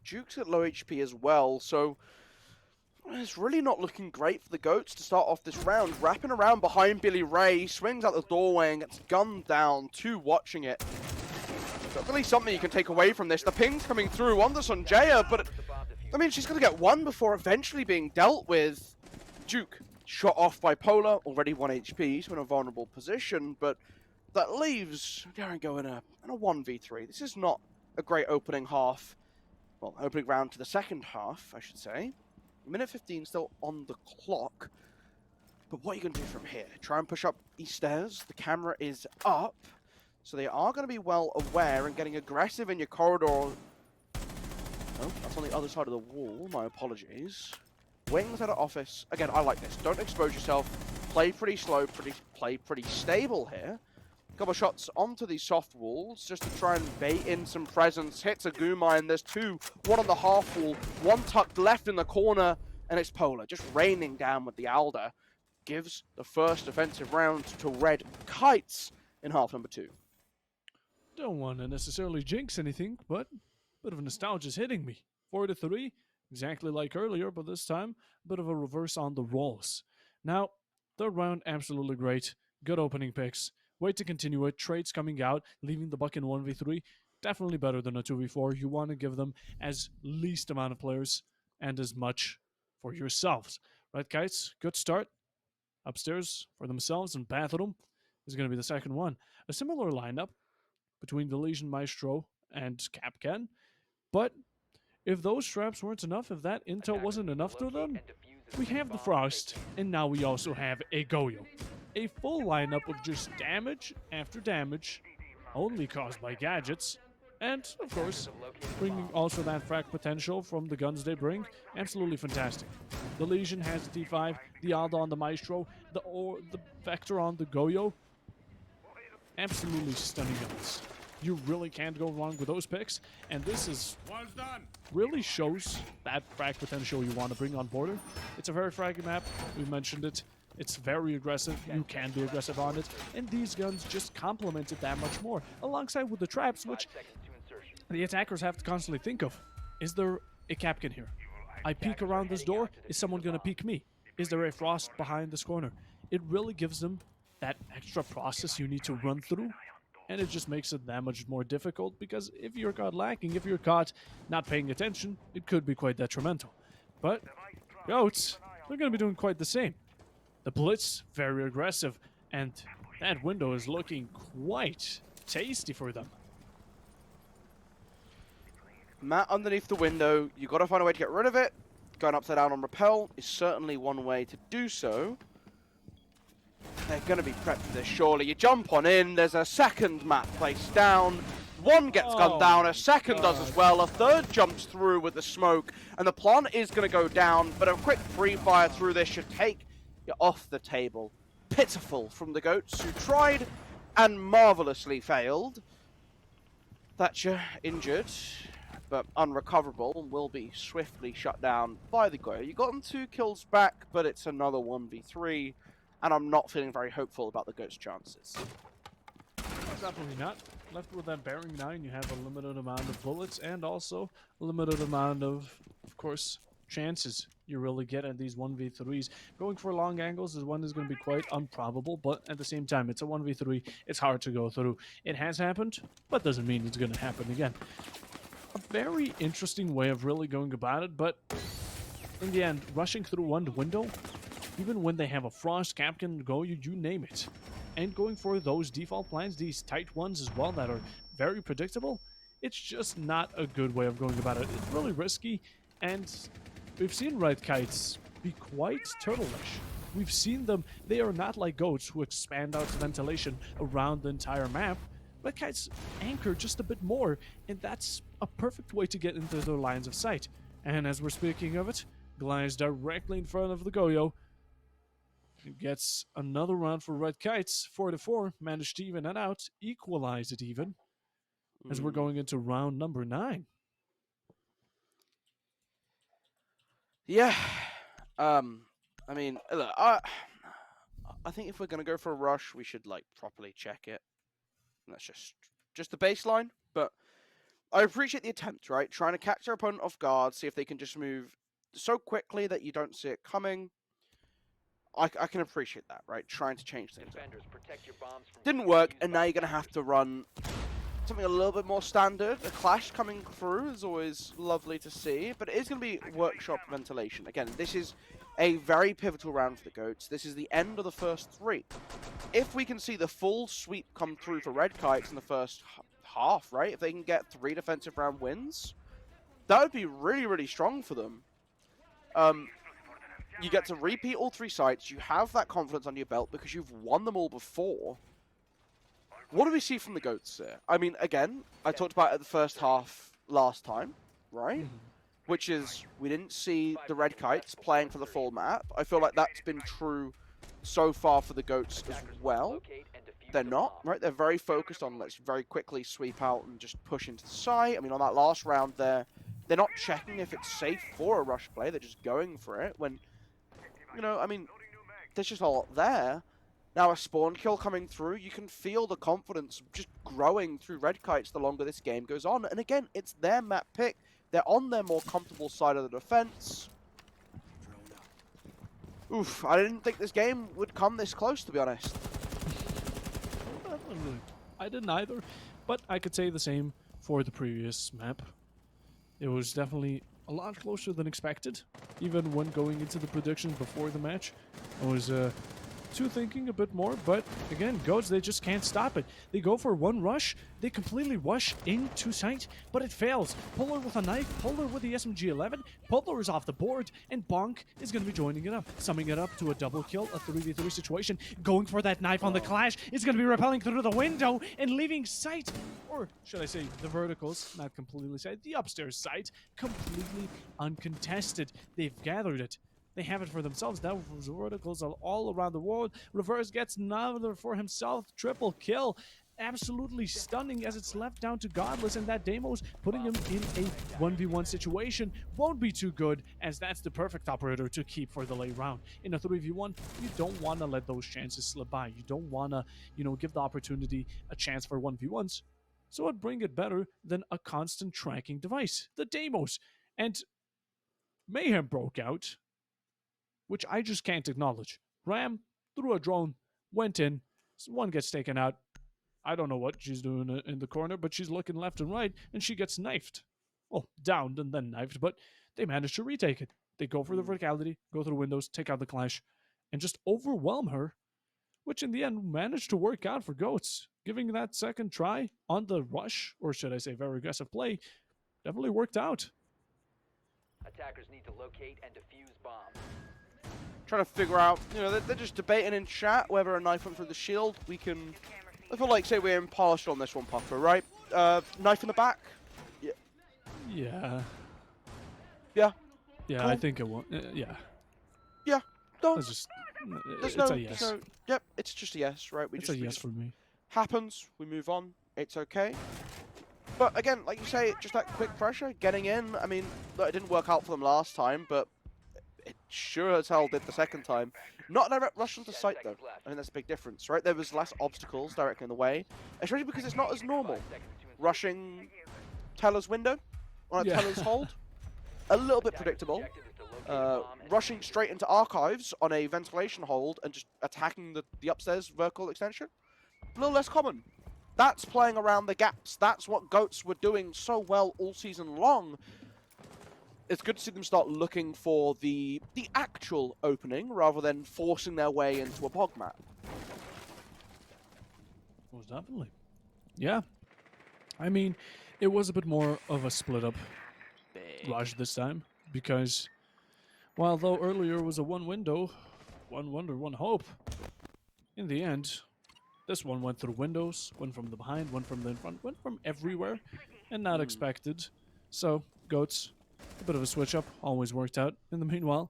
Duke's at low HP as well, so it's really not looking great for the GOATs to start off this round. Wrapping around behind Billy Ray, swings out the doorway and gets gunned down. 2 watching it. Definitely something you can take away from this. The ping's coming through on the Sanjaya, but I mean, she's going to get one before eventually being dealt with. Duke shot off by Polar, already 1 HP, so in a vulnerable position, but that leaves Garengo in a 1v3. This is not a great opening half. Well, opening round to the second half, I should say. Minute 15 still on the clock. But what are you going to do from here? Try and push up these stairs. The camera is up. So they are going to be well aware and getting aggressive in your corridor. Oh, that's on the other side of the wall. My apologies. Wings at an office. Again, I like this. Don't expose yourself. Play pretty slow. Play pretty stable here. Couple shots onto these soft walls just to try and bait in some presence. Hits a goo mine. There's 2. 1 on the half wall. 1 tucked left in the corner. And it's Polar just raining down with the Alder. Gives the first defensive round to Red Kites in half number 2. Don't want to necessarily jinx anything, but a bit of nostalgia is hitting me. 4-3, exactly like earlier, but this time, a bit of a reverse on the rolls. Now, third round, absolutely great. Good opening picks. Way to continue it. Trades coming out, leaving the buck in 1v3. Definitely better than a 2v4. You want to give them as least amount of players and as much for yourselves. Red Kites, good start. Upstairs for themselves and bathroom is going to be the second one. A similar lineup between the Legion Maestro and Capcan. But if those straps weren't enough, if that intel wasn't enough to them, we have the Frost, and now we also have a Goyo. A full lineup of just damage after damage, only caused by gadgets, and, of course, bringing also that frag potential from the guns they bring. Absolutely fantastic. The Legion has the T5, the Alda on the Maestro, the Vector on the Goyo. Absolutely stunning guns. You really can't go wrong with those picks, and this is really shows that frag potential you want to bring on border. It's a very fraggy map. We mentioned it. It's very aggressive. You can be aggressive on it. And these guns just complement it that much more. Alongside with the traps, 5 which seconds to insertion. the attackers have to constantly think of. Is there a Capcan here? I peek around this door. Is someone going to peek me? Is there a Frost behind this corner? It really gives them that extra process you need to run through. And it just makes it that much more difficult because if you're caught lacking, if you're caught not paying attention, it could be quite detrimental. But Goats, they're going to be doing quite the same. The Blitz, very aggressive, and that window is looking quite tasty for them. Mat underneath the window, you've got to find a way to get rid of it. Going upside down on rappel is certainly one way to do so. They're going to be prepped for this, surely. You jump on in, there's a second mat placed down. One gets gunned down, a second does as well. A third jumps through with the smoke, and the plant is going to go down, but a quick free fire through this should take you off the table. Pitiful from the Goats, who tried and marvelously failed. Thatcher injured, but unrecoverable, and will be swiftly shut down by the Goyo. You got them 2 kills back, but it's another 1v3, and I'm not feeling very hopeful about the Goats' chances. Definitely not. Left with that bearing 9, you have a limited amount of bullets and also a limited amount of course, chances you really get at these 1v3s. Going for long angles is one is going to be quite improbable, but at the same time, it's a 1v3. It's hard to go through. It has happened, but doesn't mean it's going to happen again. A very interesting way of really going about it, but in the end, rushing through one window, even when they have a Frost, Capcan, Go, you name it, and going for those default plans, these tight ones as well that are very predictable, it's just not a good way of going about it. It's really risky, and we've seen Red Kites be quite turtle-ish. We've seen them, they are not like Goats who expand out ventilation around the entire map. Red Kites anchor just a bit more, and that's a perfect way to get into their lines of sight. And as we're speaking of it, glides directly in front of the Goyo. It gets another round for Red Kites, 4-4, managed to even that out, equalize it even, as we're going into round number 9. Yeah, I mean, look, I think if we're gonna go for a rush, we should like properly check it. And that's just the baseline. But I appreciate the attempt, right? Trying to catch their opponent off guard, see if they can just move so quickly that you don't see it coming. I can appreciate that, right? Trying to change things. Defenders, protect your bombs from Didn't being work, defused and by now you're gonna have to run something a little bit more standard. A clash coming through is always lovely to see, but it is going to be workshop ventilation. Again, this is a very pivotal round for the Goats. This is the end of the first 3. If we can see the full sweep come through for Red Kites in the first half, right? If they can get 3 defensive round wins, that would be really, really strong for them. You get to repeat all 3 sites. You have that confidence on your belt because you've won them all before. What do we see from the Goats here? I mean, again, I talked about it at the first half last time, right? Which is, we didn't see the Red Kites playing for the full map. I feel like that's been true so far for the Goats as well. locate and defuse They're the not, bomb. right? They're very focused on let's very quickly sweep out and just push into the site. I mean, on that last round there, they're not checking if it's safe for a rush play. They're just going for it when, you know, I mean, there's just a lot there. Now a spawn kill coming through, you can feel the confidence just growing through Red Kites the longer this game goes on. And again, it's their map pick. They're on their more comfortable side of the defense. Oof, I didn't think this game would come this close, to be honest. I didn't either, but I could say the same for the previous map. It was definitely a lot closer than expected, even when going into the predictions before the match. I was thinking a bit more, but again, Goats, they just can't stop it. They go for one rush, they completely rush into sight, but it fails. Polar with a knife, Polar with the SMG-11, Polar is off the board, and Bonk is going to be joining it up, summing it up to a double kill, a 3v3 situation, going for that knife on the clash, is going to be rappelling through the window and leaving sight, or should I say the verticals, not completely sight, the upstairs sight, completely uncontested. They've gathered it. They have it for themselves. Now verticals are all around the world. Reverse gets another for himself. Triple kill. absolutely stunning as it's left down to Godless, and that Deimos putting him in a 1v1 situation won't be too good, as that's the perfect operator to keep for the late round. In a 3v1, you don't want to let those chances slip by. You don't want to, give the opportunity a chance for 1v1s. So I'd bring it better than a constant tracking device, the Deimos. And mayhem broke out, which I just can't acknowledge. Ram threw a drone, went in, one gets taken out. I don't know what she's doing in the corner, but she's looking left and right, and she gets knifed. Well, downed and then knifed, but they managed to retake it. They go for the verticality, go through windows, take out the clash, and just overwhelm her, which in the end managed to work out for Goats. Giving that second try on the rush, or should I say very aggressive play, definitely worked out. Attackers need to locate and defuse bombs. Trying to figure out, they're just debating in chat whether a knife went through the shield. We can, I feel like, say we're impartial on this one, Puffer, right? Knife in the back? Yeah. Yeah? Yeah, Cool. I think it won't. Yeah. Yeah. No. It's just, There's it's a yes. Yep, it's just a yes, right? It's a yes for me. Happens, we move on, it's okay. But again, like you say, just that quick pressure, getting in. I mean, look, it didn't work out for them last time, but it sure as hell did the second time. Not a direct rush onto site, though. I mean, that's a big difference, right? There was less obstacles directly in the way, especially because it's not as normal. Rushing Teller's window on a Teller's hold, a little bit predictable. Rushing straight into archives on a ventilation hold and just attacking the upstairs vertical extension, a little less common. That's playing around the gaps. That's what Goats were doing so well all season long. It's good to see them start looking for the actual opening rather than forcing their way into a bog map. Most definitely. Yeah. I mean, it was a bit more of a split-up rush this time, because while though earlier was a one window, one wonder, one hope, in the end, this one went through windows, went from the behind, went from the in front, went from everywhere, and not expected. So, Goats, a bit of a switch-up, always worked out. In the meanwhile,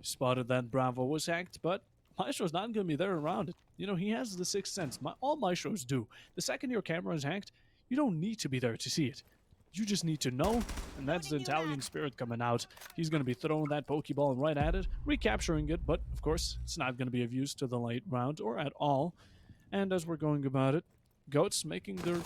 spotted that Bravo was hacked, but Maestro's not going to be there around it. He has the sixth sense. All Maestros do. The second your camera is hacked, you don't need to be there to see it. You just need to know, and that's the Italian spirit coming out. He's going to be throwing that Pokeball right at it, recapturing it, but of course, it's not going to be of use to the late round or at all. And as we're going about it, Goats making their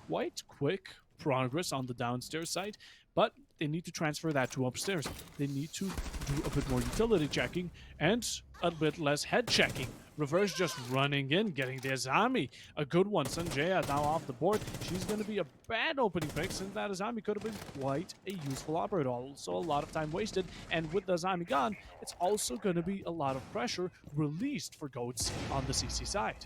quite quick progress on the downstairs side, but they need to transfer that to upstairs. They need to do a bit more utility checking and a bit less head checking. Reverse just running in, getting the Azami. A good one. Sanjaya now off the board. She's going to be a bad opening pick, since that Azami could have been quite a useful operator. Also a lot of time wasted, and with the Azami gone, it's also going to be a lot of pressure released for Goats on the CC side.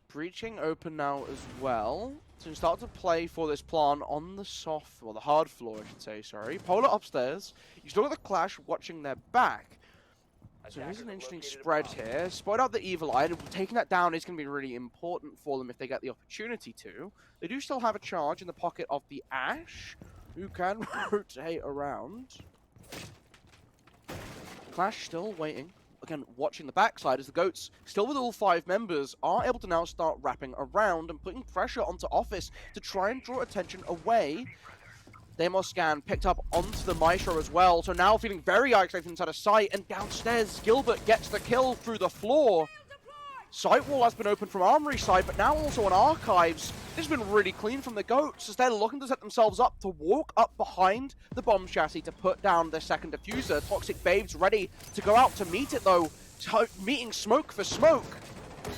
Breaching open now as well. So you start to play for this plan on the soft, or the hard floor, I should say, sorry. Polar upstairs. You still got the Clash watching their back. So there's an interesting spread here. Spot out the Evil Eye, and taking that down is going to be really important for them if they get the opportunity to. They do still have a charge in the pocket of the Ash, who can rotate around. Clash still waiting. Again, watching the backside as the Goats, still with all 5 members, are able to now start wrapping around and putting pressure onto Office to try and draw attention away. Deimos scan picked up onto the Maestro as well, so now feeling very isolated inside of sight, and downstairs, Gilbert gets the kill through the floor. Sight wall has been opened from Armory side, but now also on Archives. This has been really clean from the Goats, as they're looking to set themselves up to walk up behind the bomb chassis to put down their second diffuser. Toxic Babes ready to go out to meet it though, meeting smoke for smoke.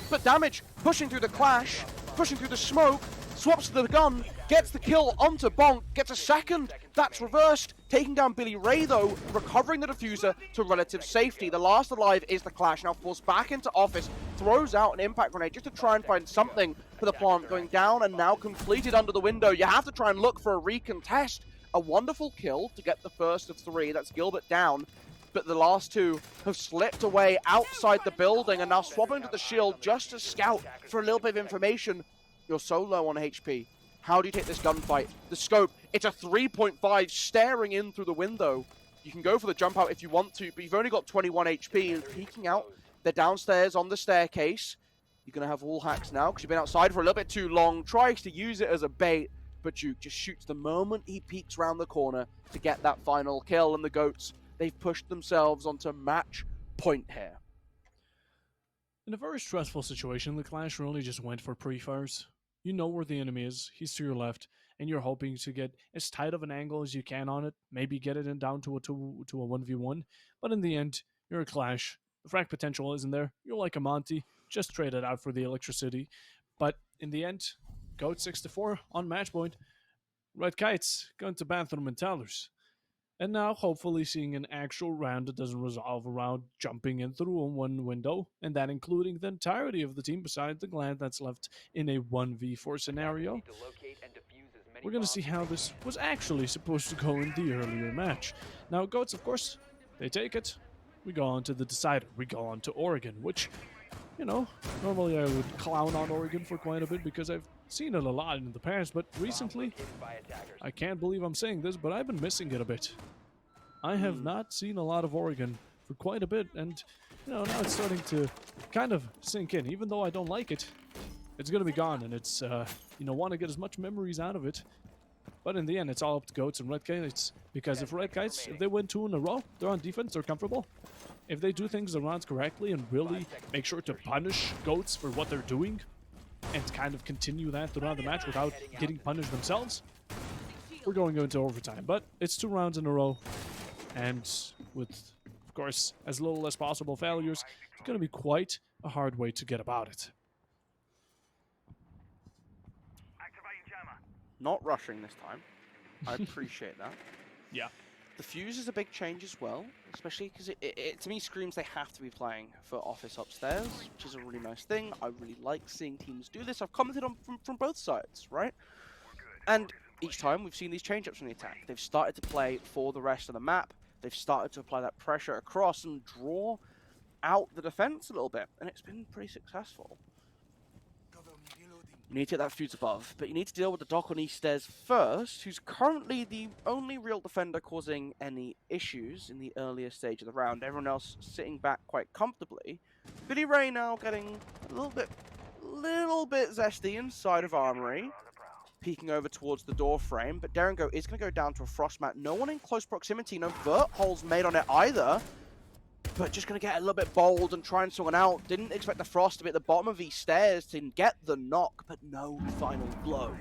But damage, pushing through the Clash, pushing through the smoke, swaps to the gun, gets the kill onto Bonk, gets a second, that's reversed, taking down Billy Ray though, recovering the diffuser to relative safety. The last alive is the Clash, now forced back into Office, throws out an impact grenade just to try and find something for the plant, going down and now completed under the window. You have to try and look for a recontest. A wonderful kill to get the first of 3, that's Gilbert down. But the last 2 have slipped away outside the building and now swapping to the shield just to scout for a little bit of information. You're so low on HP. How do you take this gunfight? The scope, it's a 3.5 staring in through the window. You can go for the jump out if you want to, but you've only got 21 HP and peeking out They're downstairs on the staircase. You're going to have wall hacks now because you've been outside for a little bit too long. Tries to use it as a bait, but Duke just shoots the moment he peeks around the corner to get that final kill. And the Goats, they've pushed themselves onto match point here. In a very stressful situation, the Clash really just went for pre-fires. You know where the enemy is, he's to your left, and you're hoping to get as tight of an angle as you can on it, maybe get it in down to a 1v1, but in the end, you're a Clash. The frag potential isn't there. You're like a Monty, just trade it out for the electricity. But in the end, Goat 6-4 on match point. Red Kites going to bathroom and tellers. And now, hopefully, seeing an actual round that doesn't resolve around jumping in through one window, and that including the entirety of the team besides the Glad that's left in a 1v4 scenario. We're going to see how this was actually supposed to go in the earlier match. Now, Goats, of course, they take it. We go on to the decider. We go on to Oregon, which, you know, normally I would clown on Oregon for quite a bit because I've seen it a lot in the past, but recently, I can't believe I'm saying this, but I've been missing it a bit. I have not seen a lot of Oregon for quite a bit, and, you know, now it's starting to kind of sink in. Even though I don't like it, it's going to be gone, and it's, you know, want to get as much memories out of it. But in the end, it's all up to Goats and Red Kites, because if Red Kites, if they win 2 in a row, they're on defense, they're comfortable. If they do things around correctly and really make sure to punish Goats for what they're doing, and kind of continue that throughout the match without getting punished themselves, we're going into overtime. But it's 2 rounds in a row, and with, of course, as little as possible failures, it's going to be quite a hard way to get about it. Not rushing this time. I appreciate that. Yeah. The fuse is a big change as well, especially because it to me screams they have to be playing for Office upstairs, which is a really nice thing. I really like seeing teams do this. I've commented on from both sides, right? And each time we've seen these change-ups from the attack. They've started to play for the rest of the map. They've started to apply that pressure across and draw out the defense a little bit, and it's been pretty successful. You need to get that fuse above, but you need to deal with the Doc on East Stairs first, who's currently the only real defender causing any issues in the earlier stage of the round. Everyone else sitting back quite comfortably. Billy Ray now getting a little bit zesty inside of Armory, peeking over towards the door frame, but Derengo is going to go down to a frost mat. No one in close proximity, no vert holes made on it either. But just going to get a little bit bold and try and someone out. Didn't expect the frost to be at the bottom of these stairs to get the knock, but no final blow.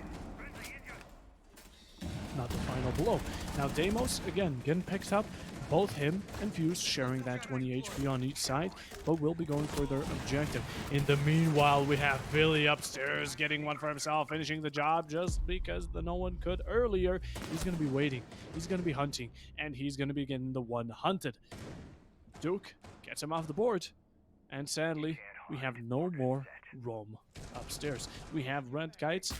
Not the final blow. Now Deimos, again, getting picked up. Both him and Fuse sharing that 20 HP on each side, but will be going for their objective. In the meanwhile, we have Billy upstairs getting one for himself, finishing the job just because no one could earlier. He's going to be waiting. He's going to be hunting, and he's going to be getting the one hunted. Duke gets him off the board, and sadly, we have no more roam upstairs. We have Red Kites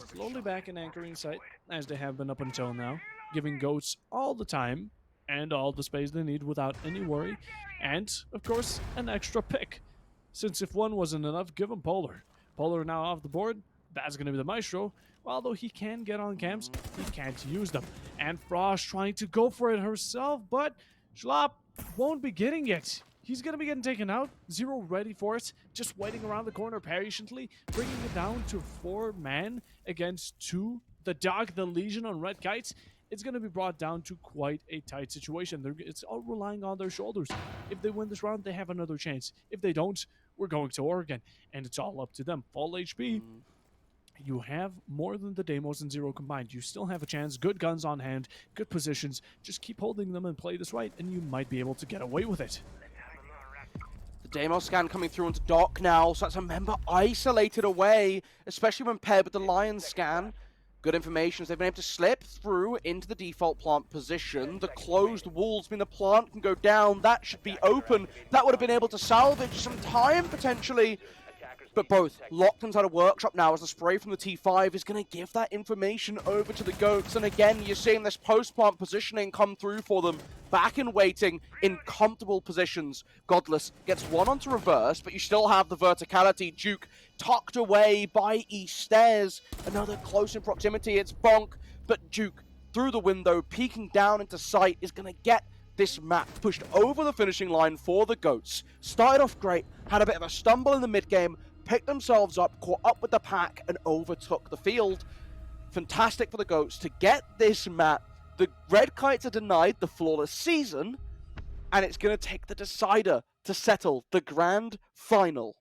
slowly back in anchoring site, as they have been up until now, giving Goats all the time and all the space they need without any worry, and, of course, an extra pick. Since if one wasn't enough, give him Polar. Polar now off the board, that's going to be the Maestro. Although he can get on camps, he can't use them. And Frost trying to go for it herself, but Schlapp won't be getting it. He's going to be getting taken out. Zero ready for it. Just waiting around the corner patiently. Bringing it down to 4 man against 2. The Dog, the Legion on Red Kites. It's going to be brought down to quite a tight situation. It's all relying on their shoulders. If they win this round, they have another chance. If they don't, we're going to Oregon. And it's all up to them. Full HP. You have more than the Deimos and Zero combined. You still have a chance. Good guns on hand. Good positions. Just keep holding them and play this right, and you might be able to get away with it. The Deimos scan coming through onto Doc now, so that's a member isolated away, especially when paired with the Lion scan. Good information, they've been able to slip through into the default plant position. The closed walls mean the plant can go down. That should be open. That would have been able to salvage some time, potentially. But both locked inside a workshop now as the spray from the T5 is going to give that information over to the Goats. And again, you're seeing this post-plant positioning come through for them. Back in waiting in comfortable positions. Godless gets one onto reverse, but you still have the verticality. Duke tucked away by East Stairs. Another close in proximity. It's Bonk, but Duke through the window, peeking down into sight, is going to get this map pushed over the finishing line for the GOATs. Started off great, had a bit of a stumble in the mid-game, picked themselves up, caught up with the pack, and overtook the field. Fantastic for the GOATs to get this map. The Red Kites are denied the flawless season, and it's going to take the decider to settle the grand final.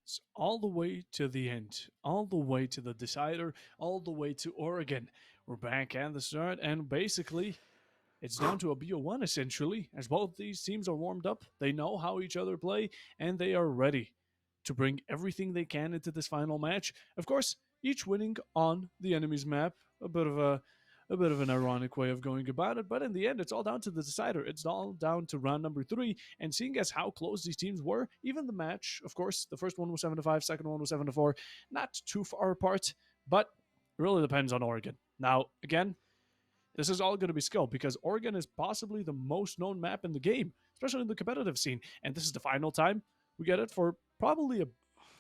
It's all the way to the end, all the way to the decider, all the way to Oregon. We're back at the start, and basically, it's down to a BO1 essentially, as both these teams are warmed up. They know how each other play, and they are ready to bring everything they can into this final match. Of course, each winning on the enemy's map. A bit of an ironic way of going about it, but in the end, it's all down to the decider. It's all down to round number 3, and seeing as how close these teams were, even the match, of course, the first one was 7-5, second one was 7-4, not too far apart, but it really depends on Oregon. Now, again, this is all going to be skill, because Oregon is possibly the most known map in the game, especially in the competitive scene, and this is the final time we get it for probably a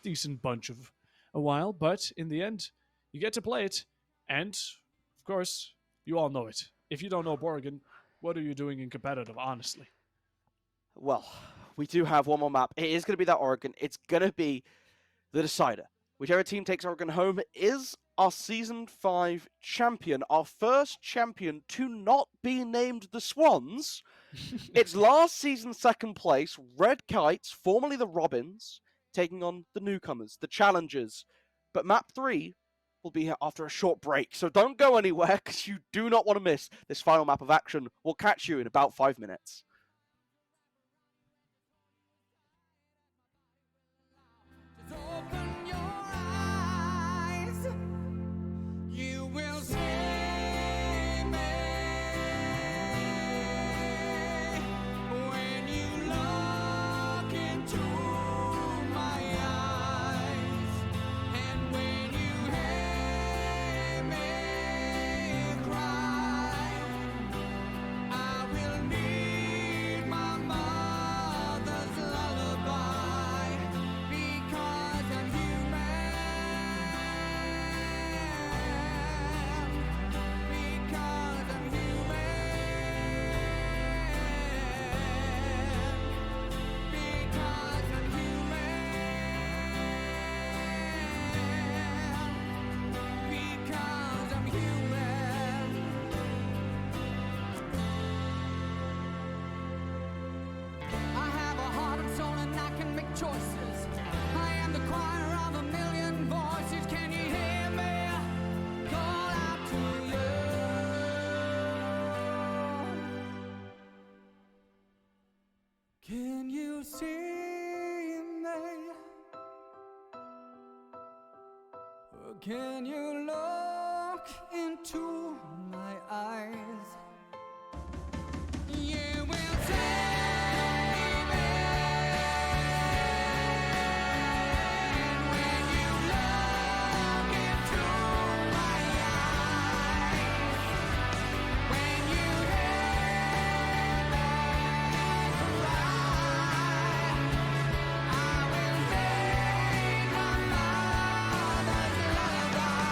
decent bunch of a while, but in the end, you get to play it, and, of course, you all know it. If you don't know Oregon, what are you doing in competitive, honestly? Well, we do have one more map. It is going to be that Oregon. It's going to be the decider. Whichever team takes Oregon home is our Season 5 champion, our first champion to not be named the Swans. It's last season's second place, Red Kites, formerly the Robins, taking on the newcomers, the challengers. But map 3 will be here after a short break, so don't go anywhere, because you do not want to miss this final map of action. We'll catch you in about 5 minutes. Just open your eyes, you will see me when you look into my eyes, and when you hear me cry, I will need my mother's lullaby, because I'm human, because I'm human, because I'm human, because I'm human. I have a heart and soul and I can make choices. I am the choir of a million voices. Can you hear me call out to you? Can you see me? Or can you look into my eyes? You will save me when you look into my eyes, when you hear me cry, I will make my mother's lullaby, because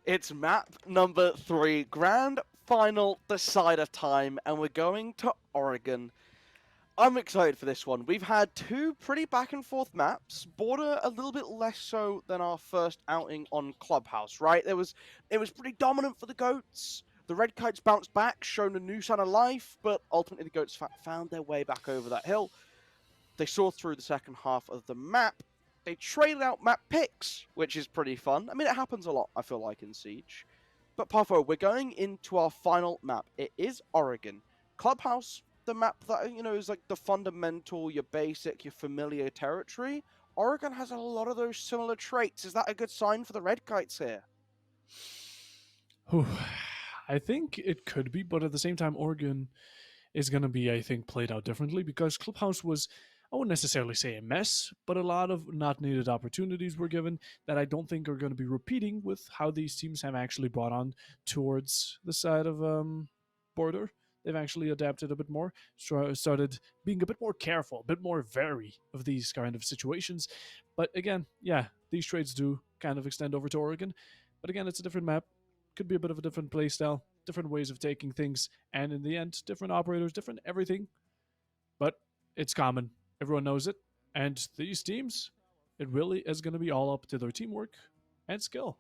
It's map number 3, grand final decider time, and we're going to Oregon. I'm excited for this one. We've had 2 pretty back and forth maps, Border a little bit less so than our first outing on Clubhouse, right? It was pretty dominant for the Goats. The Red Kites bounced back, shown a new sign of life, but ultimately the Goats found their way back over that hill. They saw through the second half of the map. They traded out map picks, which is pretty fun. I mean, it happens a lot, I feel like, in Siege. But Parfo, we're going into our final map. It is Oregon. Clubhouse, the map that, is like the fundamental, your basic, your familiar territory. Oregon has a lot of those similar traits. Is that a good sign for the Red Kites here? Whew. I think it could be, but at the same time, Oregon is going to be, I think, played out differently because Clubhouse was, I wouldn't necessarily say a mess, but a lot of not needed opportunities were given that I don't think are going to be repeating with how these teams have actually brought on towards the side of Border. They've actually adapted a bit more, started being a bit more careful, a bit more wary of these kind of situations. But again, yeah, these trades do kind of extend over to Oregon. But again, it's a different map. Could be a bit of a different playstyle, different ways of taking things, and in the end, different operators, different everything. But it's common. Everyone knows it. And these teams, it really is going to be all up to their teamwork and skill.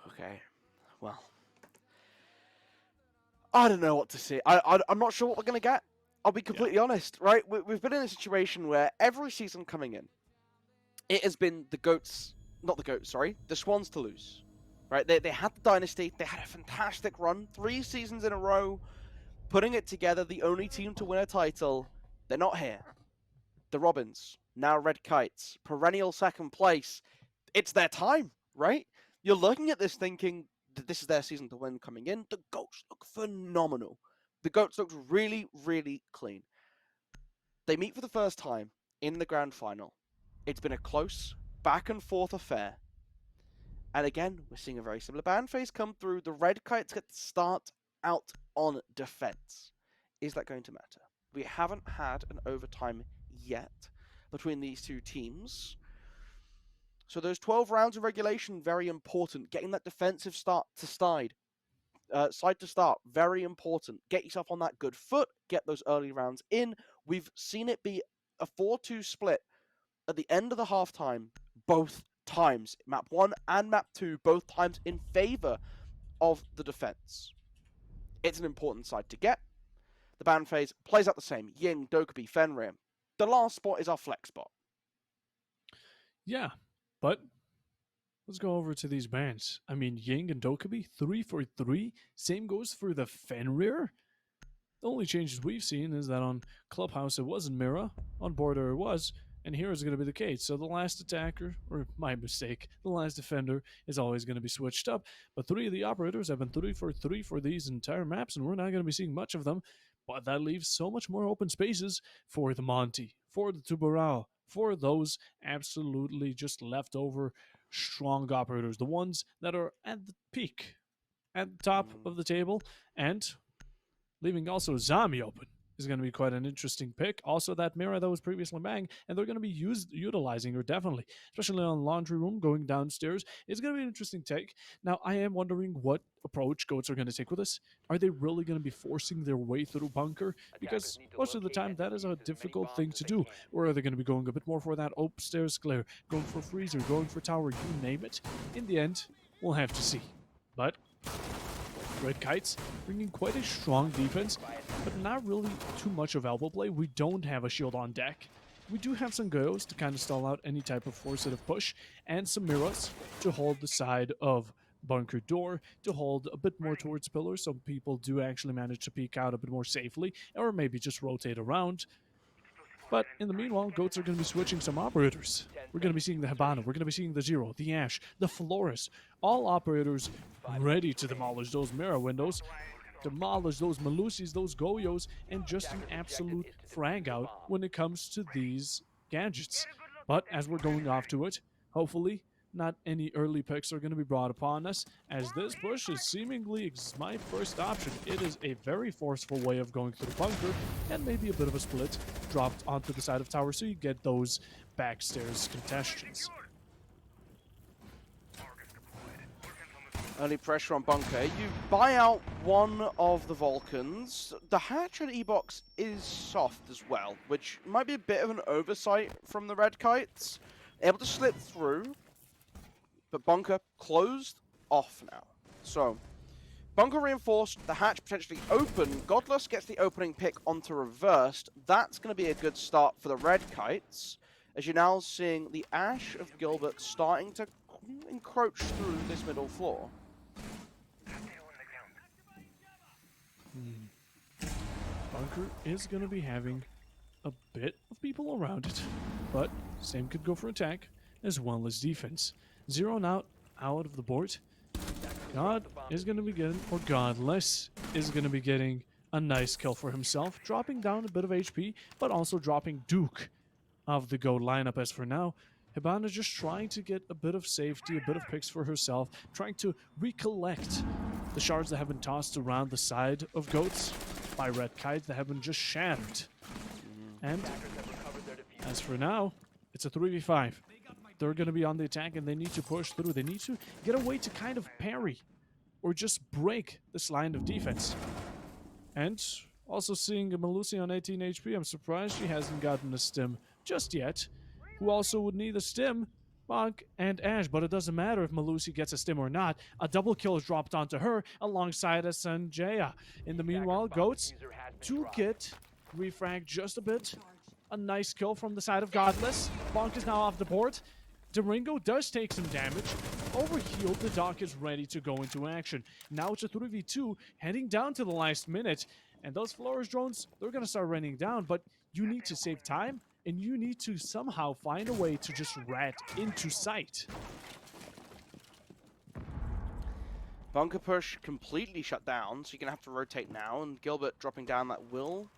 Okay, well, I don't know what to say. I'm not sure what we're going to get. I'll be completely honest, right? We've been in a situation where every season coming in, it has been the Goats, not the Goats, sorry, the Swans to lose. Right? They had the dynasty, they had a fantastic run, 3 seasons in a row, putting it together, the only team to win a title. They're not here. The Robins, now Red Kites, perennial second place. It's their time, right? You're looking at this thinking that this is their season to win coming in. The Goats look phenomenal. The Goats look really, really clean. They meet for the first time in the grand final. It's been a close, back and forth affair. And again, we're seeing a very similar ban phase come through. The Red Kites get to start out on defense. Is that going to matter? We haven't had an overtime yet between these two teams. So those 12 rounds of regulation, very important. Getting that defensive side to start, very important. Get yourself on that good foot. Get those early rounds in. We've seen it be a 4-2 split at the end of the halftime, both times. Map 1 and Map 2, both times in favor of the defense. It's an important side to get. The ban phase plays out the same. Ying, Dokkaebi, Fenrir. The last spot is our flex spot. Yeah, but let's go over to these bans. I mean, Ying and Dokkaebi, 3 for 3. Same goes for the Fenrir. The only changes we've seen is that on Clubhouse it wasn't Mira, on Border it was, and here is going to be the case. So the last attacker, or my mistake, the last defender is always going to be switched up. But 3 of the operators have been 3 for 3 for these entire maps, and we're not going to be seeing much of them. But that leaves so much more open spaces for the Monty, for the Tubarão, for those absolutely just leftover strong operators, the ones that are at the peak, at the top of the table, and leaving also Zami open is going to be quite an interesting pick. Also, that Mira that was previously bang, and they're going to be utilizing her definitely, especially on Laundry Room going downstairs. It's going to be an interesting take. Now, I am wondering what approach Goats are going to take with this. Are they really going to be forcing their way through bunker? Because most of the time, that is a difficult thing to do. Or are they going to be going a bit more for that upstairs clear, going for freezer, going for tower, you name it? In the end, we'll have to see. But Red Kites bringing quite a strong defense, but not really too much of elbow play. We don't have a shield on deck. We do have some Goyos to kind of stall out any type of force-of push, and some Miras to hold the side of bunker door, to hold a bit more towards pillars, so people do actually manage to peek out a bit more safely, or maybe just rotate around. But in the meanwhile, Goats are going to be switching some operators. We're going to be seeing the Habana, we're going to be seeing the Zero, the Ash, the Flores, all operators ready to demolish those mirror windows, demolish those Malusis, those Goyos, and just an absolute frag out when it comes to these gadgets. But as we're going off to it, hopefully not any early picks are going to be brought upon us, as this push is seemingly my first option. It is a very forceful way of going through the bunker, and maybe a bit of a split dropped onto the side of tower, so you get those backstairs contests. Early pressure on Bunker. You buy out one of the Vulcans. The hatch at E-Box is soft as well, which might be a bit of an oversight from the Red Kites. Able to slip through, but Bunker closed off now. So, Bunker reinforced, the hatch potentially open. Godless gets the opening pick onto reversed. That's going to be a good start for the Red Kites, as you're now seeing the Ash of Gilbert starting to encroach through this middle floor. Bunker is going to be having a bit of people around it, but same could go for attack as well as defense. Zeroing out of the board. God is going to be getting, or Godless is going to be getting a nice kill for himself, dropping down a bit of HP, but also dropping Duke of the GOAT lineup. As for now, Hibana just trying to get a bit of safety, a bit of picks for herself, trying to recollect the shards that have been tossed around the side of GOATs by Red Kite that have been just shattered. And as for now, it's a 3v5. They're going to be on the attack and they need to push through. They need to get a way to kind of parry or just break this line of defense. And also seeing Melusi on 18 HP, I'm surprised she hasn't gotten a stim just yet. Who also would need a stim? Bonk and Ash, but it doesn't matter if Melusi gets a stim or not. A double kill is dropped onto her alongside a Sanjaya. In the meanwhile, Goats to get refrag just a bit. A nice kill from the side of Godless. Bonk is now off the board. Doringo does take some damage. Overhealed, the Doc is ready to go into action. Now it's a 3v2, heading down to the last minute. And those Flourish drones, they're going to start running down, but you need to save time, and you need to somehow find a way to just rat into sight. Bunker push completely shut down, so you're going to have to rotate now, and Gilbert dropping down that will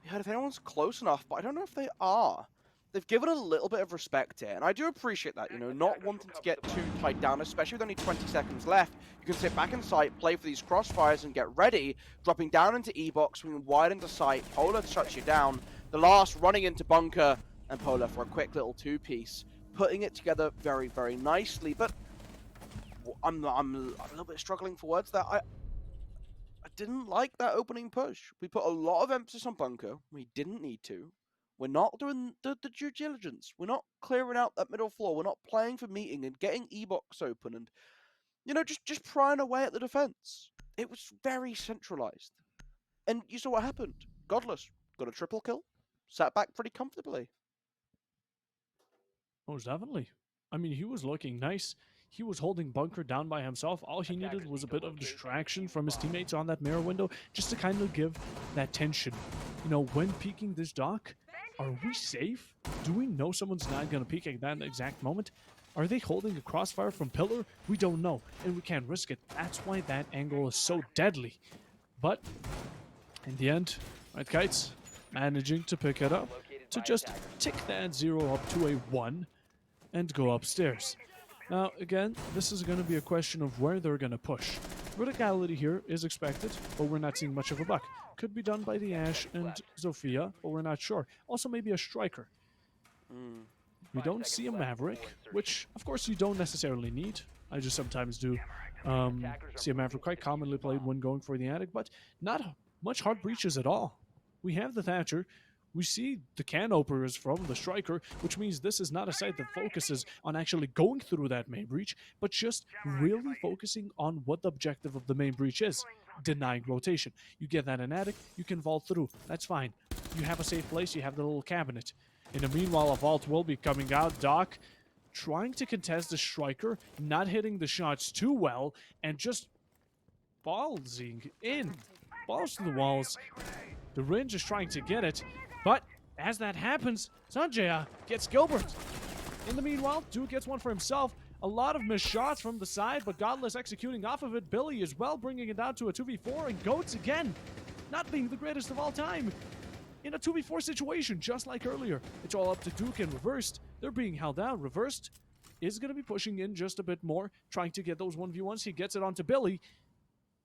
be heard if anyone's close enough, but I don't know if they are. They've given a little bit of respect here, and I do appreciate that, you know, not wanting to get too tied down, especially with only 20 seconds left. You can sit back in sight, play for these crossfires, and get ready. Dropping down into E-Box, swinging wide into sight. Polar shuts you down. The last running into Bunker, and Polar for a quick little two-piece. Putting it together very, very nicely, but I'm a little bit struggling for words there. I didn't like that opening push. We put a lot of emphasis on Bunker. We didn't need to. We're not doing the due diligence. We're not clearing out that middle floor. We're not playing for meeting and getting E-Box open and, you know, just prying away at the defense. It was very centralized. And you saw what happened. Godless got a triple kill. Sat back pretty comfortably. Most definitely. I mean, he was looking nice. He was holding Bunker down by himself. All he needed was a bit of distraction from his teammates on that mirror window just to kind of give that tension. You know, when peeking this Doc, are we safe? Do we know someone's not going to peek at that exact moment? Are they holding a crossfire from Pillar? We don't know, and we can't risk it. That's why that angle is so deadly. But in the end, Red Kites managing to pick it up, to just tick that 0 up to a 1 and go upstairs. Now, again, this is going to be a question of where they're going to push. Verticality here is expected, but we're not seeing much of a buck. Could be done by the Ash and Zofia, but we're not sure. Also, maybe a Striker. We don't see a Maverick, which, of course, you don't necessarily need. I just sometimes do see a Maverick quite commonly played when going for the attic, but not much hard breaches at all. We have the Thatcher. We see the can openers from the Striker, which means this is not a site that focuses on actually going through that main breach, but just really focusing on what the objective of the main breach is, denying rotation. You get that in attic, you can vault through, that's fine. You have a safe place, you have the little cabinet. In the meanwhile, a vault will be coming out. Doc trying to contest the Striker, not hitting the shots too well, and just ballsing in. Balls to the walls. The Ringe is trying to get it, but as that happens, Sanjaya gets Gilbert. In the meanwhile, Duke gets one for himself. A lot of missed shots from the side, but Godless executing off of it. Billy as well, bringing it down to a 2v4, and Goats again, not being the greatest of all time. In a 2v4 situation, just like earlier, it's all up to Duke and Reversed. They're being held down. Reversed is going to be pushing in just a bit more, trying to get those 1v1s. He gets it onto Billy.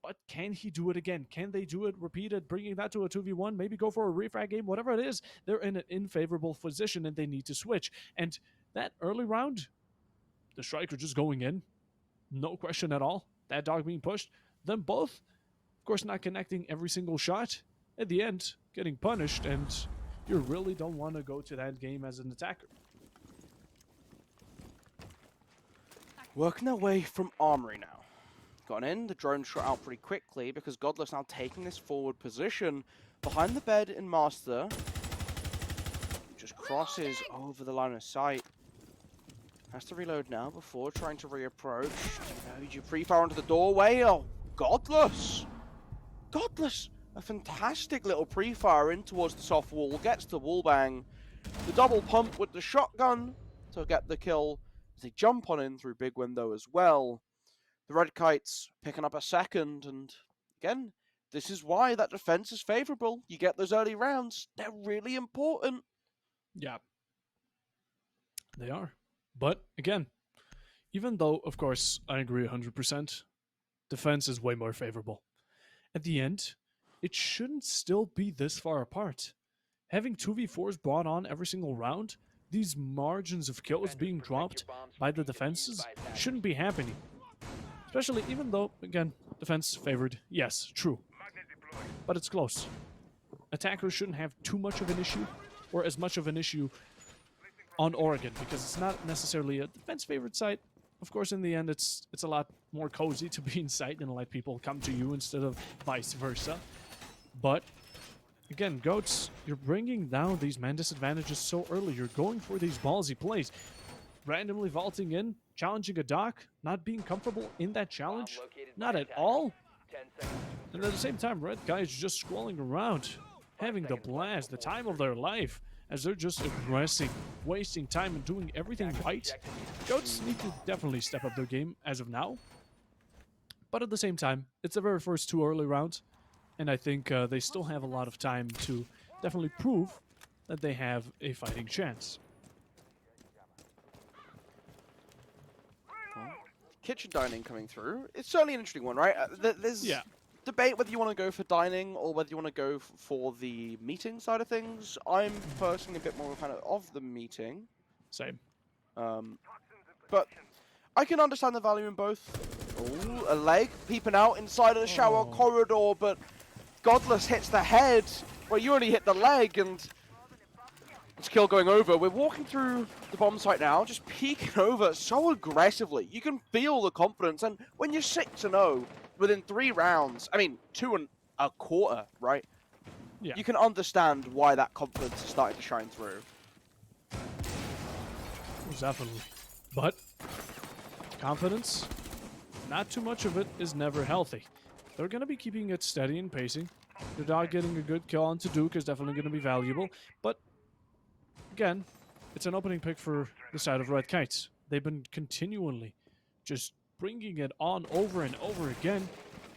But can he do it again? Can they do it repeated, bringing that to a 2v1, maybe go for a refrag game, whatever it is? They're in an unfavorable position and they need to switch. And that early round, the Striker just going in, no question at all. that dog being pushed, them both, of course, not connecting every single shot, at the end, getting punished, and you really don't want to go to that game as an attacker. Working their way from Armory now. Gone in, the drone shot out pretty quickly because Godless now taking this forward position behind the bed in Master. Just crosses over the line of sight. Has to reload now before trying to reapproach. You pre-fire onto the doorway. Oh, Godless! Godless! A fantastic little pre-fire in towards the soft wall. Gets the wall bang. The double pump with the shotgun to get the kill. As they jump on in through big window as well. The Red Kites picking up a second. And again, this is why that defense is favorable. You get those early rounds. They're really important. Yeah, they are. But again, even though, of course, I agree 100%, defense is way more favorable. At the end, it shouldn't still be this far apart. Having 2v4s brought on every single round, these margins of kills being dropped by the defenses shouldn't be happening. Especially even though, again, defense favored, yes, true. But it's close. Attackers shouldn't have too much of an issue, or as much of an issue on Oregon, because it's not necessarily a defense favored site. Of course, in the end, it's a lot more cozy to be in sight and let people come to you instead of vice versa. But again, Goats, you're bringing down these man disadvantages so early. You're going for these ballsy plays. Randomly vaulting in, challenging a dock, not being comfortable in that challenge, not at all. And at the same time, Red Guys just scrolling around, having the blast, the time of their life, as they're just aggressing, wasting time and doing everything right. Goats need to definitely step up their game as of now. But at the same time, it's the very first 2 early rounds, and I think they still have a lot of time to definitely prove that they have a fighting chance. Kitchen dining coming through. It's certainly an interesting one, right? There's debate whether you want to go for dining or whether you want to go for the meeting side of things. I'm personally a bit more kind of the meeting. Same. But I can understand the value in both. Ooh, a leg peeping out inside of the shower corridor, but Godless hits the head. Well, you only hit the leg, and it's kill going over. We're walking through the bomb site now, just peeking over so aggressively. You can feel the confidence, and when you're 6-0 within 3 rounds, I mean 2 1/4, right? Yeah. You can understand why that confidence is starting to shine through. Definitely. But confidence, not too much of it is never healthy. They're going to be keeping it steady and pacing. The dog getting a good kill onto Duke is definitely going to be valuable. But again, it's an opening pick for the side of Red Kites. They've been continually just bringing it on over and over again,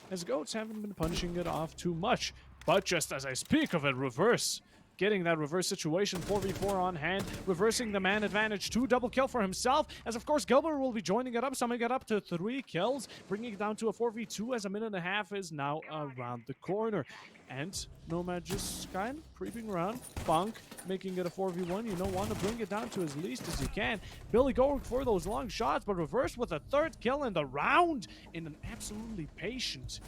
as Goats haven't been punishing it off too much. But just as I speak of it, Reverse getting that reverse situation, 4v4 on hand, reversing the man advantage, 2 double kill for himself, as of course Gilbert will be joining it up, summing it up to 3 kills, bringing it down to a 4v2 as a minute and a half is now around the corner. And Nomad just kind of creeping around, Funk making it a 4v1, you know, want to bring it down to as least as you can. Billy going for those long shots, but Reverse with a 3rd kill in the round, in an absolutely patient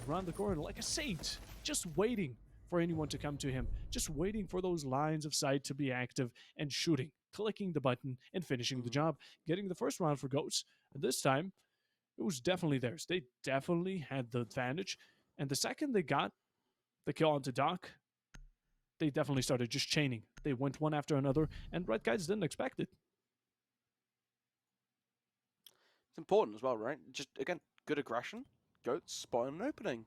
around the corner like a saint, just waiting for anyone to come to him, just waiting for those lines of sight to be active and shooting, clicking the button and finishing the job, getting the first round for Goats. And this time, it was definitely theirs. They definitely had the advantage. And the second they got the kill onto Doc, they definitely started just chaining. They went one after another, and Red Guys didn't expect it. It's important as well, right? Just, again, good aggression. Goats spot an opening.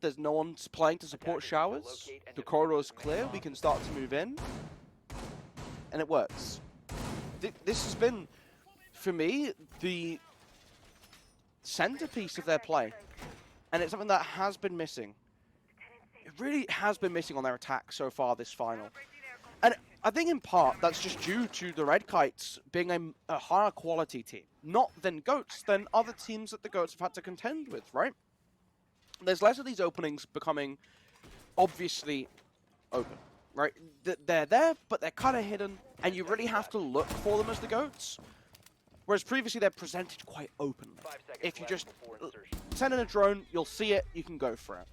There's no one playing to support showers. The corridor is clear. We can start to move in. And it works. This has been, for me, the centerpiece of their play. And it's something that has been missing. It really has been missing on their attack so far this final. And I think in part that's just due to the Red Kites being a higher quality team. Not than Goats, than other teams that the Goats have had to contend with, right? There's less of these openings becoming obviously open, right? They're there, but they're kind of hidden, and you really have to look for them as the Goats. Whereas previously they're presented quite openly. 5 seconds If you left just before insertion. send in a drone, you'll see it, you can go for it.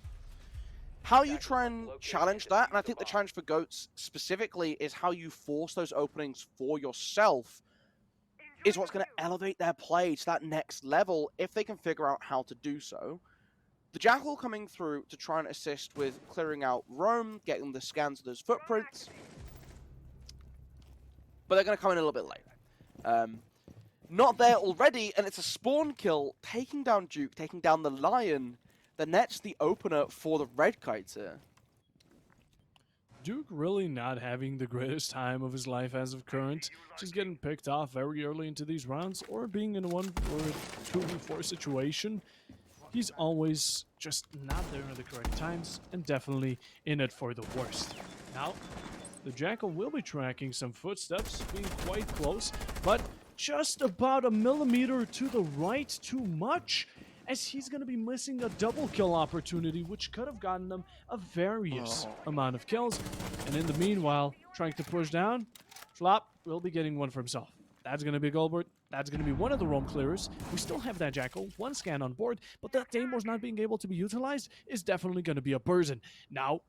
How you try and challenge that, and I think the challenge for GOATs specifically is how you force those openings for yourself, is what's going to elevate their play to that next level if they can figure out how to do so. The Jackal coming through to try and assist with clearing out roam, getting the scans of those footprints, but they're going to come in a little bit late. Not there already, and it's a spawn kill, taking down Duke, taking down the Lion. The net's the opener for the Red Kites here. Duke really not having the greatest time of his life as of current, just getting picked off very early into these rounds, or being in a 1 or 2v4 situation. He's always just not there at the correct times, and definitely in it for the worst. Now, the Jackal will be tracking some footsteps, being quite close, but just about a millimeter to the right too much, as he's going to be missing a double kill opportunity, which could have gotten them a various amount of kills. And in the meanwhile, trying to push down, Flop will be getting one for himself. That's going to be Goldberg. That's going to be one of the roam clearers. We still have that Jackal, 1 scan on board, but that Damon's not being able to be utilized is definitely going to be a burden. Now,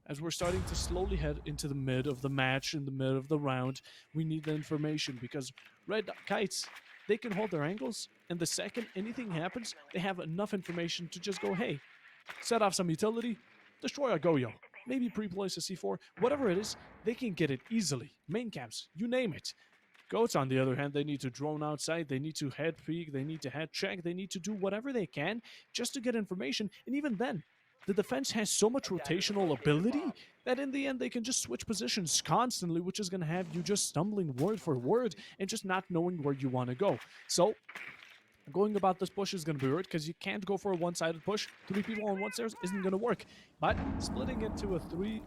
as we're starting to slowly head into the mid of the match, in the mid of the round, we need the information, because Red Kites, they can hold their angles, and the second anything happens, they have enough information to just go, hey, set off some utility, destroy a Goyo, maybe pre-place a C4, whatever it is, they can get it easily. Main camps, you name it. Goats, on the other hand, they need to drone outside, they need to head peek, they need to head check, they need to do whatever they can just to get information, and even then, the defense has so much rotational ability that in the end they can just switch positions constantly, which is going to have you just stumbling word for word and just not knowing where you want to go. So, going about this push is going to be weird, because you can't go for a one-sided push. 3 people on one stairs isn't going to work. But splitting into a 3,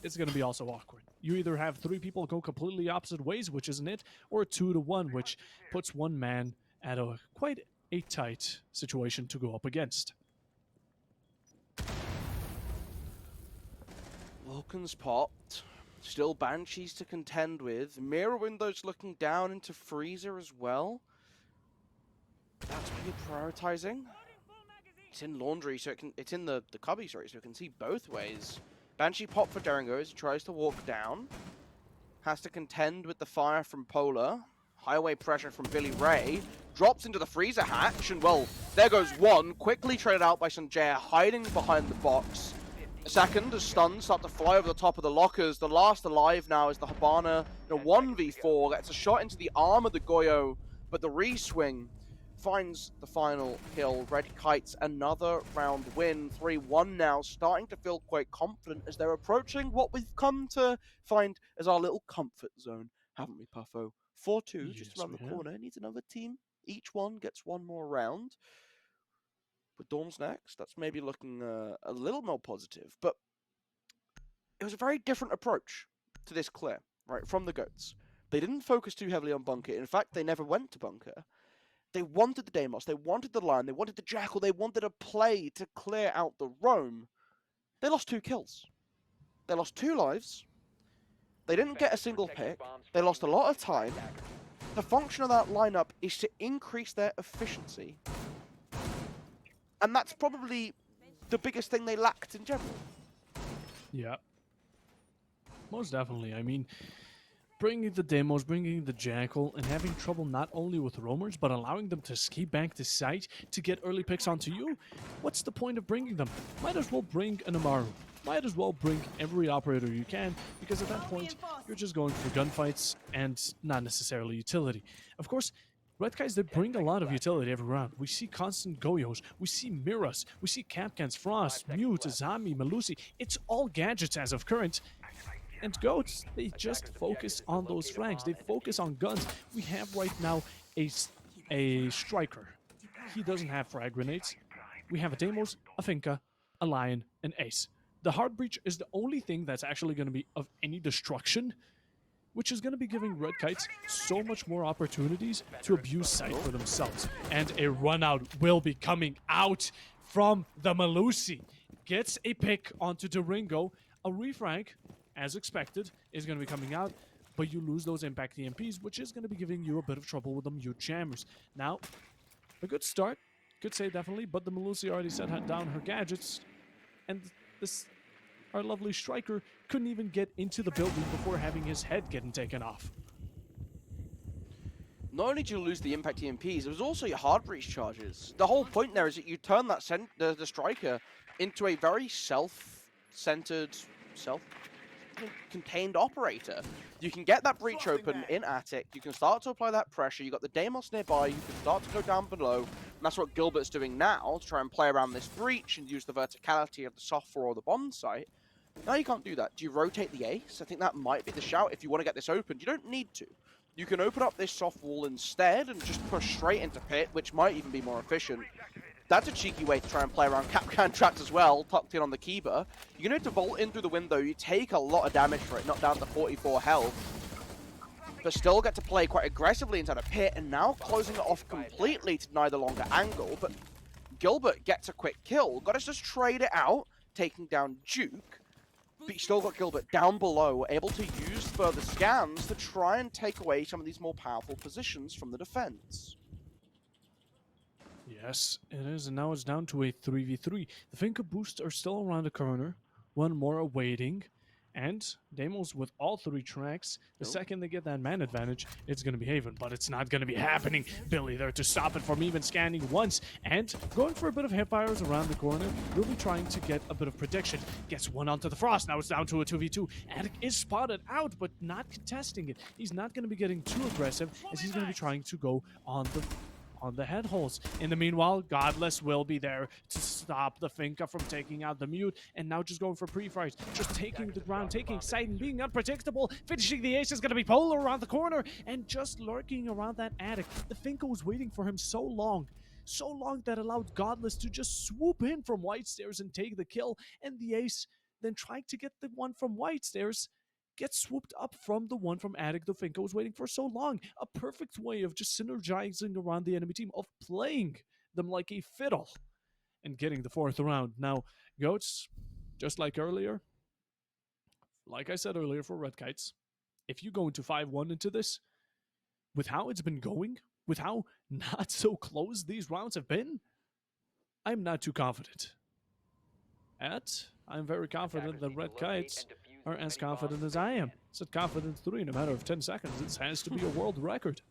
it's going to be also awkward. You either have 3 people go completely opposite ways, which isn't it, or 2 to 1, which puts one man at a quite a tight situation to go up against. Vulcan's popped. Still Banshees to contend with. Mirror Windows looking down into Freezer as well. That's what you're prioritizing. It's in laundry, so it's in the cubby, sorry, so it can see both ways. Banshee pop for Deringos. He tries to walk down. Has to contend with the fire from Polar. Highway pressure from Billy Ray. Drops into the freezer hatch, and well, there goes one. Quickly traded out by Sanjaya, hiding behind the box. Second, as stuns start to fly over the top of the lockers. The last alive now is the Habana in a 1v4. Gets a shot into the arm of the Goyo, but the re-swing finds the final kill. Red Kites, another round win. 3-1 now, starting to feel quite confident as they're approaching what we've come to find as our little comfort zone, haven't we, Puffo? 4-2, just around the corner. Needs another team. Each one gets one more round. With Dorms next, that's maybe looking a little more positive, but it was a very different approach to this clear, right, from the Goats. They didn't focus too heavily on bunker. In fact, they never went to bunker. They wanted the Deimos, they wanted the Lion, they wanted the Jackal, they wanted a play to clear out the roam. They lost 2 kills. They lost 2 lives. They didn't get a single pick. They lost a lot of time. The function of that lineup is to increase their efficiency. And that's probably the biggest thing they lacked in general. Yeah. Most definitely. I mean, bringing the Demos, bringing the Jackal, and having trouble not only with roamers, but allowing them to ski bank the site to get early picks onto you, what's the point of bringing them? Might as well bring an Amaru. Might as well bring every operator you can, because at that point, you're just going for gunfights and not necessarily utility. Of course, Red Kites, they bring a lot of utility every round. We see constant Goyos, we see Miras, we see Capcans, Frost, Mute, Zami, Malusi. It's all gadgets as of current. And Goats, they just focus on those frags. They focus on guns. We have right now a Striker. He doesn't have frag grenades. We have a Deimos, a Finka, a Lion, an Ace. The Heart Breach is the only thing that's actually going to be of any destruction, which is going to be giving Red Kites so much more opportunities to abuse site for themselves. And a run out will be coming out from the Malusi. Gets a pick onto Duringo. A refrag, as expected, is going to be coming out. but you lose those impact EMPs, which is going to be giving you a bit of trouble with the mute jammers. Now, a good start, could say definitely, but the Melusi already set down her gadgets, and this our lovely striker couldn't even get into the building before having his head getting taken off. Not only do you lose the impact EMPs, it was also your hard breach charges. The whole point there is that you turn that the striker into a very self-centered, self-contained operator. You can get that breach open in attic, you can start to apply that pressure, you got the Deimos nearby, you can start to go down below, and that's what Gilbert's doing now, to try and play around this breach and use the verticality of the soft floor or the bomb site. Now you can't do that. Do you rotate the ace? I think that might be the shout if you want to get this opened. You don't need to. You can open up this soft wall instead and just push straight into pit, which might even be more efficient. That's a cheeky way to try and play around Capcan traps as well, tucked in on the Kiba. You're going to have to vault in through the window. You take a lot of damage for it, knocked down to 44 health. But still get to play quite aggressively inside a pit, and now closing it off completely to deny the longer angle. But Gilbert gets a quick kill. Got to just trade it out, taking down Duke. But you still got Gilbert down below, able to use further scans to try and take away some of these more powerful positions from the defense. Yes, it is, and now it's down to a 3v3. The finger boosts are still around the corner, one more awaiting, and Deimos with all three tracks. The second they get that man advantage, it's going to be Haven, but it's not going to be happening. Billy there to stop it from even scanning once, and going for a bit of hipfires around the corner, really trying to get a bit of protection. Gets one onto the Frost, now it's down to a 2v2. Attic is spotted out, but not contesting it. He's not going to be getting too aggressive, as he's going to be trying to go on the head holes. In the meanwhile, Godless will be there to stop the Finka from taking out the mute, and now just going for pre-fires, just taking the ground, taking sight and being unpredictable. Finishing the ace is going to be Polar around the corner, and just lurking around that attic. The Finka was waiting for him so long that allowed Godless to just swoop in from White Stairs and take the kill, and the ace then trying to get the one from White Stairs gets swooped up from the one from Attic the Finka was waiting for so long. A perfect way of just synergizing around the enemy team, of playing them like a fiddle and getting the fourth round. Now, Goats, just like earlier, like I said earlier for Red Kites, if you go into 5-1 into this, with how it's been going, with how not so close these rounds have been, I'm not too confident. I'm very confident that Red Kites are as confident as I am. It's at confidence 3 in a matter of 10 seconds. This has to be a world record.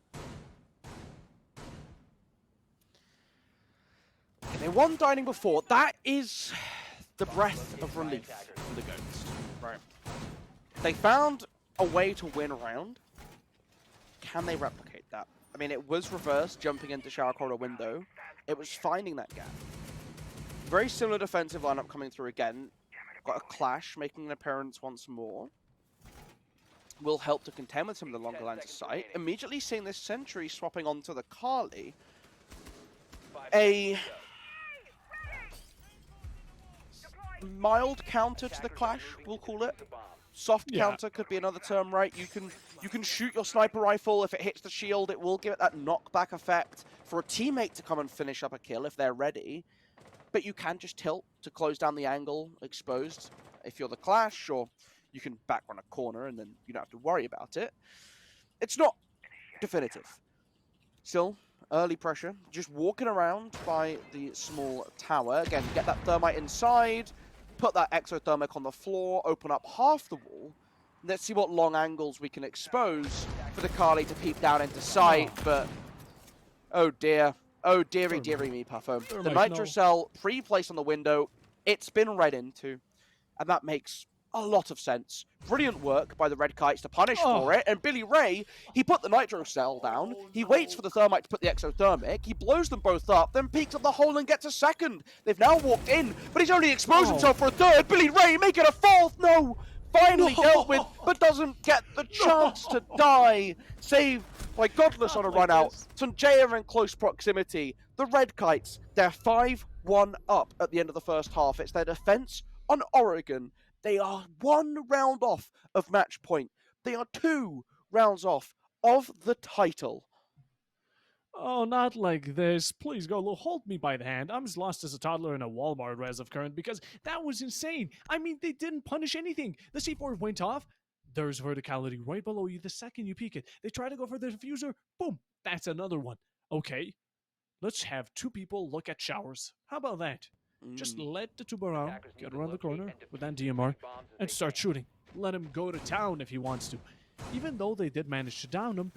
They won Dining before. That is the breath of relief for the Goats. Right. They found a way to win a round. Can they replicate that? I mean, it was reverse, jumping into shower corridor window. It was finding that gap. Very similar defensive lineup coming through again. Got a Clash making an appearance once more. Will help to contend with some of the longer lines of sight. Immediately seeing this Sentry swapping onto the Kali. A mild counter to the Clash, we'll call it. Soft counter could be another term, right? You can shoot your sniper rifle. If it hits the shield, it will give it that knockback effect for a teammate to come and finish up a kill if they're ready. But you can just tilt to close down the angle exposed if you're the Clash, or you can back run a corner and then you don't have to worry about it. It's not definitive. Still, early pressure. Just walking around by the small tower. Again, get that thermite inside, put that exothermic on the floor, open up half the wall. Let's see what long angles we can expose for the Kali to peep down into sight, but oh dear. Oh, dearie me, Puffo. The Nitro Cell pre-placed on the window, it's been read into, and that makes a lot of sense. Brilliant work by the Red Kites to punish for it, and Billy Ray, he put the Nitro Cell down, he waits for the Thermite to put the exothermic, he blows them both up, then peeks up the hole and gets a second. They've now walked in, but he's only exposed himself for a third. Billy Ray making a fourth, no! Finally dealt with, but doesn't get the chance to die. Saved by Godless on a run out. Sanjaya in close proximity. The Red Kites, they're 5-1 up at the end of the first half. It's their defense on Oregon. They are 1 round off of match point. They are 2 rounds off of the title. Oh, not like this. Please go, hold me by the hand. I'm as lost as a toddler in a Walmart as of current, because that was insane. I mean, they didn't punish anything. The C4 went off. There's verticality right below you the second you peek it. They try to go for the diffuser. Boom. That's another one. Okay. Let's have 2 people look at showers. How about that? Just let the Tubarão Attackers need get to around the locate corner and with that defuse as DMR many bombs as and they start can. shooting. Let him go to town if he wants to. Even though they did manage to down him,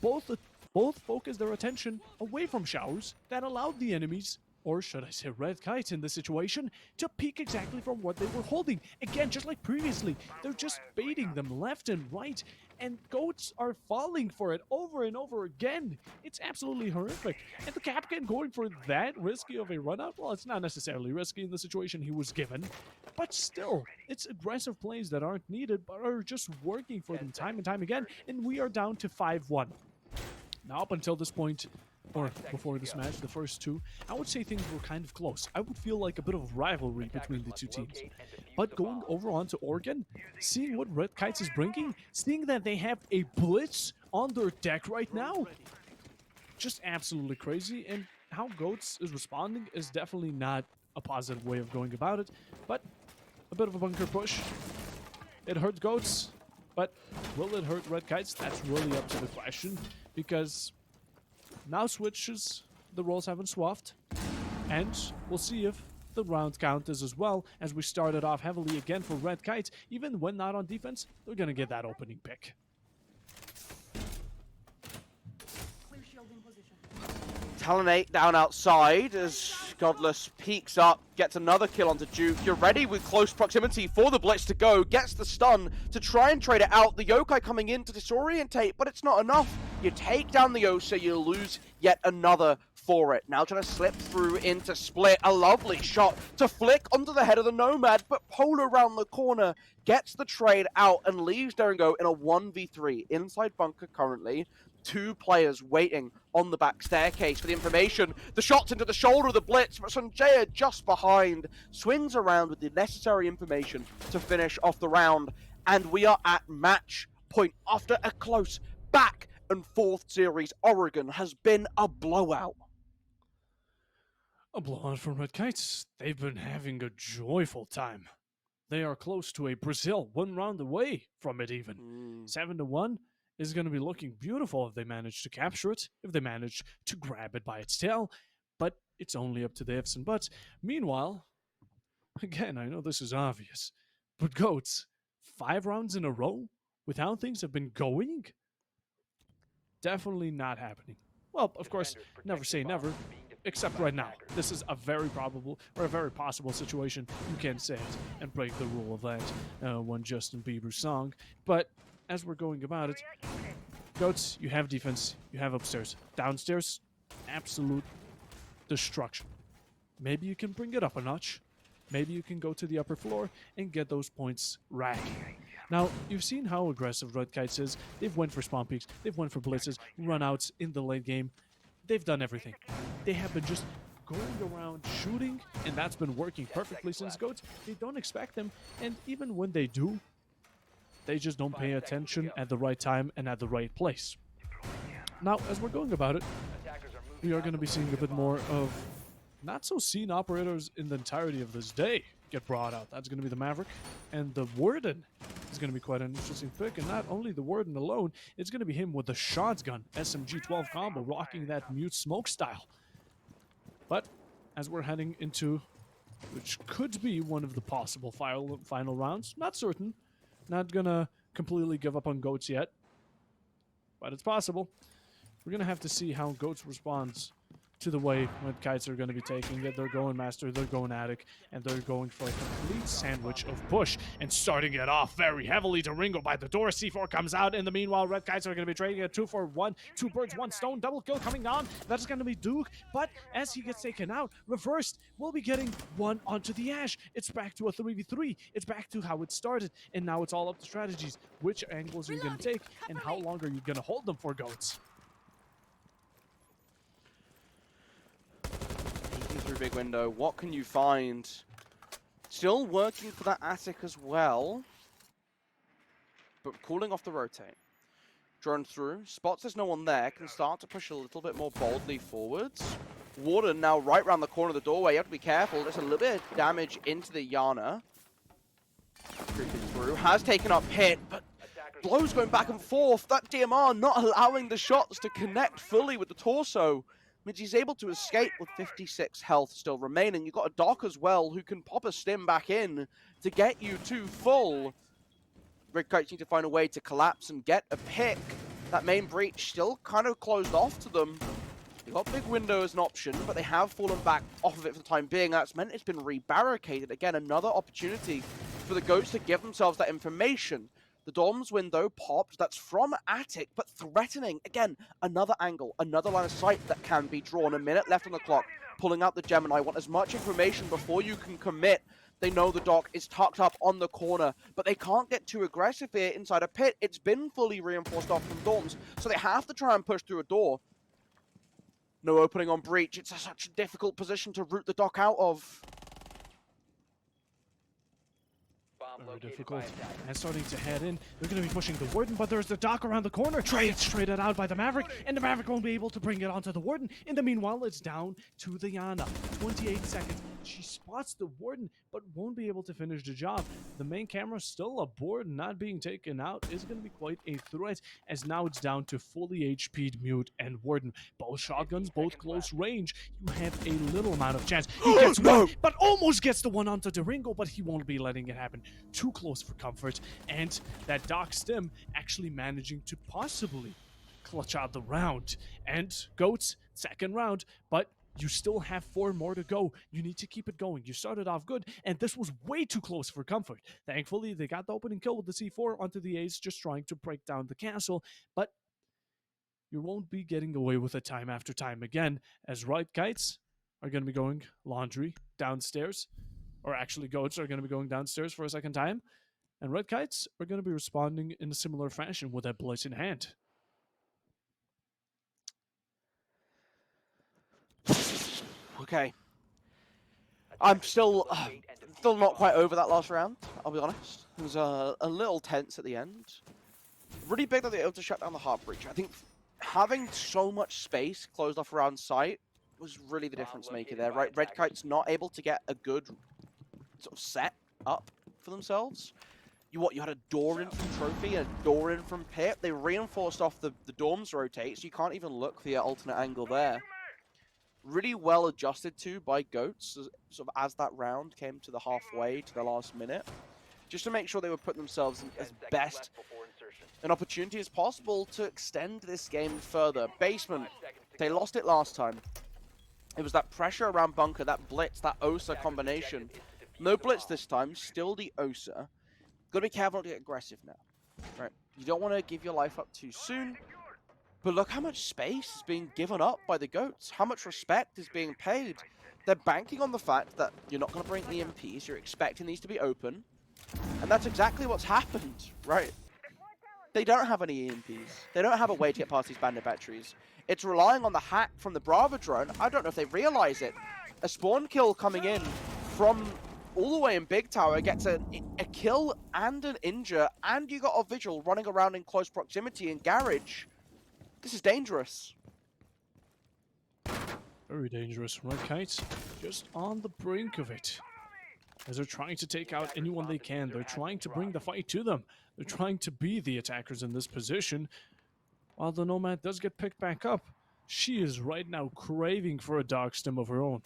both focused their attention away from showers that allowed the enemies, or should I say red kites in this situation, to peek exactly from what they were holding. Again, just like previously, they're just baiting them left and right, and goats are falling for it over and over again. It's absolutely horrific. And the Capcan going for that risky of a run out, well, it's not necessarily risky in the situation he was given, but still, it's aggressive plays that aren't needed, but are just working for them time and time again, and we are down to 5-1. Now, up until this point, or before this match, the first 2, I would say things were kind of close. I would feel like a bit of rivalry between the 2 teams. But going over onto Oregon, seeing what Red Kites is bringing, seeing that they have a blitz on their deck right now, just absolutely crazy. And how Goats is responding is definitely not a positive way of going about it, but a bit of a bunker push. It hurt Goats, but will it hurt Red Kites? That's really up to the question, because now switches, the roles haven't swapped, and we'll see if the round count is as well, as we started off heavily again for Red Kites. Even when not on defense, they're gonna get that opening pick. Talon 8 down outside as Godless peeks up, gets another kill onto Duke. You're ready with close proximity for the Blitz to go, gets the stun to try and trade it out. The Yokai coming in to disorientate, but it's not enough. You take down the Osa, you lose yet another for it. Now trying to slip through into Split. A lovely shot to flick onto the head of the Nomad, but Polar around the corner gets the trade out and leaves Daringo in a 1v3 inside bunker currently. 2 players waiting on the back staircase for the information. The shot's into the shoulder of the Blitz, but Sanjaya just behind swings around with the necessary information to finish off the round. And we are at match point after a close back and forth series. Oregon has been a blowout. A blowout from Red Kites. They've been having a joyful time. They are close to a Brazil, 1 round away from it even. 7-1 is going to be looking beautiful if they manage to capture it, if they manage to grab it by its tail, but it's only up to the ifs and buts. Meanwhile, again, I know this is obvious, but Goats, 5 rounds in a row with how things have been going? Definitely not happening. Well, of course, never say never, except right now. This is a very probable, or a very possible situation. You can say it and break the rule of that one Justin Bieber song, but as we're going about it, Goats, you have defense, you have upstairs. Downstairs, absolute destruction. Maybe you can bring it up a notch. Maybe you can go to the upper floor and get those points right. Now, you've seen how aggressive Red Kites is. They've went for spawn peaks, they've went for blitzes, runouts in the late game. They've done everything. They have been just going around shooting, and that's been working perfectly since Goats. They don't expect them, and even when they do, they just don't pay attention at the right time and at the right place. Now, as we're going about it, we are going to be seeing a bit more of not-so-seen operators in the entirety of this day get brought out. That's going to be the Maverick, and the Warden is going to be quite an interesting pick. And not only the Warden alone, it's going to be him with the shotgun SMG-12 combo, rocking that mute smoke style. But as we're heading into, which could be one of the possible final rounds, not certain, not gonna completely give up on Goats yet, but it's possible. We're gonna have to see how Goats responds to the way Red Kites are going to be taking it. They're going Master, they're going Attic, and they're going for a complete sandwich of push and starting it off very heavily. Daringo by the door. C4 comes out. In the meanwhile, Red Kites are going to be trading a 2 for 1. 2 birds, 1 stone. Double kill coming on. That is going to be Duke, but as he gets taken out, reversed, we'll be getting 1 onto the Ash. It's back to a 3v3. It's back to how it started, and now it's all up to strategies. Which angles are you going to take, and how long are you going to hold them for, Goats? Through big window, what can you find? Still working for that attic as well, but calling off the rotate. Drone through, spots there's no one there, can start to push a little bit more boldly forwards. Warden now right around the corner of the doorway, you have to be careful, there's a little bit of damage into the Yana. Creeping through, has taken up hit, but blows going back and forth. That DMR not allowing the shots to connect fully with the torso. Means he's able to escape with 56 health still remaining. You've got a Doc as well who can pop a stim back in to get you to full. Red Kites need to find a way to collapse and get a pick. That main breach still kind of closed off to them. They got big window as an option, but they have fallen back off of it for the time being. That's meant it's been rebarricaded. Again, another opportunity for the Goats to give themselves that information. The Dom's window popped. That's from Attic, but threatening. Again, another angle, another line of sight that can be drawn. A minute left on the clock. Pulling out the Gemini. Want as much information before you can commit. They know the Doc is tucked up on the corner, but they can't get too aggressive here inside a pit. It's been fully reinforced off from Dorms, so they have to try and push through a door. No opening on breach. It's such a difficult position to root the Doc out of. Very difficult. And starting to head in. They're going to be pushing the Warden, but there's the Doc around the corner. It's traded out by the Maverick, and the Maverick won't be able to bring it onto the Warden. In the meanwhile, it's down to the Yana. 28 seconds. She spots the Warden, but won't be able to finish the job. The main camera still aboard, not being taken out, is going to be quite a threat, as now it's down to fully HP'd Mute and Warden. Both shotguns, both close range. You have a little amount of chance. He gets one, but almost gets the one onto the Ringo, but he won't be letting it happen. Too close for comfort, and that Doc Stim actually managing to possibly clutch out the round. And Goats, second round, but you still have 4 more to go. You need to keep it going. You started off good, and this was way too close for comfort. Thankfully, they got the opening kill with the C4 onto the Ace, just trying to break down the castle, but you won't be getting away with it time after time again, as Right Kites are going to be going laundry downstairs, or actually Goats are going to be going downstairs for a second time, and Red Kites are going to be responding in a similar fashion with that blitz in hand. Okay. I'm still not quite over that last round, I'll be honest. It was a little tense at the end. Really big that they were able to shut down the hard breach. I think having so much space closed off around site was really the difference maker there, right? Red Kite's not able to get a good sort of set up for themselves. You had a door in from Trophy and a door in from Pit. They reinforced off the Dorms rotate, so you can't even look for your alternate angle there. Really well adjusted to by Goats, sort of as that round came to the halfway, to the last minute, just to make sure they were putting themselves in as best an opportunity as possible to extend this game further. Basement, they lost it last time. It was that pressure around Bunker, that blitz, that OSA combination. No blitz this time, still the OSA. Gotta be careful not to get aggressive now. Right? You don't want to give your life up too soon. But look how much space is being given up by the Goats. How much respect is being paid. They're banking on the fact that you're not going to bring EMPs. You're expecting these to be open. And that's exactly what's happened, right? They don't have any EMPs. They don't have a way to get past these bandit batteries. It's relying on the hack from the Bravo drone. I don't know if they realize it. A spawn kill coming in from all the way in Big Tower gets a kill and an injure. And you got a Vigil running around in close proximity in Garage. This is dangerous. Very dangerous. Red Kites just on the brink of it. As they're trying to take out anyone they can. They're trying to bring the fight to them. They're trying to be the attackers in this position. While the Nomad does get picked back up, she is right now craving for a Doc Stim of her own.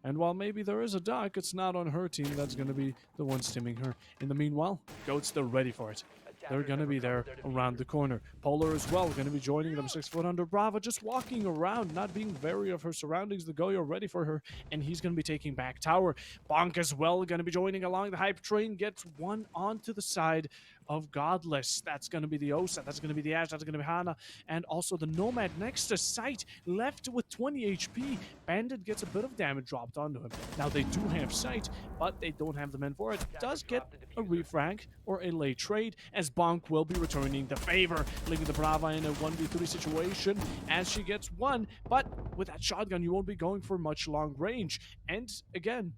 And while maybe there is a Doc, it's not on her team that's going to be the one stimming her. In the meanwhile, Goats, they're ready for it. They're going to be there around the corner. Polar as well, going to be joining them. 6 foot under Brava, just walking around, not being wary of her surroundings. The Goyo ready for her, and he's going to be taking back tower. Bonk as well, going to be joining along the hype train. Gets one onto the side of Godless. That's going to be the Osa. That's going to be the Ash. That's going to be Hana. And also the Nomad next to Sight, left with 20 HP. Bandit gets a bit of damage dropped onto him. Now they do have Sight, but they don't have the men for it. Does get a refrag or a late trade, as Bonk will be returning the favor, leaving the Brava in a 1v3 situation as she gets one. But with that shotgun, you won't be going for much long range. And again,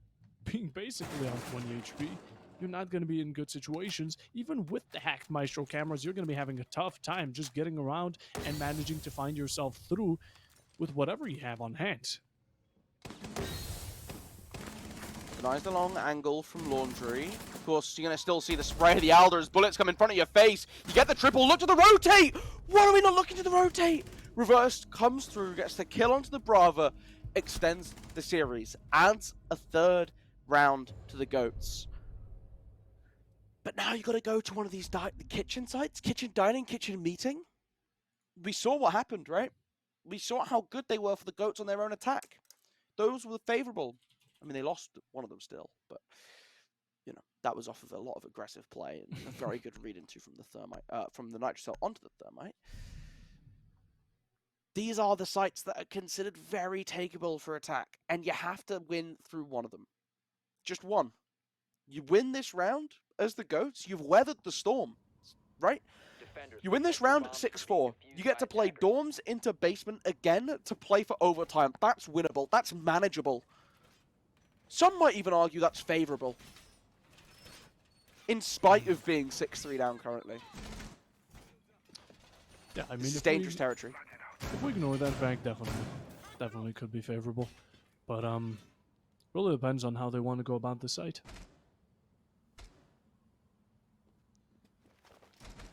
being basically on 20 HP, you're not going to be in good situations. Even with the hacked Maestro cameras, you're going to be having a tough time just getting around and managing to find yourself through with whatever you have on hand. Nice long angle from Laundry. course, you're going to still see the spray of the Alders. Bullets come in front of your face. You get the triple. Look to the rotate. Why are we not looking to the rotate? Reverse comes through, gets the kill onto the Brava, extends the series, adds a third round to the GOATs. But now you got to go to one of these the kitchen sites, kitchen dining, kitchen meeting. We saw what happened, right? We saw how good they were for the GOATs on their own attack. Those were favorable. I mean, they lost one of them still, but you know that was off of a lot of aggressive play and a very good read into from the thermite, from the nitrocell onto the thermite. These are the sites that are considered very takeable for attack, and you have to win through one of them. Just one. You win this round as the GOATs, you've weathered the storm, right? You win this round 6-4. You get to play dorms into basement again to play for overtime. That's winnable. That's manageable. Some might even argue that's favorable. In spite of being 6-3 down currently. Yeah, I mean, This is dangerous territory. If we ignore that fact, definitely could be favorable. But really depends on how they want to go about the site.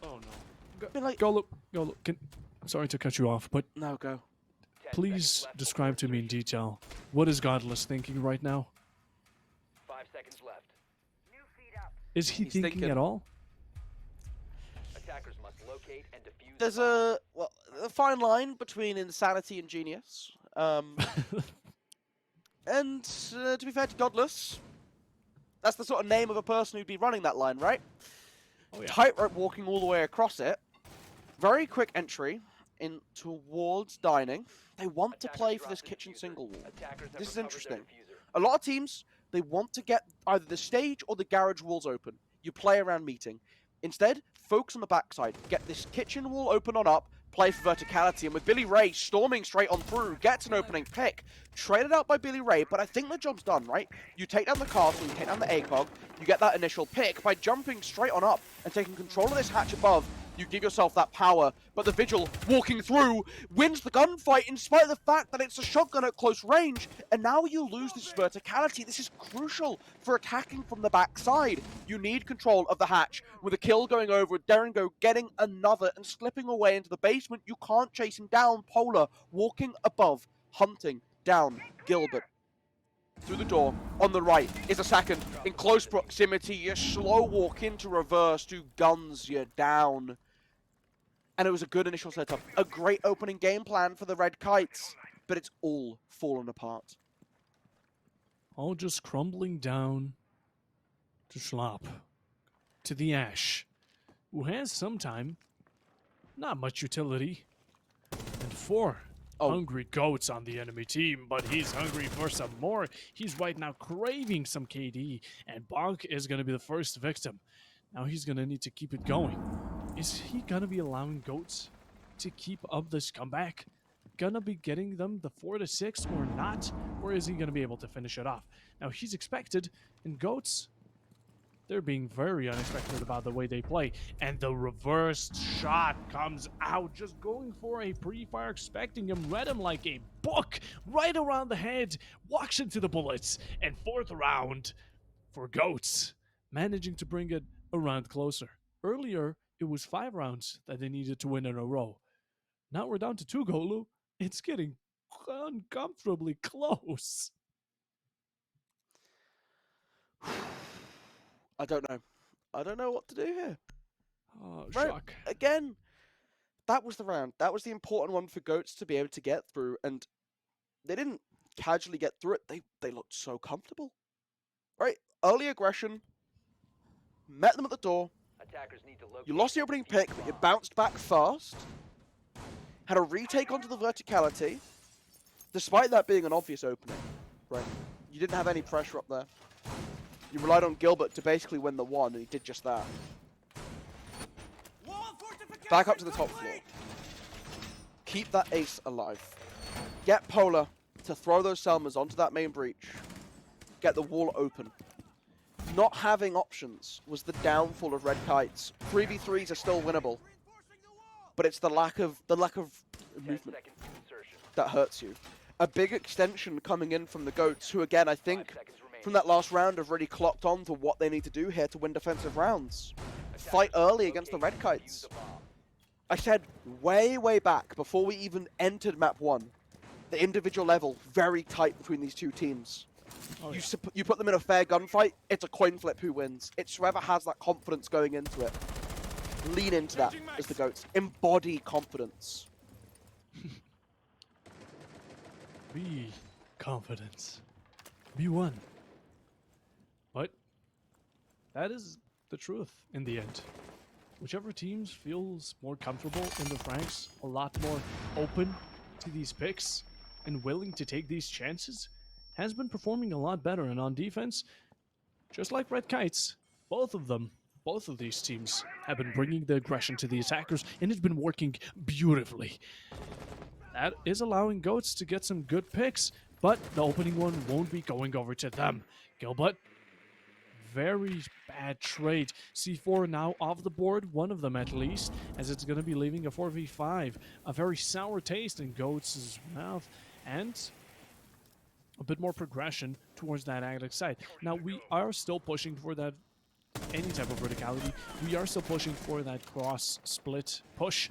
Oh no. Go look. Sorry to cut you off, but No, go. please describe to me in detail what is Godless thinking right now? 5 seconds left. Is he He's thinking thinking. at all? Attackers must locate and defuse. There's a fine line between insanity and genius. And to be fair to Godless, that's the sort of name of a person who'd be running that line, right? Oh, yeah. Tightrope walking all the way across it. Very quick entry in towards dining. They want to play for this kitchen single wall. This is interesting. A lot of teams, they want to get either the stage or the garage walls open. You play around meeting. Instead, focus on the backside. Get this kitchen wall open on up, play for verticality. And with Billy Ray storming straight on through, gets an opening pick. Traded out by Billy Ray, but I think the job's done, right? You take down the castle, you take down the ACOG, you get that initial pick by jumping straight on up and taking control of this hatch above. You give yourself that power, but the Vigil walking through wins the gunfight in spite of the fact that it's a shotgun at close range, and now you lose this verticality. This is crucial for attacking from the backside. You need control of the hatch. With a kill going over, Derengo getting another and slipping away into the basement. You can't chase him down. Polar walking above, hunting down Gilbert. Through the door, on the right, is a second. In close proximity, you slow walk into reverse, two guns you down. And it was a good initial setup. A great opening game plan for the Red Kites, but it's all fallen apart. All just crumbling down to Schlop. To the Ash, who has sometime not much utility. And 4 hungry goats on the enemy team, but he's hungry for some more. He's right now craving some KD, and Bonk is going to be the first victim. Now he's going to need to keep it going. Is he going to be allowing goats to keep up this comeback? Gonna be getting them the 4-6 or not? Or is he going to be able to finish it off? Now he's expected, and goats, they're being very unexpected about the way they play. And the reversed shot comes out, just going for a pre-fire, expecting him, read him like a book, right around the head, walks into the bullets, and 4th round for goats, managing to bring it a round closer. Earlier, it was 5 rounds that they needed to win in a row. Now we're down to 2, Golu. It's getting uncomfortably close. I don't know. I don't know what to do here. Oh, Right, shock. again, that was the round. That was the important one for Goats to be able to get through, and they didn't casually get through it. They looked so comfortable. Right? Early aggression, met them at the door. Attackers need to locate You lost the and opening defuse pick, the but you bomb. bounced back fast. Had a retake onto the verticality, despite that being an obvious opening. Right? You didn't have any pressure up there. You relied on Gilbert to basically win the one, and he did just that. Back up to the top floor. Keep that ace alive. Get Polar to throw those Selmas onto that main breach. Get the wall open. Not having options was the downfall of Red Kites. 3v3s are still winnable, but it's the lack of 10 movement seconds to insertion. that hurts you. A big extension coming in from the Goats, who again I 5 think seconds remaining. from that last round have really clocked on to what they need to do here to win defensive rounds. Fight early against the Red Kites. I said way back, before we even entered map 1, the individual level, very tight between these two teams. Oh, You, yeah. you put them in a fair gunfight, it's a coin flip who wins. It's whoever has that confidence going into it. Lean into that as the GOATs. Embody confidence. Be confidence. Be one. But that is the truth in the end. Whichever teams feels more comfortable in the ranks, a lot more open to these picks, and willing to take these chances, has been performing a lot better. And on defense, just like Red Kites, both of these teams have been bringing the aggression to the attackers, and it's been working beautifully. That is allowing GOATs to get some good picks, but the opening one won't be going over to them. Gilbert, very bad trade. C4 now off the board, one of them at least, as it's going to be leaving a 4v5. A very sour taste in GOATs' mouth, and a bit more progression towards that Alex side. Now, we are still pushing for that, any type of verticality. We are still pushing for that cross-split push,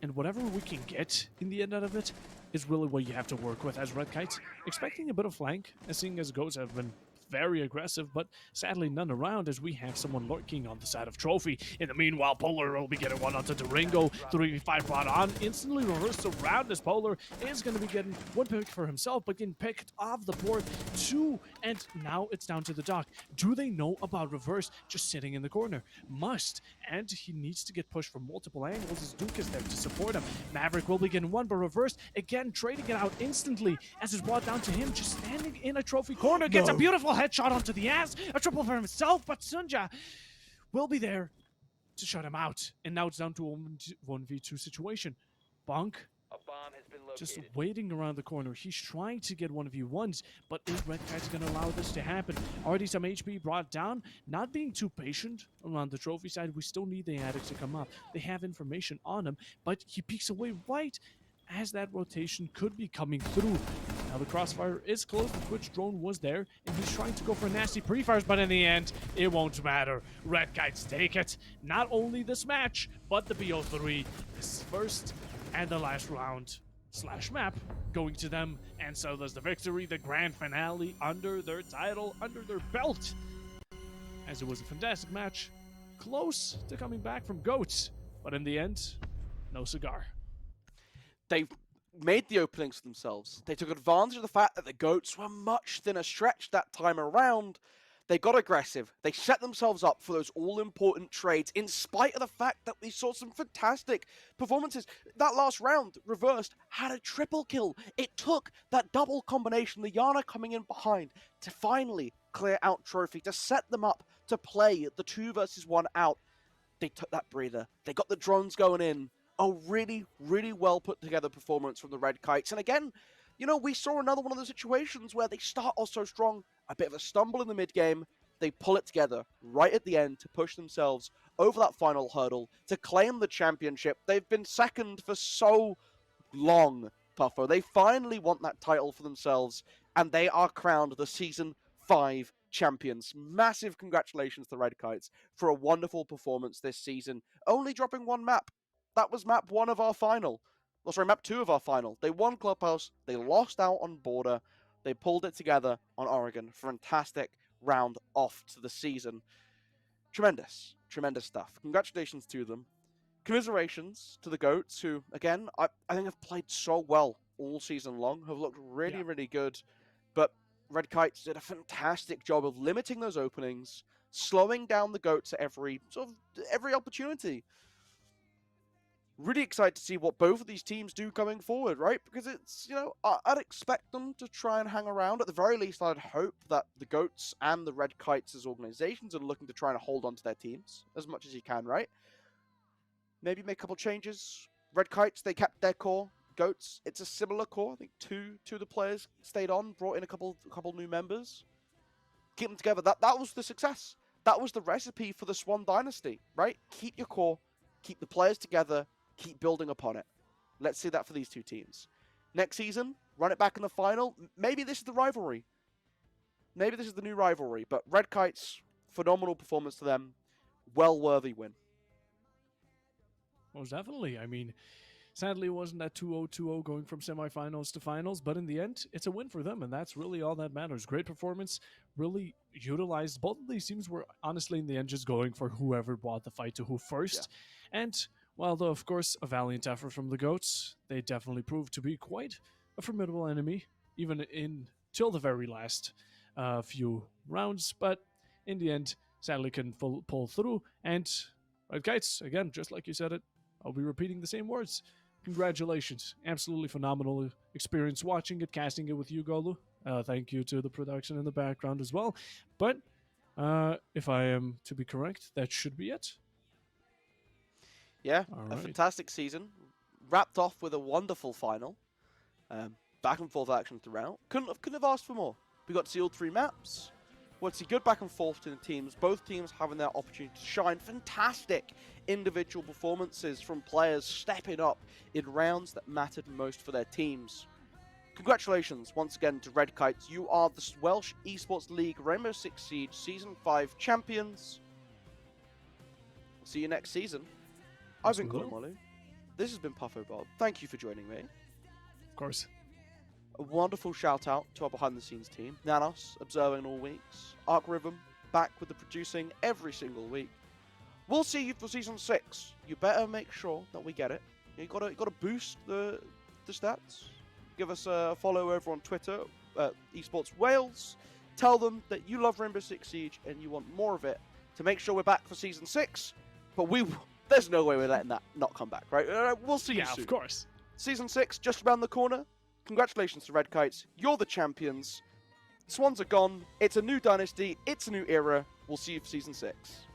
and whatever we can get in the end out of it is really what you have to work with as Red Kites. Expecting a bit of flank, as seeing as GOATs have been very aggressive, but sadly none around as we have someone lurking on the side of Trophy. In the meanwhile, Polar will be getting one onto Durango. 3v5 brought on, instantly reversed around as Polar is going to be getting one pick for himself, but getting picked off the board too, and now it's down to the Doc. Do they know about reverse just sitting in the corner? Must, and he needs to get pushed from multiple angles as Duke is there to support him. Maverick will be getting one, but reversed, again trading it out instantly as it's brought down to him, just standing in a Trophy corner, gets a beautiful headshot onto the ass, a triple for himself, but Sunja will be there to shut him out. And now it's down to a 1v2 situation. Bonk A bomb has been located. just waiting around the corner. He's trying to get 1v1s, but is Red Kites going to allow this to happen? Already some HP brought down, not being too patient around the Trophy side. We still need the addicts to come up. They have information on him, but he peeks away right as that rotation could be coming through. Now the crossfire is close, the Twitch drone was there, and he's trying to go for nasty pre-fires, but in the end, it won't matter. Red Kites take it. Not only this match, but the BO3, this first and the last round / map going to them, and so does the victory, the grand finale under their title, under their belt. As it was a fantastic match, close to coming back from GOATs, but in the end, no cigar. They've made the openings for themselves. They took advantage of the fact that the GOATs were much thinner stretched that time around. They got aggressive. They set themselves up for those all-important trades, in spite of the fact that we saw some fantastic performances. That last round, Reversed, had a triple kill. It took that double combination, the Yana coming in behind, to finally clear out Trophy, to set them up to play the 2 versus 1 out. They took that breather. They got the drones going in. A really well put together performance from the Red Kites. And again, you know, we saw another one of those situations where they start off so strong, a bit of a stumble in the mid game, they pull it together right at the end to push themselves over that final hurdle to claim the championship. They've been second for so long, Puffer. They finally want that title for themselves, and they are crowned the Season 5 champions. Massive congratulations to the Red Kites for a wonderful performance this season, only dropping one map. That was map 1 of our final. Oh, sorry, map 2 of our final. They won Clubhouse, they lost out on Border, they pulled it together on Oregon. Fantastic round off to the season. Tremendous stuff. Congratulations to them. Commiserations to the GOATs, who, again, I think have played so well all season long, have looked really good. But Red Kites did a fantastic job of limiting those openings, slowing down the GOATs at every opportunity. Really excited to see what both of these teams do going forward, right? Because it's, you know, I'd expect them to try and hang around. At the very least, I'd hope that the GOATs and the Red Kites as organizations are looking to try and hold on to their teams as much as you can, right? Maybe make a couple changes. Red Kites, they kept their core. GOATs, it's a similar core. I think two of the players stayed on, brought in a couple new members. Keep them together. That was the success. That was the recipe for the Swan Dynasty, right? Keep your core, keep the players together, keep building upon it. Let's see that for these two teams. Next season, run it back in the final. Maybe this is the rivalry. maybe this is the new rivalry, but Red Kites, phenomenal performance to them, well worthy win. Most definitely. I mean, sadly, it wasn't that 2-0, 2-0 going from semifinals to finals, but in the end, it's a win for them, and that's really all that matters. Great performance, really utilized. Both of these teams were honestly, in the end, just going for whoever brought the fight to who first. And while, though, of course, a valiant effort from the GOATs, they definitely proved to be quite a formidable enemy, even in till the very last few rounds. But in the end, sadly, couldn't pull through. And Red Kites, again, just like you said it, I'll be repeating the same words. Congratulations. Absolutely phenomenal experience watching it, casting it with you, Golu. Thank you to the production in the background as well. But if I am to be correct, that should be it. Yeah, All a right. fantastic season. Wrapped off with a wonderful final. Back and forth action throughout. Couldn't have asked for more. We got to see all 3 maps. We got to see good back and forth to the teams. Both teams having their opportunity to shine. Fantastic individual performances from players stepping up in rounds that mattered most for their teams. Congratulations once again to Red Kites. You are the Welsh Esports League Rainbow Six Siege Season 5 champions. See you next season. I've been Colin Molu. This has been Puffo Bob. Thank you for joining me. Of course. A wonderful shout out to our behind the scenes team. Nanos, observing all weeks. Arc Rhythm, back with the producing every single week. We'll see you for season 6. You better make sure that we get it. You gotta boost the stats. Give us a follow over on Twitter, Esports Wales. Tell them that you love Rainbow Six Siege and you want more of it to make sure we're back for season 6. But there's no way we're letting that not come back, right? We'll see you soon. Yeah, of course. Season 6, just around the corner. Congratulations to Red Kites. You're the champions. Swans are gone. It's a new dynasty. It's a new era. We'll see you for season 6.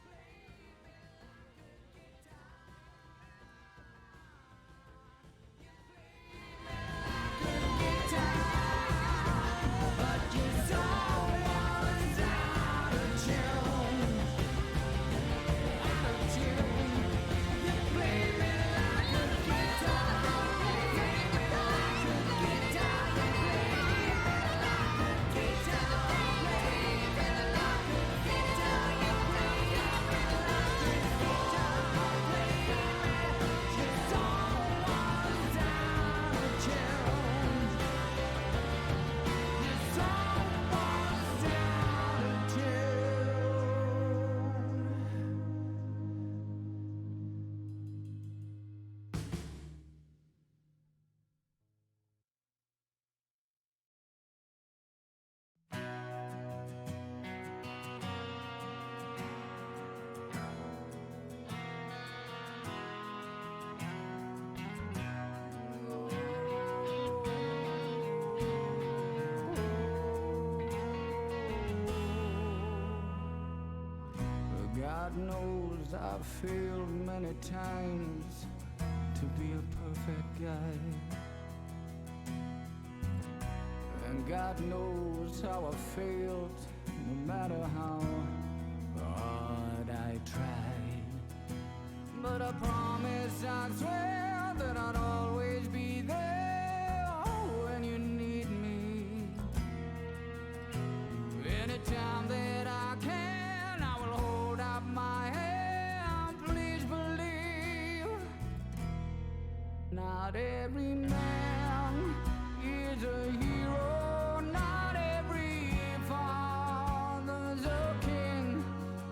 God knows I've failed many times to be a perfect guy. And God knows how I failed, no matter how hard I tried. But I promise, I swear that I'd always be there when you need me. Anytime that I can, I will hold up my hand. Please believe, not every man is a hero, not every father's a king,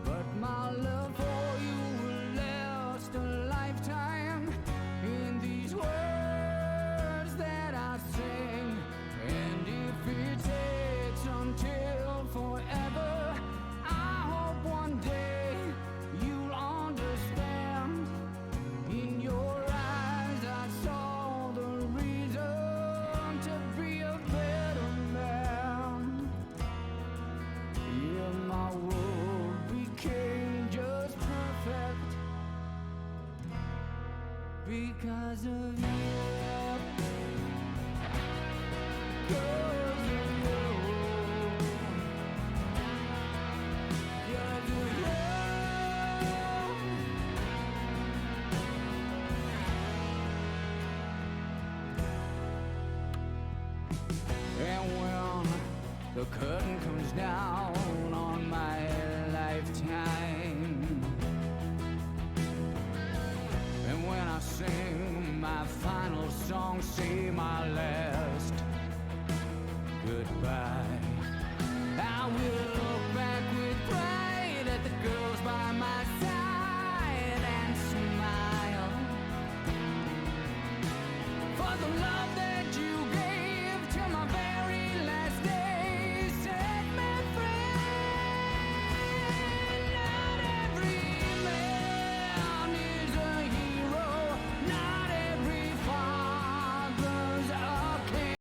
but my love for you will last a lifetime in these words that I sing. And if it takes until forever, I hope one day you'll understand. In your eyes I saw the reason to be a better man. Yeah, my world became just perfect because of you. 'Cause of you. 'Cause of you. And when the curtain comes down on my lifetime. And when I sing my final song, say my last goodbye, I will